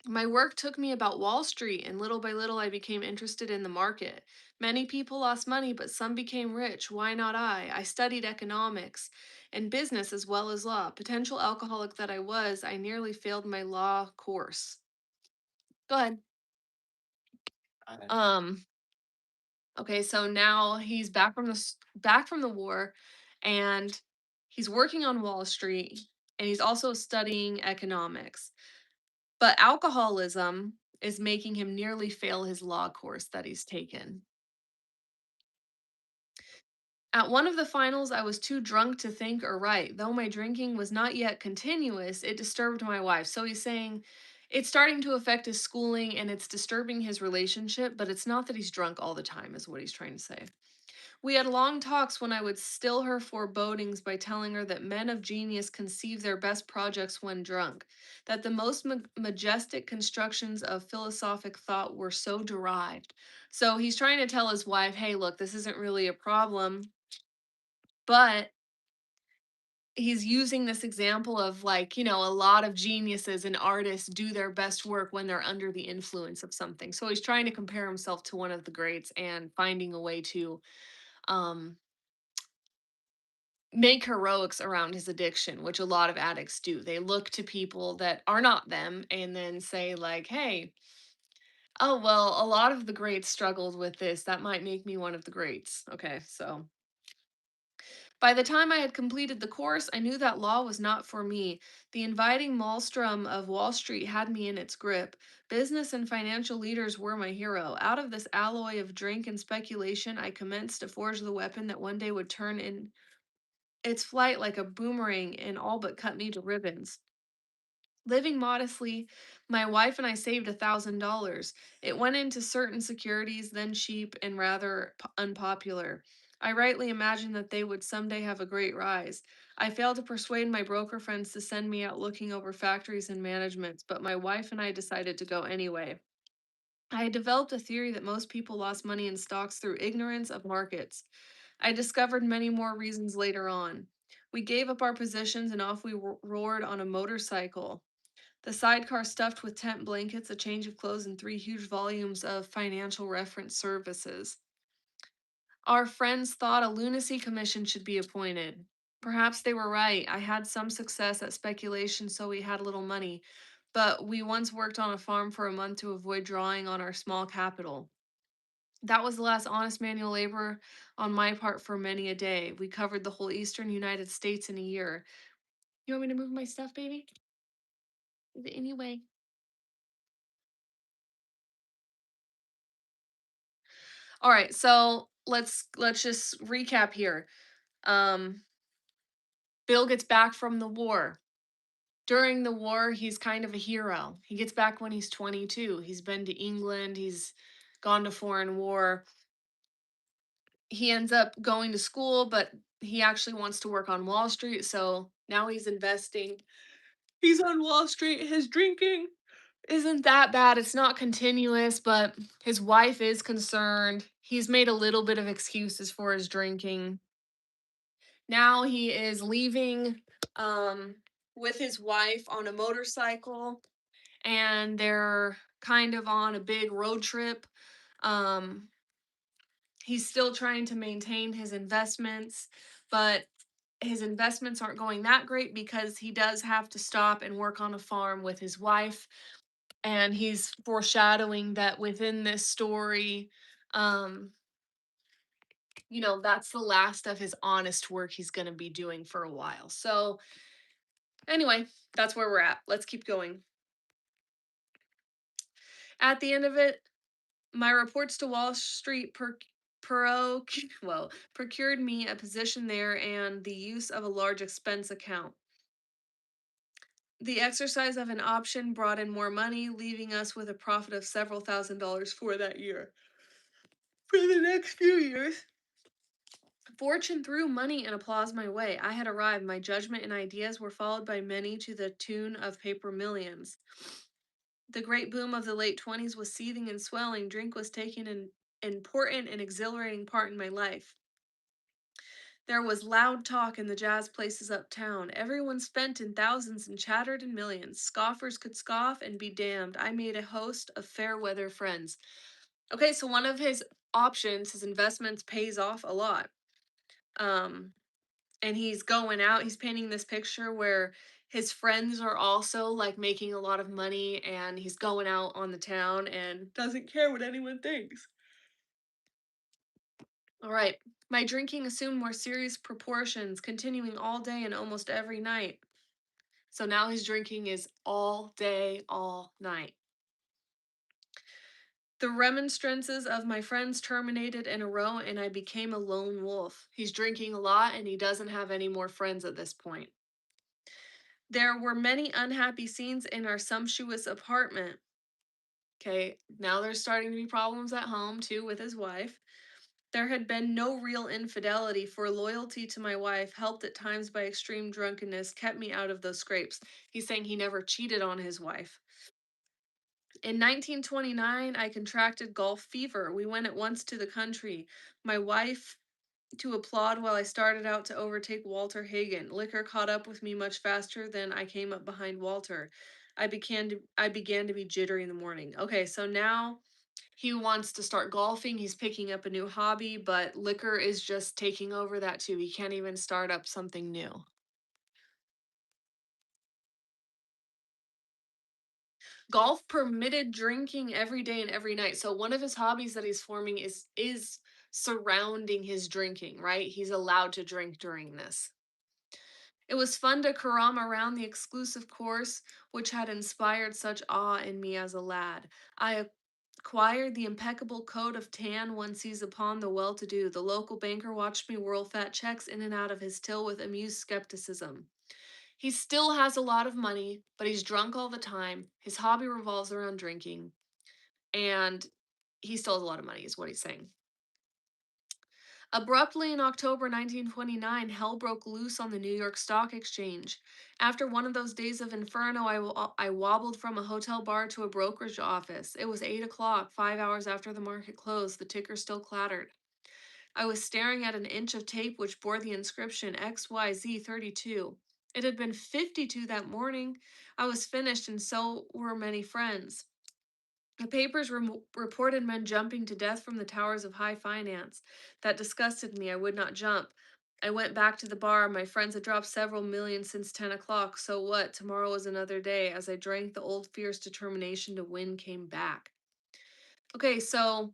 C: My work took me about Wall Street, and little by little I became interested in the market. Many people lost money, but some became rich. Why not I? I studied economics and business as well as law. Potential alcoholic that I was, I nearly failed my law course. Go ahead.
A: Got it.
C: Um, okay, so now he's back from the war, and he's working on Wall Street, and he's also studying economics. But alcoholism is making him nearly fail his law course that he's taken. At one of the finals, I was too drunk to think or write. Though my drinking was not yet continuous, it disturbed my wife. So he's saying it's starting to affect his schooling and it's disturbing his relationship, but it's not that he's drunk all the time, is what he's trying to say. We had long talks when I would still her forebodings by telling her that men of genius conceive their best projects when drunk, that the most majestic constructions of philosophic thought were so derived. So he's trying to tell his wife, hey, look, this isn't really a problem, but he's using this example of like, a lot of geniuses and artists do their best work when they're under the influence of something. So he's trying to compare himself to one of the greats and finding a way to um make heroics around his addiction, which a lot of addicts do. They look to people that are not them and then say, like, hey, oh, well, a lot of the greats struggled with this. That might make me one of the greats. Okay, so by the time I had completed the course, I knew that law was not for me. The inviting maelstrom of Wall Street had me in its grip. Business and financial leaders were my hero. Out of this alloy of drink and speculation, I commenced to forge the weapon that one day would turn in its flight like a boomerang and all but cut me to ribbons. Living modestly, my wife and I saved $1,000. It went into certain securities, then cheap and rather unpopular. I rightly imagined that they would someday have a great rise. I failed to persuade my broker friends to send me out looking over factories and managements, but my wife and I decided to go anyway. I had developed a theory that most people lost money in stocks through ignorance of markets. I discovered many more reasons later on. We gave up our positions and off we roared on a motorcycle. The sidecar stuffed with tent blankets, a change of clothes, and 3 huge volumes of financial reference services. Our friends thought a lunacy commission should be appointed. Perhaps they were right. I had some success at speculation, so we had a little money. But we once worked on a farm for a month to avoid drawing on our small capital. That was the last honest manual labor on my part for many a day. We covered the whole eastern United States in a year. You want me to move my stuff, baby? Is it anyway? All right, so let's just recap here. Um, Bill gets back from the war. During the war, he's kind of a hero. He gets back when he's 22. He's been to England, he's gone to foreign war. He ends up going to school, but he actually wants to work on Wall Street, so now he's investing. He's on Wall Street, his drinking isn't that bad. It's not continuous, but his wife is concerned. He's made a little bit of excuses for his drinking. Now he is leaving um with his wife on a motorcycle, and they're kind of on a big road trip. Um he's still trying to maintain his investments, but his investments aren't going that great because he does have to stop and work on a farm with his wife, and he's foreshadowing that within this story, um that's the last of his honest work he's going to be doing for a while. So anyway, that's where we're at. Let's keep going. At the end of it, my reports to Wall Street procured me a position there and the use of a large expense account. The exercise of an option brought in more money, leaving us with a profit of several $1,000s for that year. For the next few years, fortune threw money and applause my way. I had arrived. My judgment and ideas were followed by many to the tune of paper millions. The great boom of the late 20s was seething and swelling. Drink was taking an important and exhilarating part in my life. There was loud talk in the jazz places uptown. Everyone spent in thousands and chattered in millions. Scoffers could scoff and be damned. I made a host of fair weather friends. Okay, so one of his options, his investments pays off a lot. Um, and he's going out, he's painting this picture where his friends are also like making a lot of money and he's going out on the town and doesn't care what anyone thinks. All right. My drinking assumed more serious proportions, continuing all day and almost every night. So now his drinking is all day, all night. The remonstrances of my friends terminated in a row, and I became a lone wolf. He's drinking a lot, and he doesn't have any more friends at this point. There were many unhappy scenes in our sumptuous apartment. Okay, now there's starting to be problems at home too with his wife. There had been no real infidelity, for loyalty to my wife, helped at times by extreme drunkenness, kept me out of those scrapes. He's saying he never cheated on his wife. In 1929, I contracted golf fever. We went at once to the country. My wife to applaud while I started out to overtake Walter Hagen. Liquor caught up with me much faster than I came up behind Walter. I began to be jittery in the morning. Okay, so now he wants to start golfing. He's picking up a new hobby, but liquor is just taking over that too. He can't even start up something new. Golf permitted drinking every day and every night. So one of his hobbies that he's forming is surrounding his drinking, right? He's allowed to drink during this. It was fun to carom around the exclusive course which had inspired such awe in me as a lad. I acquired the impeccable coat of tan one sees upon the well to do. The local banker watched me whirl fat checks in and out of his till with amused skepticism. He still has a lot of money, but he's drunk all the time. His hobby revolves around drinking, and he still has a lot of money, is what he's saying. Abruptly in October 1929, hell broke loose on the New York Stock Exchange. After one of those days of inferno, I wobbled from a hotel bar to a brokerage office. It was 8 o'clock, 5 hours after the market closed. The ticker still clattered. I was staring at an inch of tape which bore the inscription XYZ32. It had been 52 that morning. I was finished, and so were many friends. The papers reported men jumping to death from the towers of high finance. That disgusted me. I would not jump. I went back to the bar. My friends had dropped several million since 10 o'clock. So what? Tomorrow was another day. As I drank, the old fierce determination to win came back. Okay, so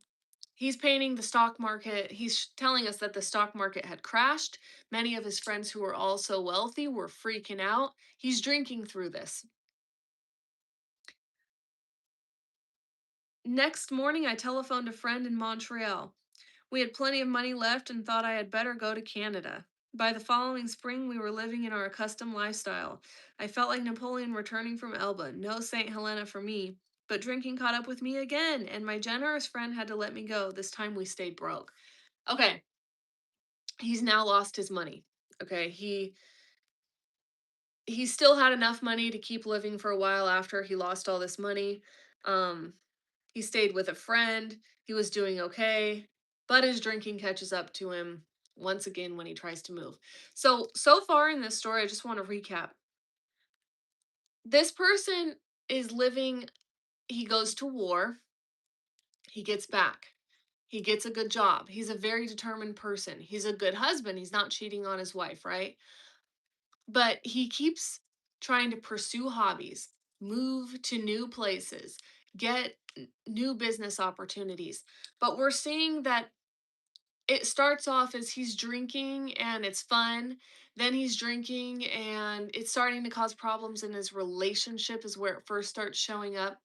C: he's painting the stock market. He's telling us that the stock market had crashed. Many of his friends who were also wealthy were freaking out. He's drinking through this. Next morning, I telephoned a friend in Montreal. We had plenty of money left and thought I had better go to Canada. By the following spring, we were living in our accustomed lifestyle. I felt like Napoleon returning from Elba. No St. Helena for me. But drinking caught up with me again, and my generous friend had to let me go. This time we stayed broke. Okay, he's now lost his money. Okay, he still had enough money to keep living for a while after he lost all this money. Um, he stayed with a friend. He was doing okay, but his drinking catches up to him once again when he tries to move. So far in this story, I just want to recap. This person is living, he goes to war, he gets back. He gets a good job. He's a very determined person. He's a good husband. He's not cheating on his wife, right? But he keeps trying to pursue hobbies, move to new places, get new business opportunities. But we're seeing that it starts off as he's drinking and it's fun. Then he's drinking and it's starting to cause problems in his relationship, is where it first starts showing up.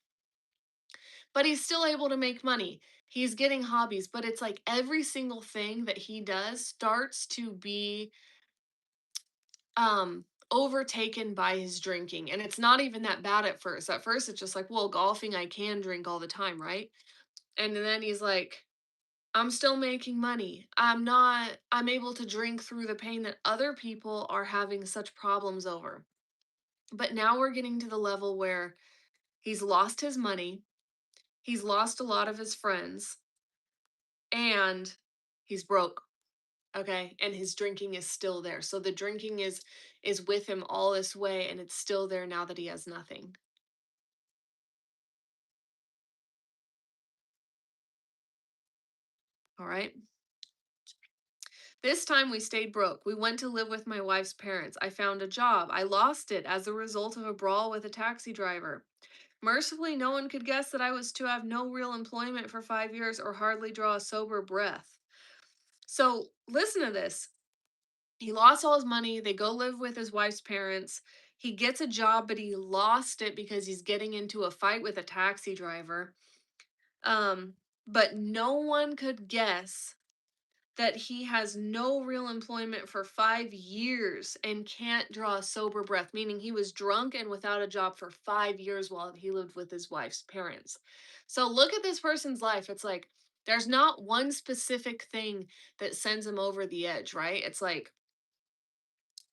C: But he's still able to make money. He's getting hobbies, but it's like every single thing that he does starts to be overtaken by his drinking, and it's not even that bad at first. At first it's just like, well, golfing I can drink all the time, right? And then he's like, I'm still making money. I'm able to drink through the pain that other people are having such problems over. But now we're getting to the level where he's lost his money, he's lost a lot of his friends, and he's broke. Okay, and his drinking is still there. So the drinking is with him all this way, and it's still there now that he has nothing. All right. This time we stayed broke. We went to live with my wife's parents. I found a job. I lost it as a result of a brawl with a taxi driver. Mercifully, no one could guess that I was to have no real employment for 5 years or hardly draw a sober breath. So, listen to this. He lost all his money. They go live with his wife's parents. He gets a job, but he lost it because he's getting into a fight with a taxi driver. Um, but no one could guess that he has no real employment for 5 years and can't draw a sober breath, meaning he was drunk and without a job for 5 years while he lived with his wife's parents. So look at this person's life. It's like there's not one specific thing that sends him over the edge, right? It's like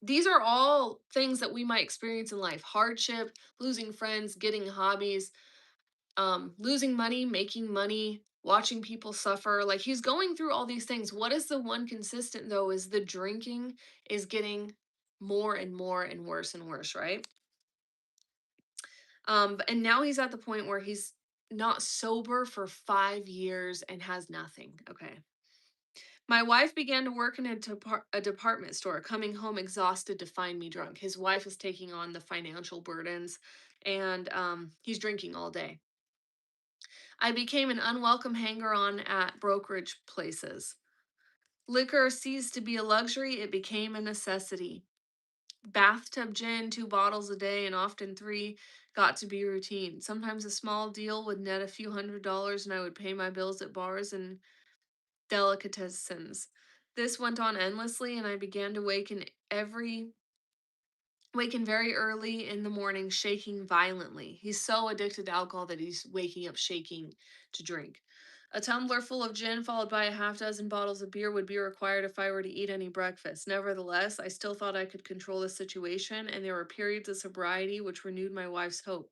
C: these are all things that we might experience in life: hardship, losing friends, getting hobbies, losing money, making money, watching people suffer. Like he's going through all these things. What is the one consistent though is the drinking is getting more and more and worse and worse, right? And now he's at the point where he's not sober for 5 years and has nothing. Okay. My wife began to work in a department store, coming home exhausted to find me drunk. His wife is taking on the financial burdens, and he's drinking all day. I became an unwelcome hanger on at brokerage places. Liquor ceased to be a luxury, it became a necessity. Bathtub gin, 2 bottles a day, and often three, got to be routine. Sometimes a small deal would net a few $100s, and I would pay my bills at bars and delicatessens. This went on endlessly, and I began to waken very early in the morning, shaking violently. He's so addicted to alcohol that he's waking up shaking to drink. A tumbler full of gin, followed by a half dozen bottles of beer, would be required if I were to eat any breakfast. Nevertheless, I still thought I could control the situation, and there were periods of sobriety which renewed my wife's hope.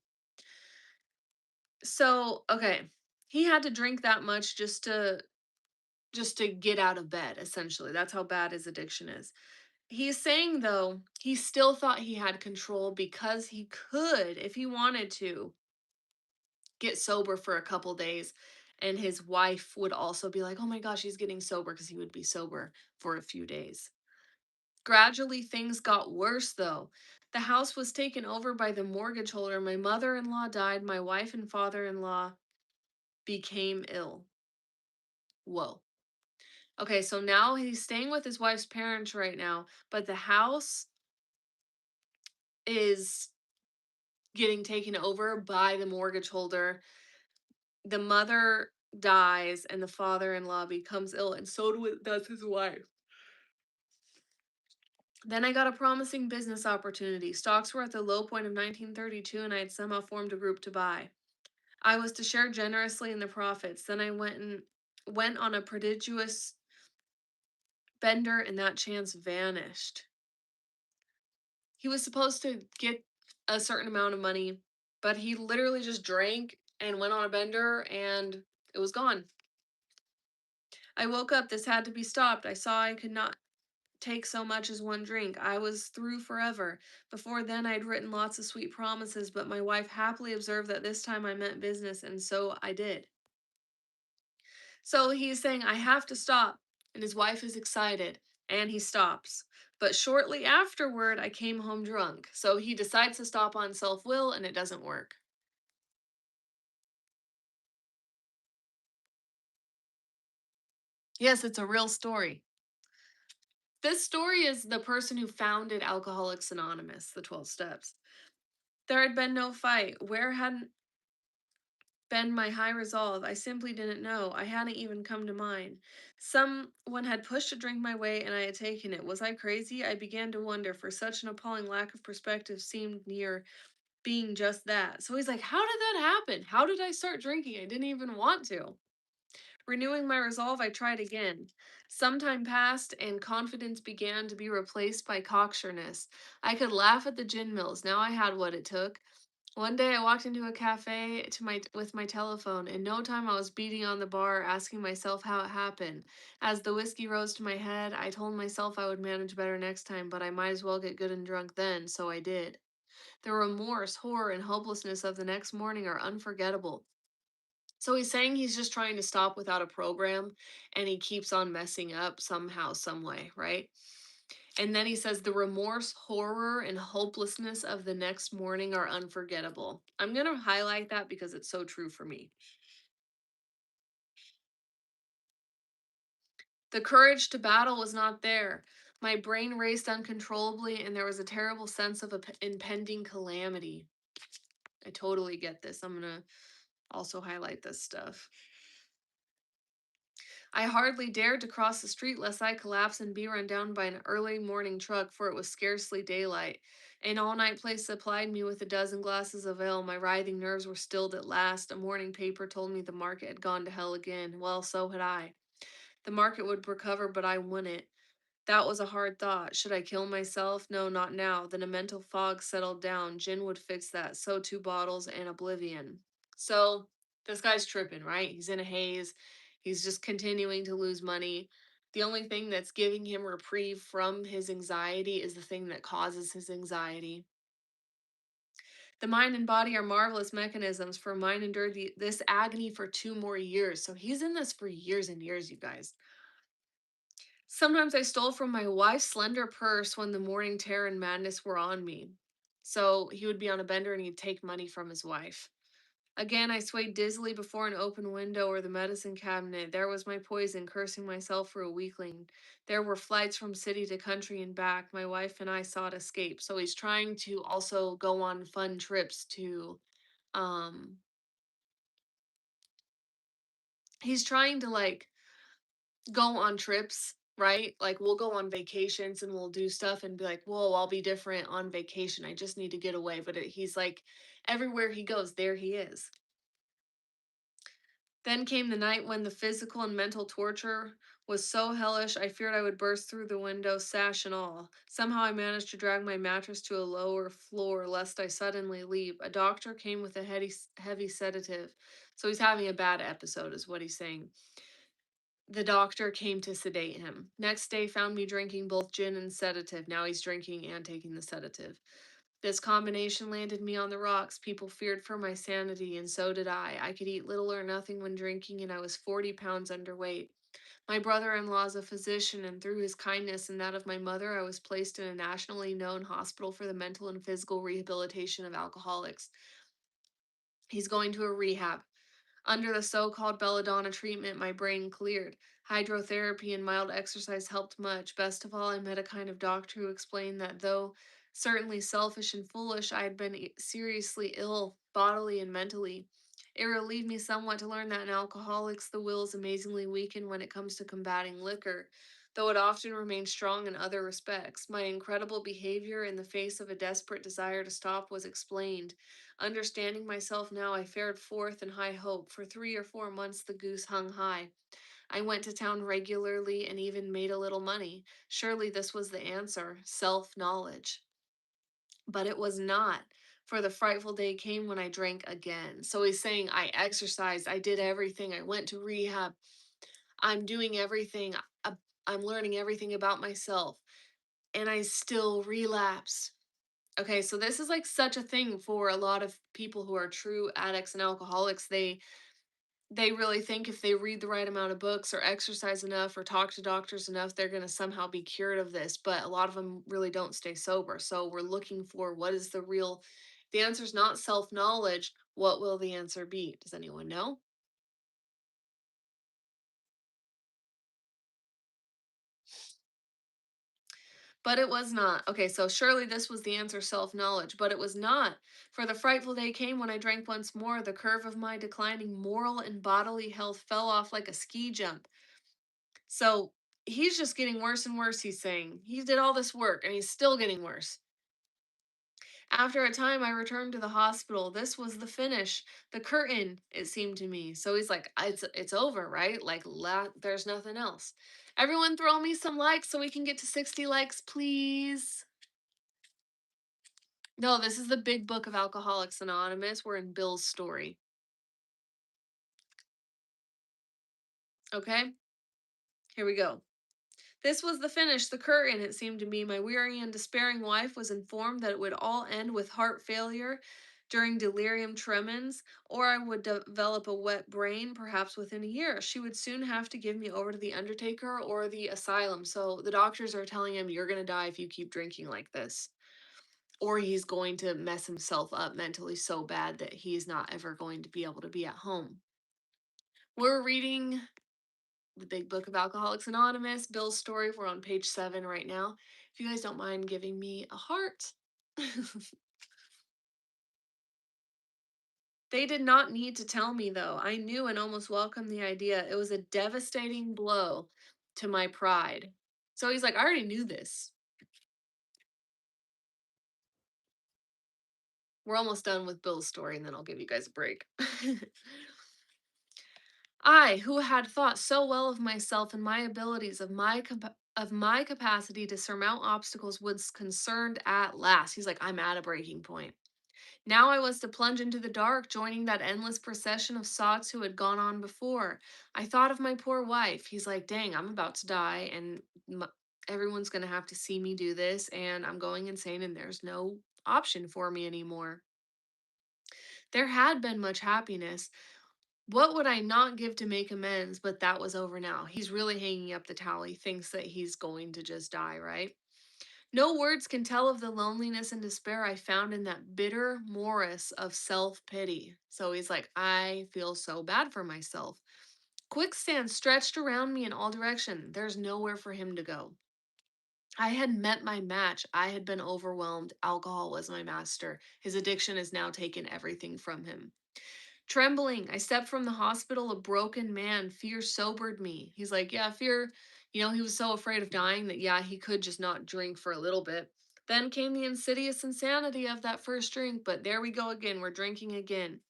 C: So, okay, he had to drink that much just to get out of bed, essentially. That's how bad his addiction is. He's saying, though, he still thought he had control because he could, if he wanted to, get sober for a couple days. And his wife would also be like, oh my gosh, he's getting sober because he would be sober for a few days. Gradually, things got worse, though. The house was taken over by the mortgage holder. My mother in law died. My wife and father in law became ill. Whoa. Okay, so now he's staying with his wife's parents right now, but the house is getting taken over by the mortgage holder. The mother dies and the father-in-law becomes ill, and so does his wife. Then I got a promising business opportunity. Stocks were at the low point of 1932 and I had somehow formed a group to buy. I was to share generously in the profits. Then I went on a prodigious bender and that chance vanished. He was supposed to get a certain amount of money, but he literally just drank and went on a bender and it was gone. I woke up. This had to be stopped. I saw I could not take so much as one drink. I was through forever. Before then, I'd written lots of sweet promises, but my wife happily observed that this time I meant business, and so I did. So he's saying, I have to stop. And his wife is excited, and he stops. But shortly afterward, I came home drunk. So he decides to stop on self will, and it doesn't work. Yes, it's a real story. This story is the person who founded Alcoholics Anonymous, the 12 steps. There had been no fight. Where hadn't been my high resolve? I simply didn't know. I hadn't even come to mind. Someone had pushed a drink my way and I had taken it. Was I crazy? I began to wonder, for such an appalling lack of perspective seemed near being just that. So he's like, how did that happen? How did I start drinking? I didn't even want to. Renewing my resolve, I tried again. Some time passed, and confidence began to be replaced by cocksureness. I could laugh at the gin mills. Now I had what it took. One day I walked into a cafe with my telephone. In no time I was beating on the bar, asking myself how it happened. As the whiskey rose to my head, I told myself I would manage better next time, but I might as well get good and drunk then, so I did. The remorse, horror, and hopelessness of the next morning are unforgettable. So he's saying he's just trying to stop without a program and he keeps on messing up somehow, some way, right? And then he says the remorse, horror, and hopelessness of the next morning are unforgettable. I'm going to highlight that because it's so true for me. The courage to battle was not there. My brain raced uncontrollably, and there was a terrible sense of impending calamity. I totally get this. I'm going to also highlight this stuff. I hardly dared to cross the street lest I collapse and be run down by an early morning truck, for it was scarcely daylight. An all night place supplied me with a dozen glasses of ale. My writhing nerves were stilled at last. A morning paper told me the market had gone to hell again. Well, so had I. The market would recover, but I wouldn't. That was a hard thought. Should I kill myself? No, not now. Then a mental fog settled down. Gin would fix that. So 2 bottles and oblivion. So this guy's tripping, right? He's in a haze. He's just continuing to lose money. The only thing that's giving him reprieve from his anxiety is the thing that causes his anxiety. The mind and body are marvelous mechanisms, for mine endured this agony for 2 more years. So he's in this for years and years, you guys. Sometimes I stole from my wife's slender purse when the morning terror and madness were on me. So he would be on a bender and he'd take money from his wife. Again, I swayed dizzily before an open window or the medicine cabinet. There was my poison, cursing myself for a weakling. There were flights from city to country and back. My wife and I sought escape. So he's trying to also go on fun trips to, um, he's trying to like go on trips, right? Like we'll go on vacations and we'll do stuff and be like, "Whoa, I'll be different on vacation. I just need to get away." But he's like, everywhere he goes, there he is. Then came the night when the physical and mental torture was so hellish I feared I would burst through the window, sash and all. Somehow I managed to drag my mattress to a lower floor lest I suddenly leap. A doctor came with a heavy sedative. So he's having a bad episode, is what he's saying. The doctor came to sedate him. Next day found me drinking both gin and sedative. Now he's drinking and taking the sedative. This combination landed me on the rocks. People feared for my sanity, and so did I. I could eat little or nothing when drinking, and I was 40 pounds underweight. My brother in law is a physician, and through his kindness and that of my mother, I was placed in a nationally known hospital for the mental and physical rehabilitation of alcoholics. He's going to a rehab. Under the so called belladonna treatment, my brain cleared. Hydrotherapy and mild exercise helped much. Best of all, I met a kind of doctor who explained that though certainly selfish and foolish, I had been seriously ill, bodily and mentally. It relieved me somewhat to learn that in alcoholics, the will is amazingly weakened when it comes to combating liquor, though it often remains strong in other respects. My incredible behavior in the face of a desperate desire to stop was explained. Understanding myself now, I fared forth in high hope. For 3 or 4 months, the goose hung high. I went to town regularly and even made a little money. Surely this was the answer, self knowledge. But it was not, for the frightful day came when I drank again. So he's saying, I exercised, I did everything, I went to rehab, I'm doing everything, I'm learning everything about myself, and I still relapse. Okay, so this is like such a thing for a lot of people who are true addicts and alcoholics. They really think if they read the right amount of books or exercise enough or talk to doctors enough, they're going to somehow be cured of this, but a lot of them really don't stay sober. So we're looking for what is the answer is not self-knowledge. What will the answer be? Does anyone know? But it was not. Okay, so surely this was the answer, self knowledge, but it was not. For the frightful day came when I drank once more. The curve of my declining moral and bodily health fell off like a ski jump. So he's just getting worse and worse, he's saying. He did all this work and he's still getting worse. After a time, I returned to the hospital. This was the finish, the curtain, it seemed to me. So he's like, it's over, right? Like, there's nothing else. Everyone throw me some likes so we can get to 60 likes, please. No, this is the big book of Alcoholics Anonymous. We're in Bill's story. Okay, here we go. This was the finish, the curtain, it seemed to me. My weary and despairing wife was informed that it would all end with heart failure during delirium tremens, or I would develop a wet brain perhaps within a year. She would soon have to give me over to the undertaker or the asylum. So the doctors are telling him, you're going to die if you keep drinking like this. Or he's going to mess himself up mentally so bad that he's not ever going to be able to be at home. We're reading the big book of Alcoholics Anonymous, Bill's story. We're on page 7 right now. If you guys don't mind giving me a heart. They did not need to tell me, though. I knew and almost welcomed the idea. It was a devastating blow to my pride. So he's like, I already knew this. We're almost done with Bill's story, and then I'll give you guys a break. I, who had thought so well of myself and my abilities, of my capacity to surmount obstacles, was concerned at last. He's like, I'm at a breaking point. Now I was to plunge into the dark, joining that endless procession of sots who had gone on before. I thought of my poor wife. He's like, dang, I'm about to die, and everyone's going to have to see me do this, and I'm going insane, and there's no option for me anymore. There had been much happiness. What would I not give to make amends? But that was over now. He's really hanging up the towel. He thinks that he's going to just die, right? No words can tell of the loneliness and despair I found in that bitter morass of self pity. So he's like, I feel so bad for myself. Quicksand stretched around me in all direction. There's nowhere for him to go. I had met my match. I had been overwhelmed. Alcohol was my master. His addiction has now taken everything from him. Trembling, I stepped from the hospital a broken man. Fear sobered me. He's like, yeah, fear, he was so afraid of dying that, yeah, he could just not drink for a little bit. Then came the insidious insanity of that first drink, but there we go again. We're drinking again.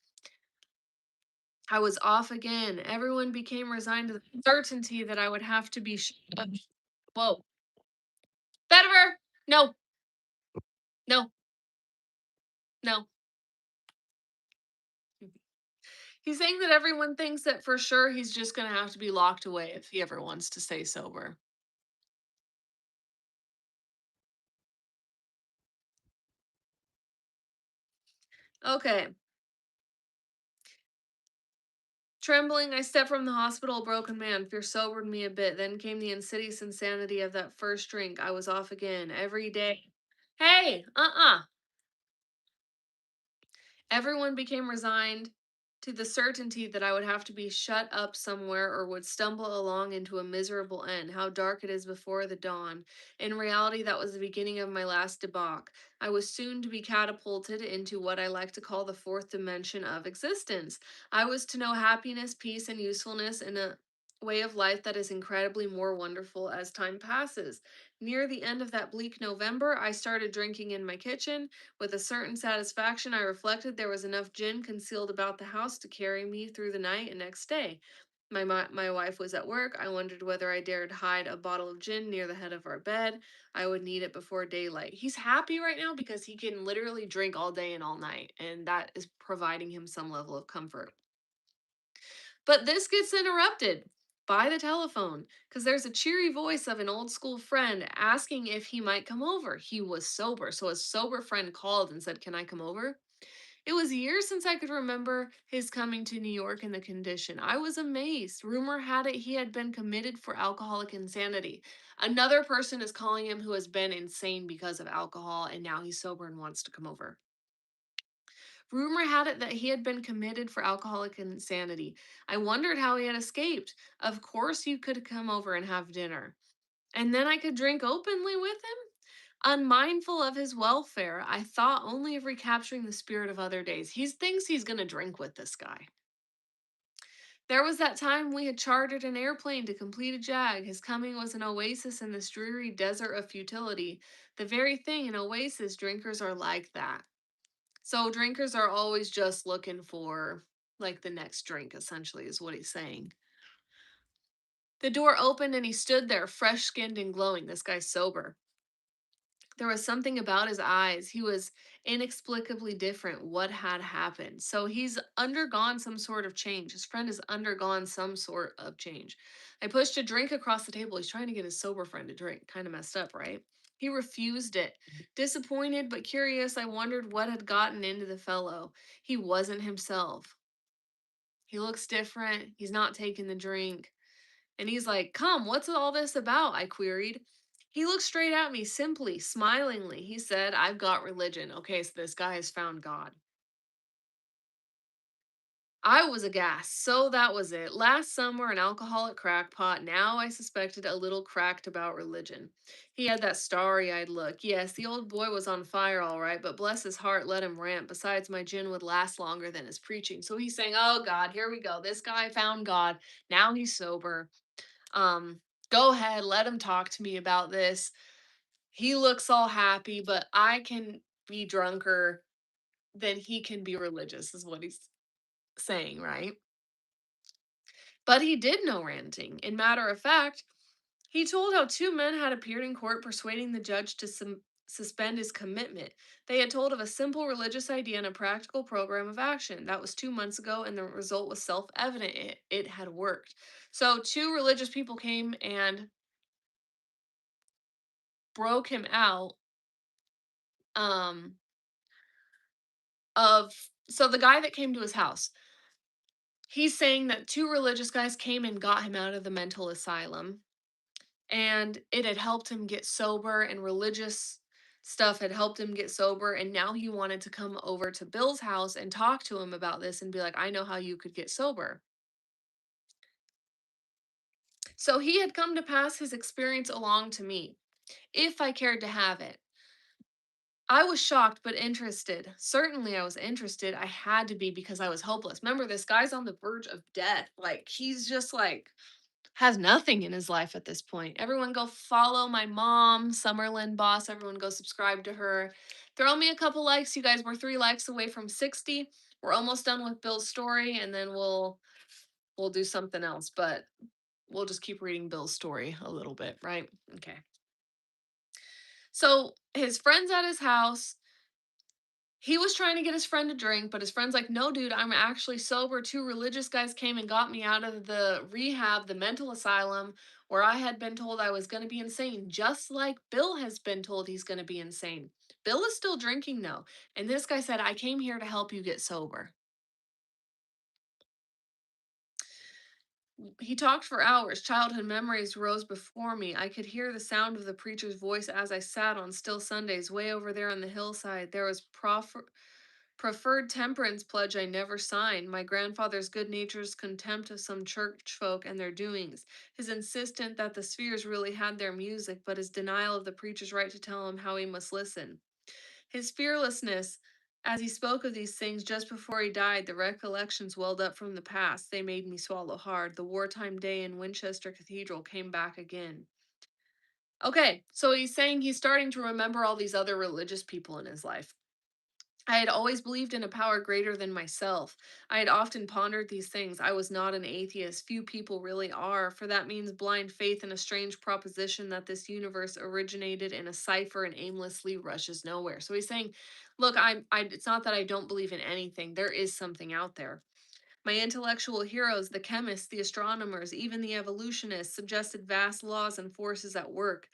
C: I was off again. Everyone became resigned to the certainty that I would have to be. Whoa. Vetiver! No, no, no. He's saying that everyone thinks that for sure he's just going to have to be locked away if he ever wants to stay sober. Okay. Trembling, I stepped from the hospital, a broken man. Fear sobered me a bit. Then came the insidious insanity of that first drink. I was off again every day. Hey, Everyone became resigned to the certainty that I would have to be shut up somewhere or would stumble along into a miserable end. How dark it is before the dawn. In reality, that was the beginning of my last debauch. I was soon to be catapulted into what I like to call the fourth dimension of existence. I was to know happiness, peace, and usefulness in a way of life that is incredibly more wonderful as time passes. Near the end of that bleak November, I started drinking in my kitchen. With a certain satisfaction, I reflected there was enough gin concealed about the house to carry me through the night and next day. My wife was at work. I wondered whether I dared hide a bottle of gin near the head of our bed. I would need it before daylight. He's happy right now because he can literally drink all day and all night, and that is providing him some level of comfort. But this gets interrupted by the telephone because there's a cheery voice of an old school friend asking if he might come over. He was sober, so his sober friend called and said, "Can I come over?" It was years since I could remember his coming to New York in the condition. I was amazed. Rumor had it he had been committed for alcoholic insanity. Another person is calling him who has been insane because of alcohol, and now he's sober and wants to come over. Rumor had it that he had been committed for alcoholic insanity. I wondered how he had escaped. Of course, you could come over and have dinner. And then I could drink openly with him? Unmindful of his welfare, I thought only of recapturing the spirit of other days. He thinks he's going to drink with this guy. There was that time we had chartered an airplane to complete a jag. His coming was an oasis in this dreary desert of futility. The very thing, an oasis, drinkers are like that. So drinkers are always just looking for like the next drink, essentially, is what he's saying. The door opened and he stood there, fresh skinned and glowing. This guy's sober. There was something about his eyes. He was inexplicably different. What had happened? So he's undergone some sort of change. His friend has undergone some sort of change. I pushed a drink across the table. He's trying to get his sober friend to drink. Kind of messed up, right? He refused it. Disappointed but curious, I wondered what had gotten into the fellow. He wasn't himself. He looks different. He's not taking the drink. And he's like, "Come, what's all this about?" I queried. He looked straight at me, simply, smilingly. He said, "I've got religion." Okay, so this guy has found God. I was aghast. So that was it. Last summer, an alcoholic crackpot. Now I suspected a little cracked about religion. He had that starry eyed look. Yes, the old boy was on fire, all right, but bless his heart, let him rant. Besides, my gin would last longer than his preaching. So he's saying, "Oh, God, here we go. This guy found God. Now he's sober. Um, Go ahead, let him talk to me about this. He looks all happy, but I can be drunker than he can be religious," is what he's saying, right? But he did no ranting. In matter of fact, he told how two men had appeared in court persuading the judge to suspend his commitment. They had told of a simple religious idea and a practical program of action. That was 2 months ago, and the result was self evident. It had worked. So, two religious people came and broke him out um of so the guy that came to his house, he's saying that two religious guys came and got him out of the mental asylum, and it had helped him get sober, and religious stuff had helped him get sober, and now he wanted to come over to Bill's house and talk to him about this and be like, "I know how you could get sober." So he had come to pass his experience along to me, if I cared to have it. I was shocked but interested. Certainly, I was interested. I had to be because I was hopeless. Remember, this guy's on the verge of death. Like, he's just like, has nothing in his life at this point. Everyone go follow my mom, Summerlin Boss. Everyone go subscribe to her. Throw me a couple likes. You guys were 3 likes away from 60. We're almost done with Bill's story, and then we'll do something else. But we'll just keep reading Bill's story a little bit, right? Okay. So his friends at his house, he was trying to get his friend to drink, but his friend's like, "No, dude, I'm actually sober. Two religious guys came and got me out of the rehab, the mental asylum, where I had been told I was going to be insane, just like Bill has been told he's going to be insane." Bill is still drinking, though. And this guy said, "I came here to help you get sober." He talked for hours. Childhood memories rose before me. I could hear the sound of the preacher's voice as I sat on still Sundays way over there on the hillside. There was preferred temperance pledge I never signed, my grandfather's good nature's contempt of some church folk and their doings, his insistence that the spheres really had their music, but his denial of the preacher's right to tell him how he must listen. His fearlessness, as he spoke of these things just before he died, the recollections welled up from the past. They made me swallow hard. The wartime day in Winchester Cathedral came back again. Okay, so he's saying he's starting to remember all these other religious people in his life. I had always believed in a power greater than myself. I had often pondered these things. I was not an atheist. Few people really are, for that means blind faith in a strange proposition that this universe originated in a cipher and aimlessly rushes nowhere. So he's saying, "Look, it's not that I don't believe in anything. There is something out there. My intellectual heroes, the chemists, the astronomers, even the evolutionists, suggested vast laws and forces at work.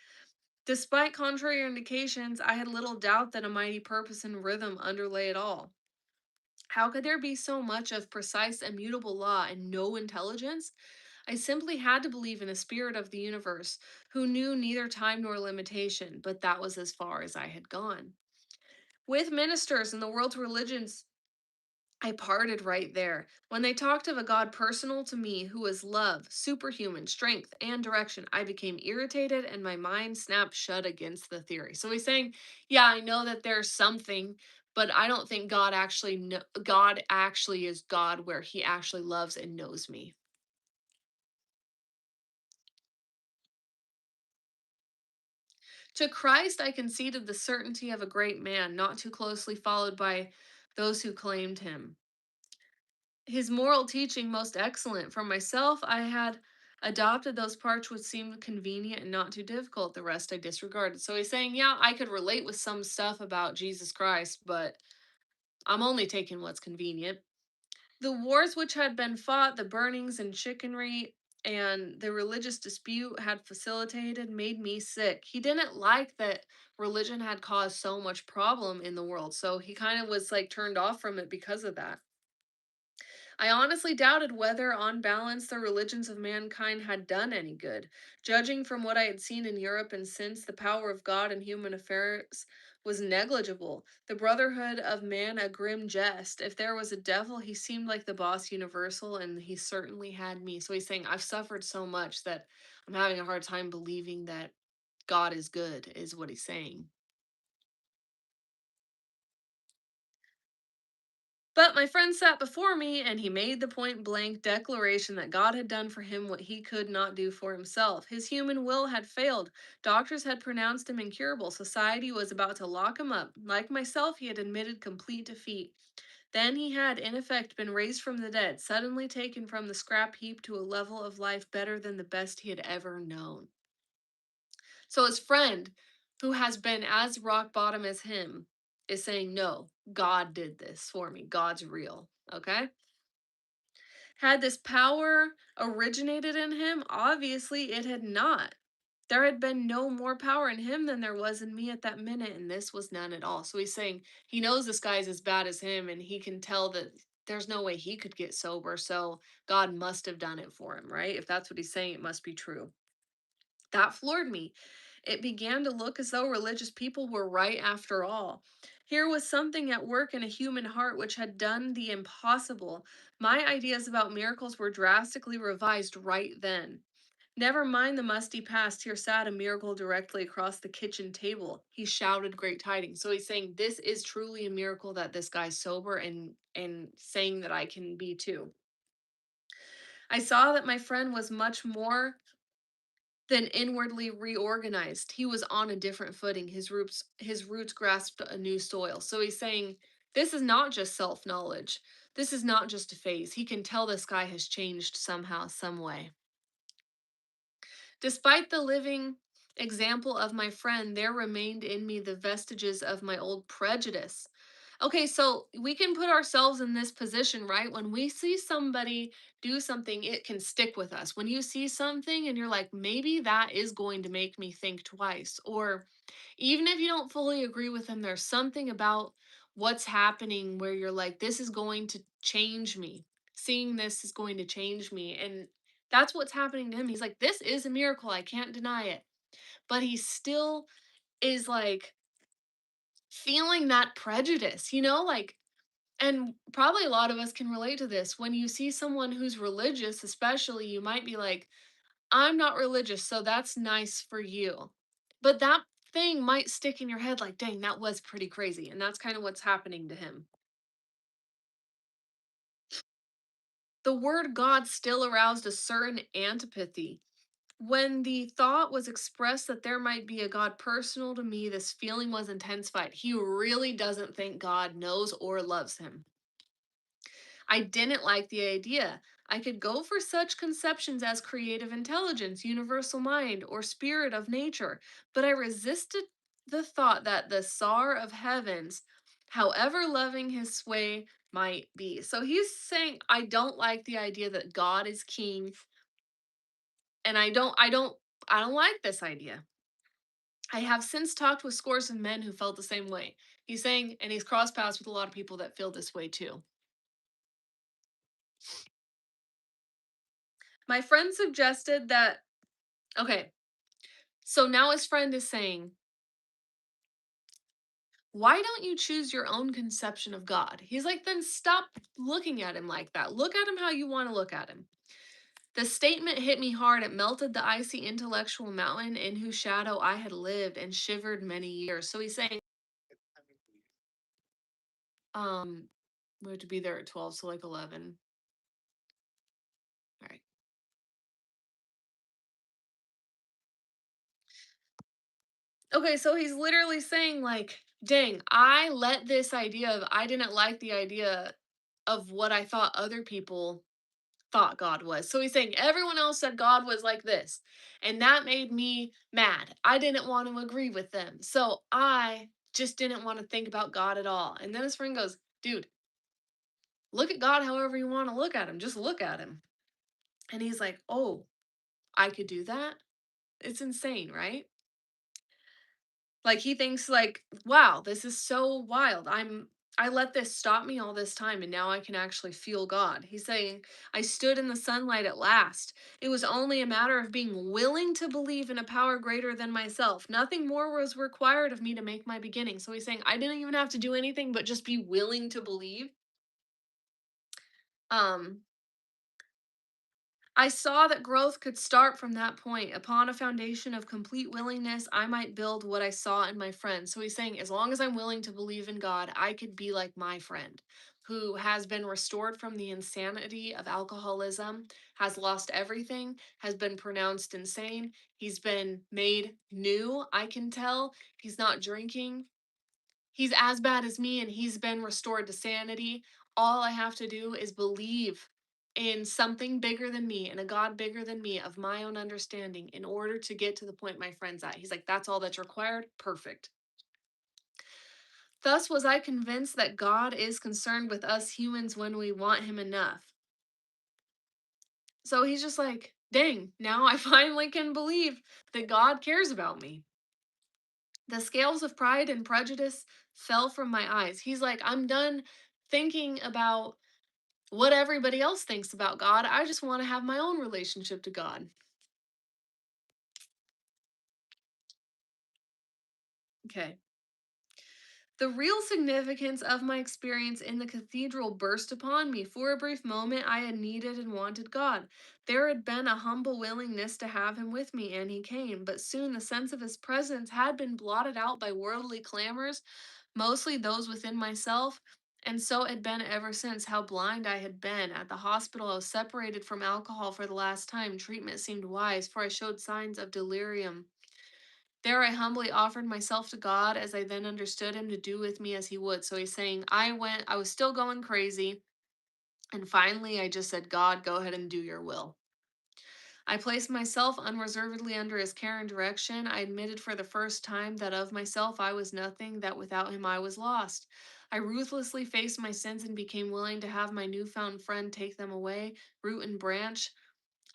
C: Despite contrary indications, I had little doubt that a mighty purpose and rhythm underlay it all. How could there be so much of precise, immutable law and no intelligence? I simply had to believe in a spirit of the universe who knew neither time nor limitation, but that was as far as I had gone. With ministers and the world's religions, I parted right there. When they talked of a God personal to me who was love, superhuman strength, and direction, I became irritated and my mind snapped shut against the theory. So he's saying, "Yeah, I know that there's something, but I don't think God actually is God where he actually loves and knows me." To Christ I conceded the certainty of a great man, not too closely followed by those who claimed him. His moral teaching most excellent. For myself, I had adopted those parts which seemed convenient and not too difficult. The rest I disregarded. So he's saying, yeah, I could relate with some stuff about Jesus Christ, but I'm only taking what's convenient. The wars which had been fought, the burnings and chicanery, and the religious dispute had facilitated made me sick. He didn't like that religion had caused so much problem in the world, so he kind of was like turned off from it because of that. I honestly doubted whether, on balance, the religions of mankind had done any good. Judging from what I had seen in Europe and since, the power of God in human affairs was negligible. The brotherhood of man a grim jest. If there was a devil, he seemed like the boss universal, and he certainly had me. So he's saying, I've suffered so much that I'm having a hard time believing that God is good, is what he's saying. But my friend sat before me, and he made the point blank declaration that God had done for him what he could not do for himself. His human will had failed. Doctors had pronounced him incurable. Society was about to lock him up. Like myself, he had admitted complete defeat. Then he had, in effect, been raised from the dead, suddenly taken from the scrap heap to a level of life better than the best he had ever known. So his friend, who has been as rock bottom as him, is saying, no, God did this for me. God's real. Okay. Had this power originated in him? Obviously, it had not. There had been no more power in him than there was in me at that minute, and this was none at all. So he's saying he knows this guy's as bad as him, and he can tell that there's no way he could get sober. So God must have done it for him, right? If that's what he's saying, it must be true. That floored me. It began to look as though religious people were right after all. Here was something at work in a human heart which had done the impossible. My ideas about miracles were drastically revised right then. Never mind the musty past, here sat a miracle directly across the kitchen table. He shouted great tidings. So he's saying this is truly a miracle that this guy's sober, and saying that I can be too. I saw that my friend was much more then inwardly reorganized. He was on a different footing. His roots grasped a new soil. So he's saying this is not just self-knowledge. This is not just a phase. He can tell this guy has changed somehow, some way. Despite the living example of my friend, there remained in me the vestiges of my old prejudice. Okay, so we can put ourselves in this position, right? When we see somebody do something, it can stick with us. When you see something and you're like, maybe that is going to make me think twice. Or even if you don't fully agree with them, there's something about what's happening where you're like, this is going to change me. Seeing this is going to change me. And that's what's happening to him. He's like, this is a miracle. I can't deny it. But he still is like feeling that prejudice, like, and probably a lot of us can relate to this. When you see someone who's religious, especially, you might be like, I'm not religious, so that's nice for you. But that thing might stick in your head like, dang, that was pretty crazy. And that's kind of what's happening to him. The word God still aroused a certain antipathy. When the thought was expressed that there might be a God personal to me, this feeling was intensified. He really doesn't think God knows or loves him. I didn't like the idea. I could go for such conceptions as creative intelligence, universal mind, or spirit of nature, but I resisted the thought that the Tsar of heavens, however loving his sway might be. So he's saying, I don't like the idea that God is king, and I don't like this idea. I have since talked with scores of men who felt the same way. He's saying, and he's crossed paths with a lot of people that feel this way too. My friend suggested that, okay, so now his friend is saying, why don't you choose your own conception of God? He's like, then stop looking at him like that. Look at him how you want to look at him. The statement hit me hard. It melted the icy intellectual mountain in whose shadow I had lived and shivered many years. So he's saying, um, we have to be there at 12, so like 11. All right. Okay, so he's literally saying, like, dang, I let this idea of, I didn't like the idea of what I thought other people thought God was. So he's saying everyone else said God was like this. And that made me mad. I didn't want to agree with them. So I just didn't want to think about God at all. And then his friend goes, dude, look at God however you want to look at him. Just look at him. And he's like, oh, I could do that? It's insane, right? Like he thinks like, wow, this is so wild. I let this stop me all this time and now I can actually feel God. He's saying, I stood in the sunlight at last. It was only a matter of being willing to believe in a power greater than myself. Nothing more was required of me to make my beginning. So he's saying, I didn't even have to do anything but just be willing to believe. Um I saw that growth could start from that point. Upon a foundation of complete willingness, I might build what I saw in my friend. So he's saying, as long as I'm willing to believe in God, I could be like my friend who has been restored from the insanity of alcoholism, has lost everything, has been pronounced insane. He's been made new, I can tell. He's not drinking. He's as bad as me and he's been restored to sanity. All I have to do is believe in something bigger than me and a God bigger than me of my own understanding in order to get to the point my friend's at. He's like, that's all that's required. Perfect. Thus was I convinced that God is concerned with us humans when we want him enough. So he's just like, dang, now I finally can believe that God cares about me. The scales of pride and prejudice fell from my eyes. He's like, I'm done thinking about what everybody else thinks about God. I just want to have my own relationship to God. Okay. The real significance of my experience in the cathedral burst upon me. For a brief moment, I had needed and wanted God. There had been a humble willingness to have him with me, and he came. But soon the sense of his presence had been blotted out by worldly clamors, mostly those within myself. And so it had been ever since. How blind I had been. At the hospital, I was separated from alcohol for the last time. Treatment seemed wise, for I showed signs of delirium. There I humbly offered myself to God as I then understood him to do with me as he would. So he's saying, I was still going crazy. And finally, I just said, God, go ahead and do your will. I placed myself unreservedly under his care and direction. I admitted for the first time that of myself I was nothing, that without him I was lost. I ruthlessly faced my sins and became willing to have my newfound friend take them away, root and branch.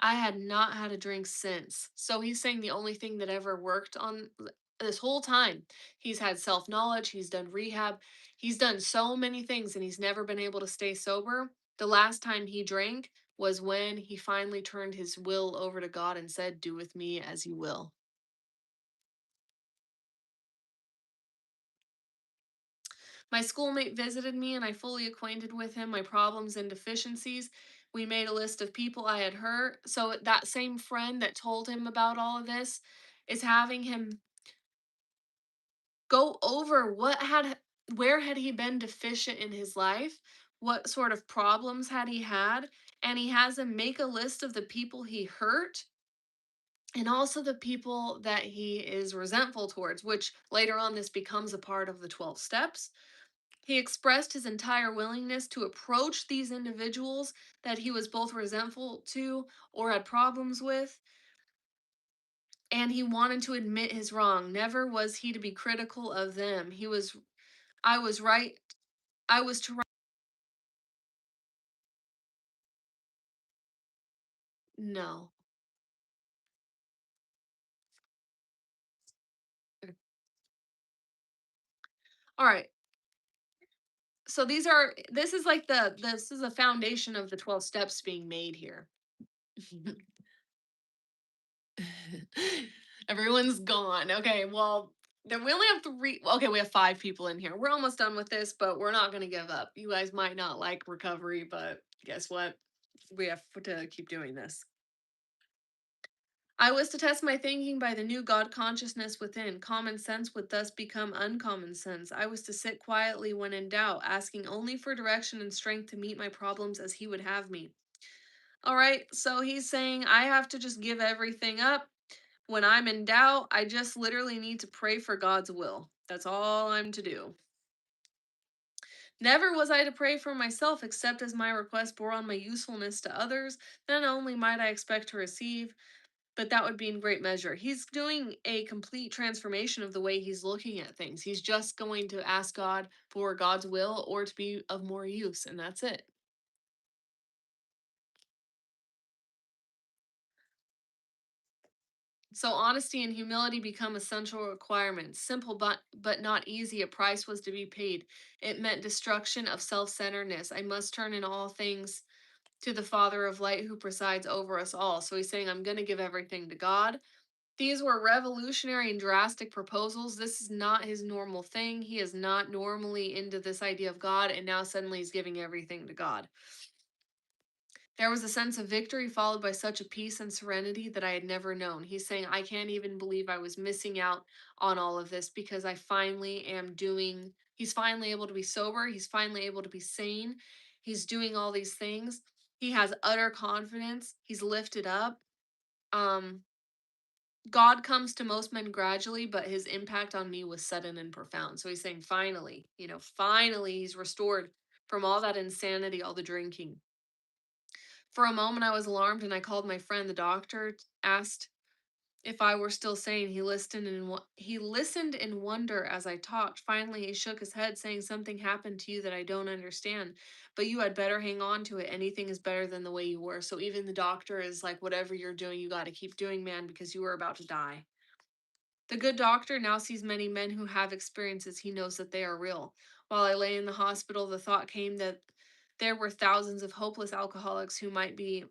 C: I had not had a drink since. So he's saying the only thing that ever worked on this whole time, he's had self knowledge, he's done rehab, he's done so many things, and he's never been able to stay sober. The last time he drank was when he finally turned his will over to God and said, do with me as you will. My schoolmate visited me and I fully acquainted with him, my problems and deficiencies. We made a list of people I had hurt. So that same friend that told him about all of this is having him go over where had he been deficient in his life? What sort of problems had he had? And he has him make a list of the people he hurt and also the people that he is resentful towards, which later on this becomes a part of the 12 steps. He expressed his entire willingness to approach these individuals that he was both resentful to or had problems with, and he wanted to admit his wrong. Never was he to be critical of them. I was right. I was to right. No. All right. So this is a foundation of the 12 steps being made here. Everyone's gone. Okay, well, then we only have three. Okay, we have five people in here. We're almost done with this, but we're not going to give up. You guys might not like recovery, but guess what? We have to keep doing this. I was to test my thinking by the new God consciousness within. Common sense would thus become uncommon sense. I was to sit quietly when in doubt, asking only for direction and strength to meet my problems as He would have me. All right, so he's saying I have to just give everything up. When I'm in doubt, I just literally need to pray for God's will. That's all I'm to do. Never was I to pray for myself, except as my request bore on my usefulness to others, then only might I expect to receive, but that would be in great measure. He's doing a complete transformation of the way he's looking at things. He's just going to ask God for God's will or to be of more use, and that's it. So honesty and humility become essential requirements. Simple but not easy, a price was to be paid. It meant destruction of self-centeredness. I must turn in all things to the Father of light who presides over us all. So he's saying, I'm going to give everything to God. These were revolutionary and drastic proposals. This is not his normal thing. He is not normally into this idea of God, and now suddenly he's giving everything to God. There was a sense of victory followed by such a peace and serenity that I had never known. He's saying, I can't even believe I was missing out on all of this because I finally am doing, he's finally able to be sober. He's finally able to be sane. He's doing all these things. He has utter confidence. He's lifted up. Um, God comes to most men gradually, but his impact on me was sudden and profound. So he's saying, finally, finally he's restored from all that insanity, all the drinking. For a moment, I was alarmed and I called my friend. The doctor asked if I were still sane. He listened in wonder as I talked. Finally, he shook his head, saying, something happened to you that I don't understand, but you had better hang on to it. Anything is better than the way you were. So even the doctor is like, whatever you're doing, you got to keep doing, man, because you were about to die. The good doctor now sees many men who have experiences. He knows that they are real. While I lay in the hospital, the thought came that there were thousands of hopeless alcoholics who might be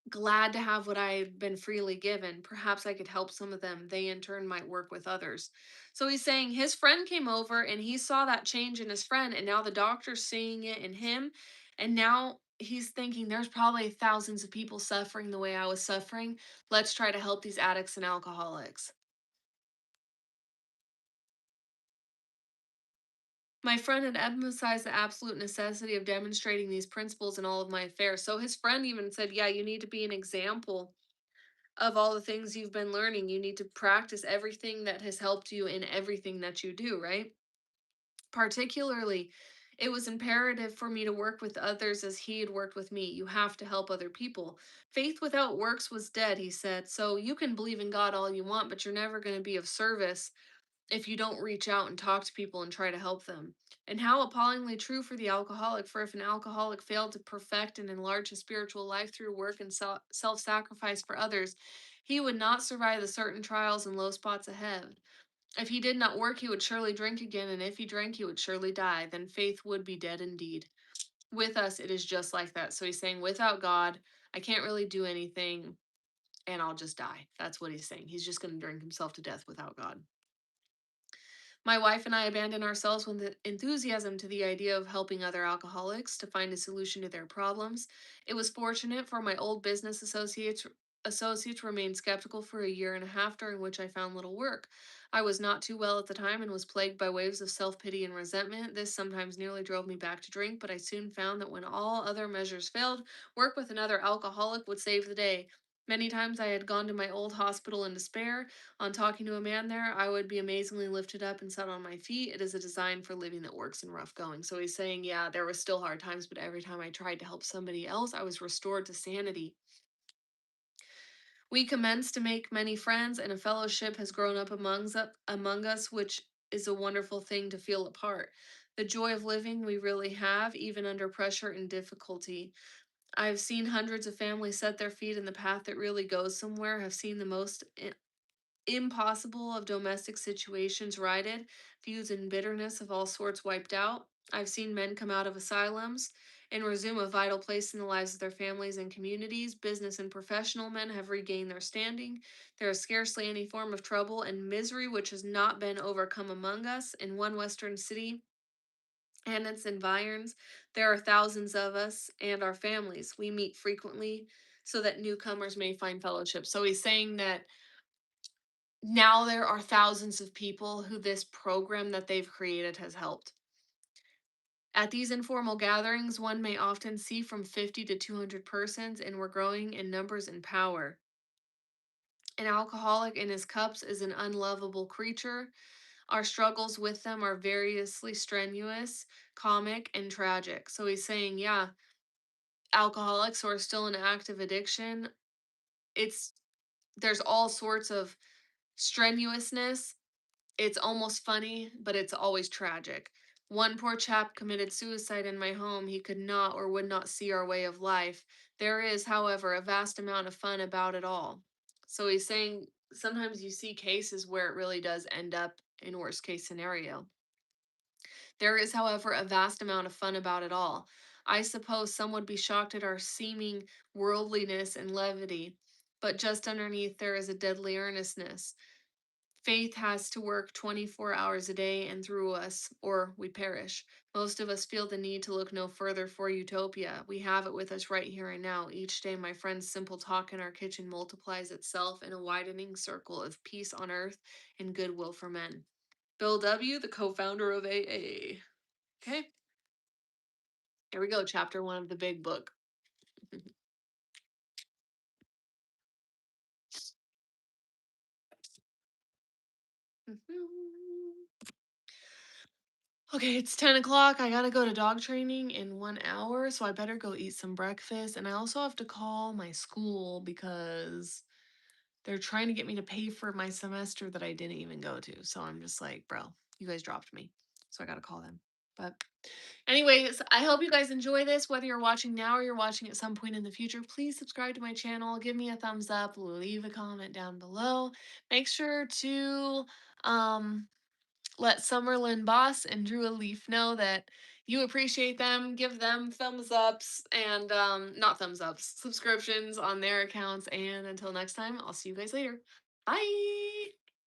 C: glad to have what I had been freely given. Perhaps I could help some of them. They in turn might work with others. So he's saying his friend came over and he saw that change in his friend, and now the doctor's seeing it in him. And now he's thinking there's probably thousands of people suffering the way I was suffering. Let's try to help these addicts and alcoholics. My friend had emphasized the absolute necessity of demonstrating these principles in all of my affairs. So his friend even said, yeah, you need to be an example of all the things you've been learning. You need to practice everything that has helped you in everything that you do, right? Particularly, it was imperative for me to work with others as he had worked with me. You have to help other people. Faith without works was dead, he said. So you can believe in God all you want, but you're never going to be of service if you don't reach out and talk to people and try to help them. And how appallingly true for the alcoholic, for if an alcoholic failed to perfect and enlarge his spiritual life through work and self sacrifice for others, he would not survive the certain trials and low spots ahead. If he did not work, he would surely drink again, and if he drank, he would surely die. Then faith would be dead indeed. With us, it is just like that. So he's saying, without God, I can't really do anything, and I'll just die. That's what he's saying. He's just going to drink himself to death without God. My wife and I abandoned ourselves with enthusiasm to the idea of helping other alcoholics to find a solution to their problems. It was fortunate for my old business associates remained skeptical for a year and a half, during which I found little work. I was not too well at the time and was plagued by waves of self-pity and resentment. This sometimes nearly drove me back to drink, but I soon found that when all other measures failed, work with another alcoholic would save the day. Many times I had gone to my old hospital in despair. On talking to a man there, I would be amazingly lifted up and set on my feet. It is a design for living that works in rough going. So he's saying, yeah, there were still hard times, but every time I tried to help somebody else, I was restored to sanity. We commenced to make many friends, and a fellowship has grown up among us, which is a wonderful thing to feel apart. The joy of living we really have, even under pressure and difficulty. I've seen hundreds of families set their feet in the path that really goes somewhere, have seen the most impossible of domestic situations righted, feuds and bitterness of all sorts wiped out. I've seen men come out of asylums and resume a vital place in the lives of their families and communities. Business and professional men have regained their standing. There is scarcely any form of trouble and misery which has not been overcome among us. In one western city and its environs, there are thousands of us and our families. We meet frequently so that newcomers may find fellowship. So he's saying that now there are thousands of people who this program that they've created has helped. At these informal gatherings, one may often see from 50 to 200 persons, and we're growing in numbers and power. An alcoholic in his cups is an unlovable creature. Our struggles with them are variously strenuous, comic, and tragic. So he's saying, yeah, alcoholics who are still in active addiction, it's there's all sorts of strenuousness. It's almost funny, but it's always tragic. One poor chap committed suicide in my home. He could not or would not see our way of life. There is, however, a vast amount of fun about it all. So he's saying sometimes you see cases where it really does end up in worst case scenario. There is, however, a vast amount of fun about it all. I suppose some would be shocked at our seeming worldliness and levity, but just underneath there is a deadly earnestness. Faith has to work 24 hours a day and through us, or we perish. Most of us feel the need to look no further for utopia. We have it with us right here and now. Each day, my friend's simple talk in our kitchen multiplies itself in a widening circle of peace on earth and goodwill for men. Bill W., the co founder of AA. Okay, here we go. Chapter 1 of the big book. Okay, it's 10 o'clock. I gotta go to dog training in 1 hour, so I better go eat some breakfast. And I also have to call my school because they're trying to get me to pay for my semester that I didn't even go to. So I'm just like, bro, you guys dropped me. So I gotta call them. But anyways, I hope you guys enjoy this. Whether you're watching now or you're watching at some point in the future, please subscribe to my channel, give me a thumbs up, leave a comment down below. Make sure to let Summerlin Boss and Drew Leaf know that you appreciate them. Give them thumbs ups and not thumbs ups, subscriptions on their accounts. And until next time, I'll see you guys later. Bye.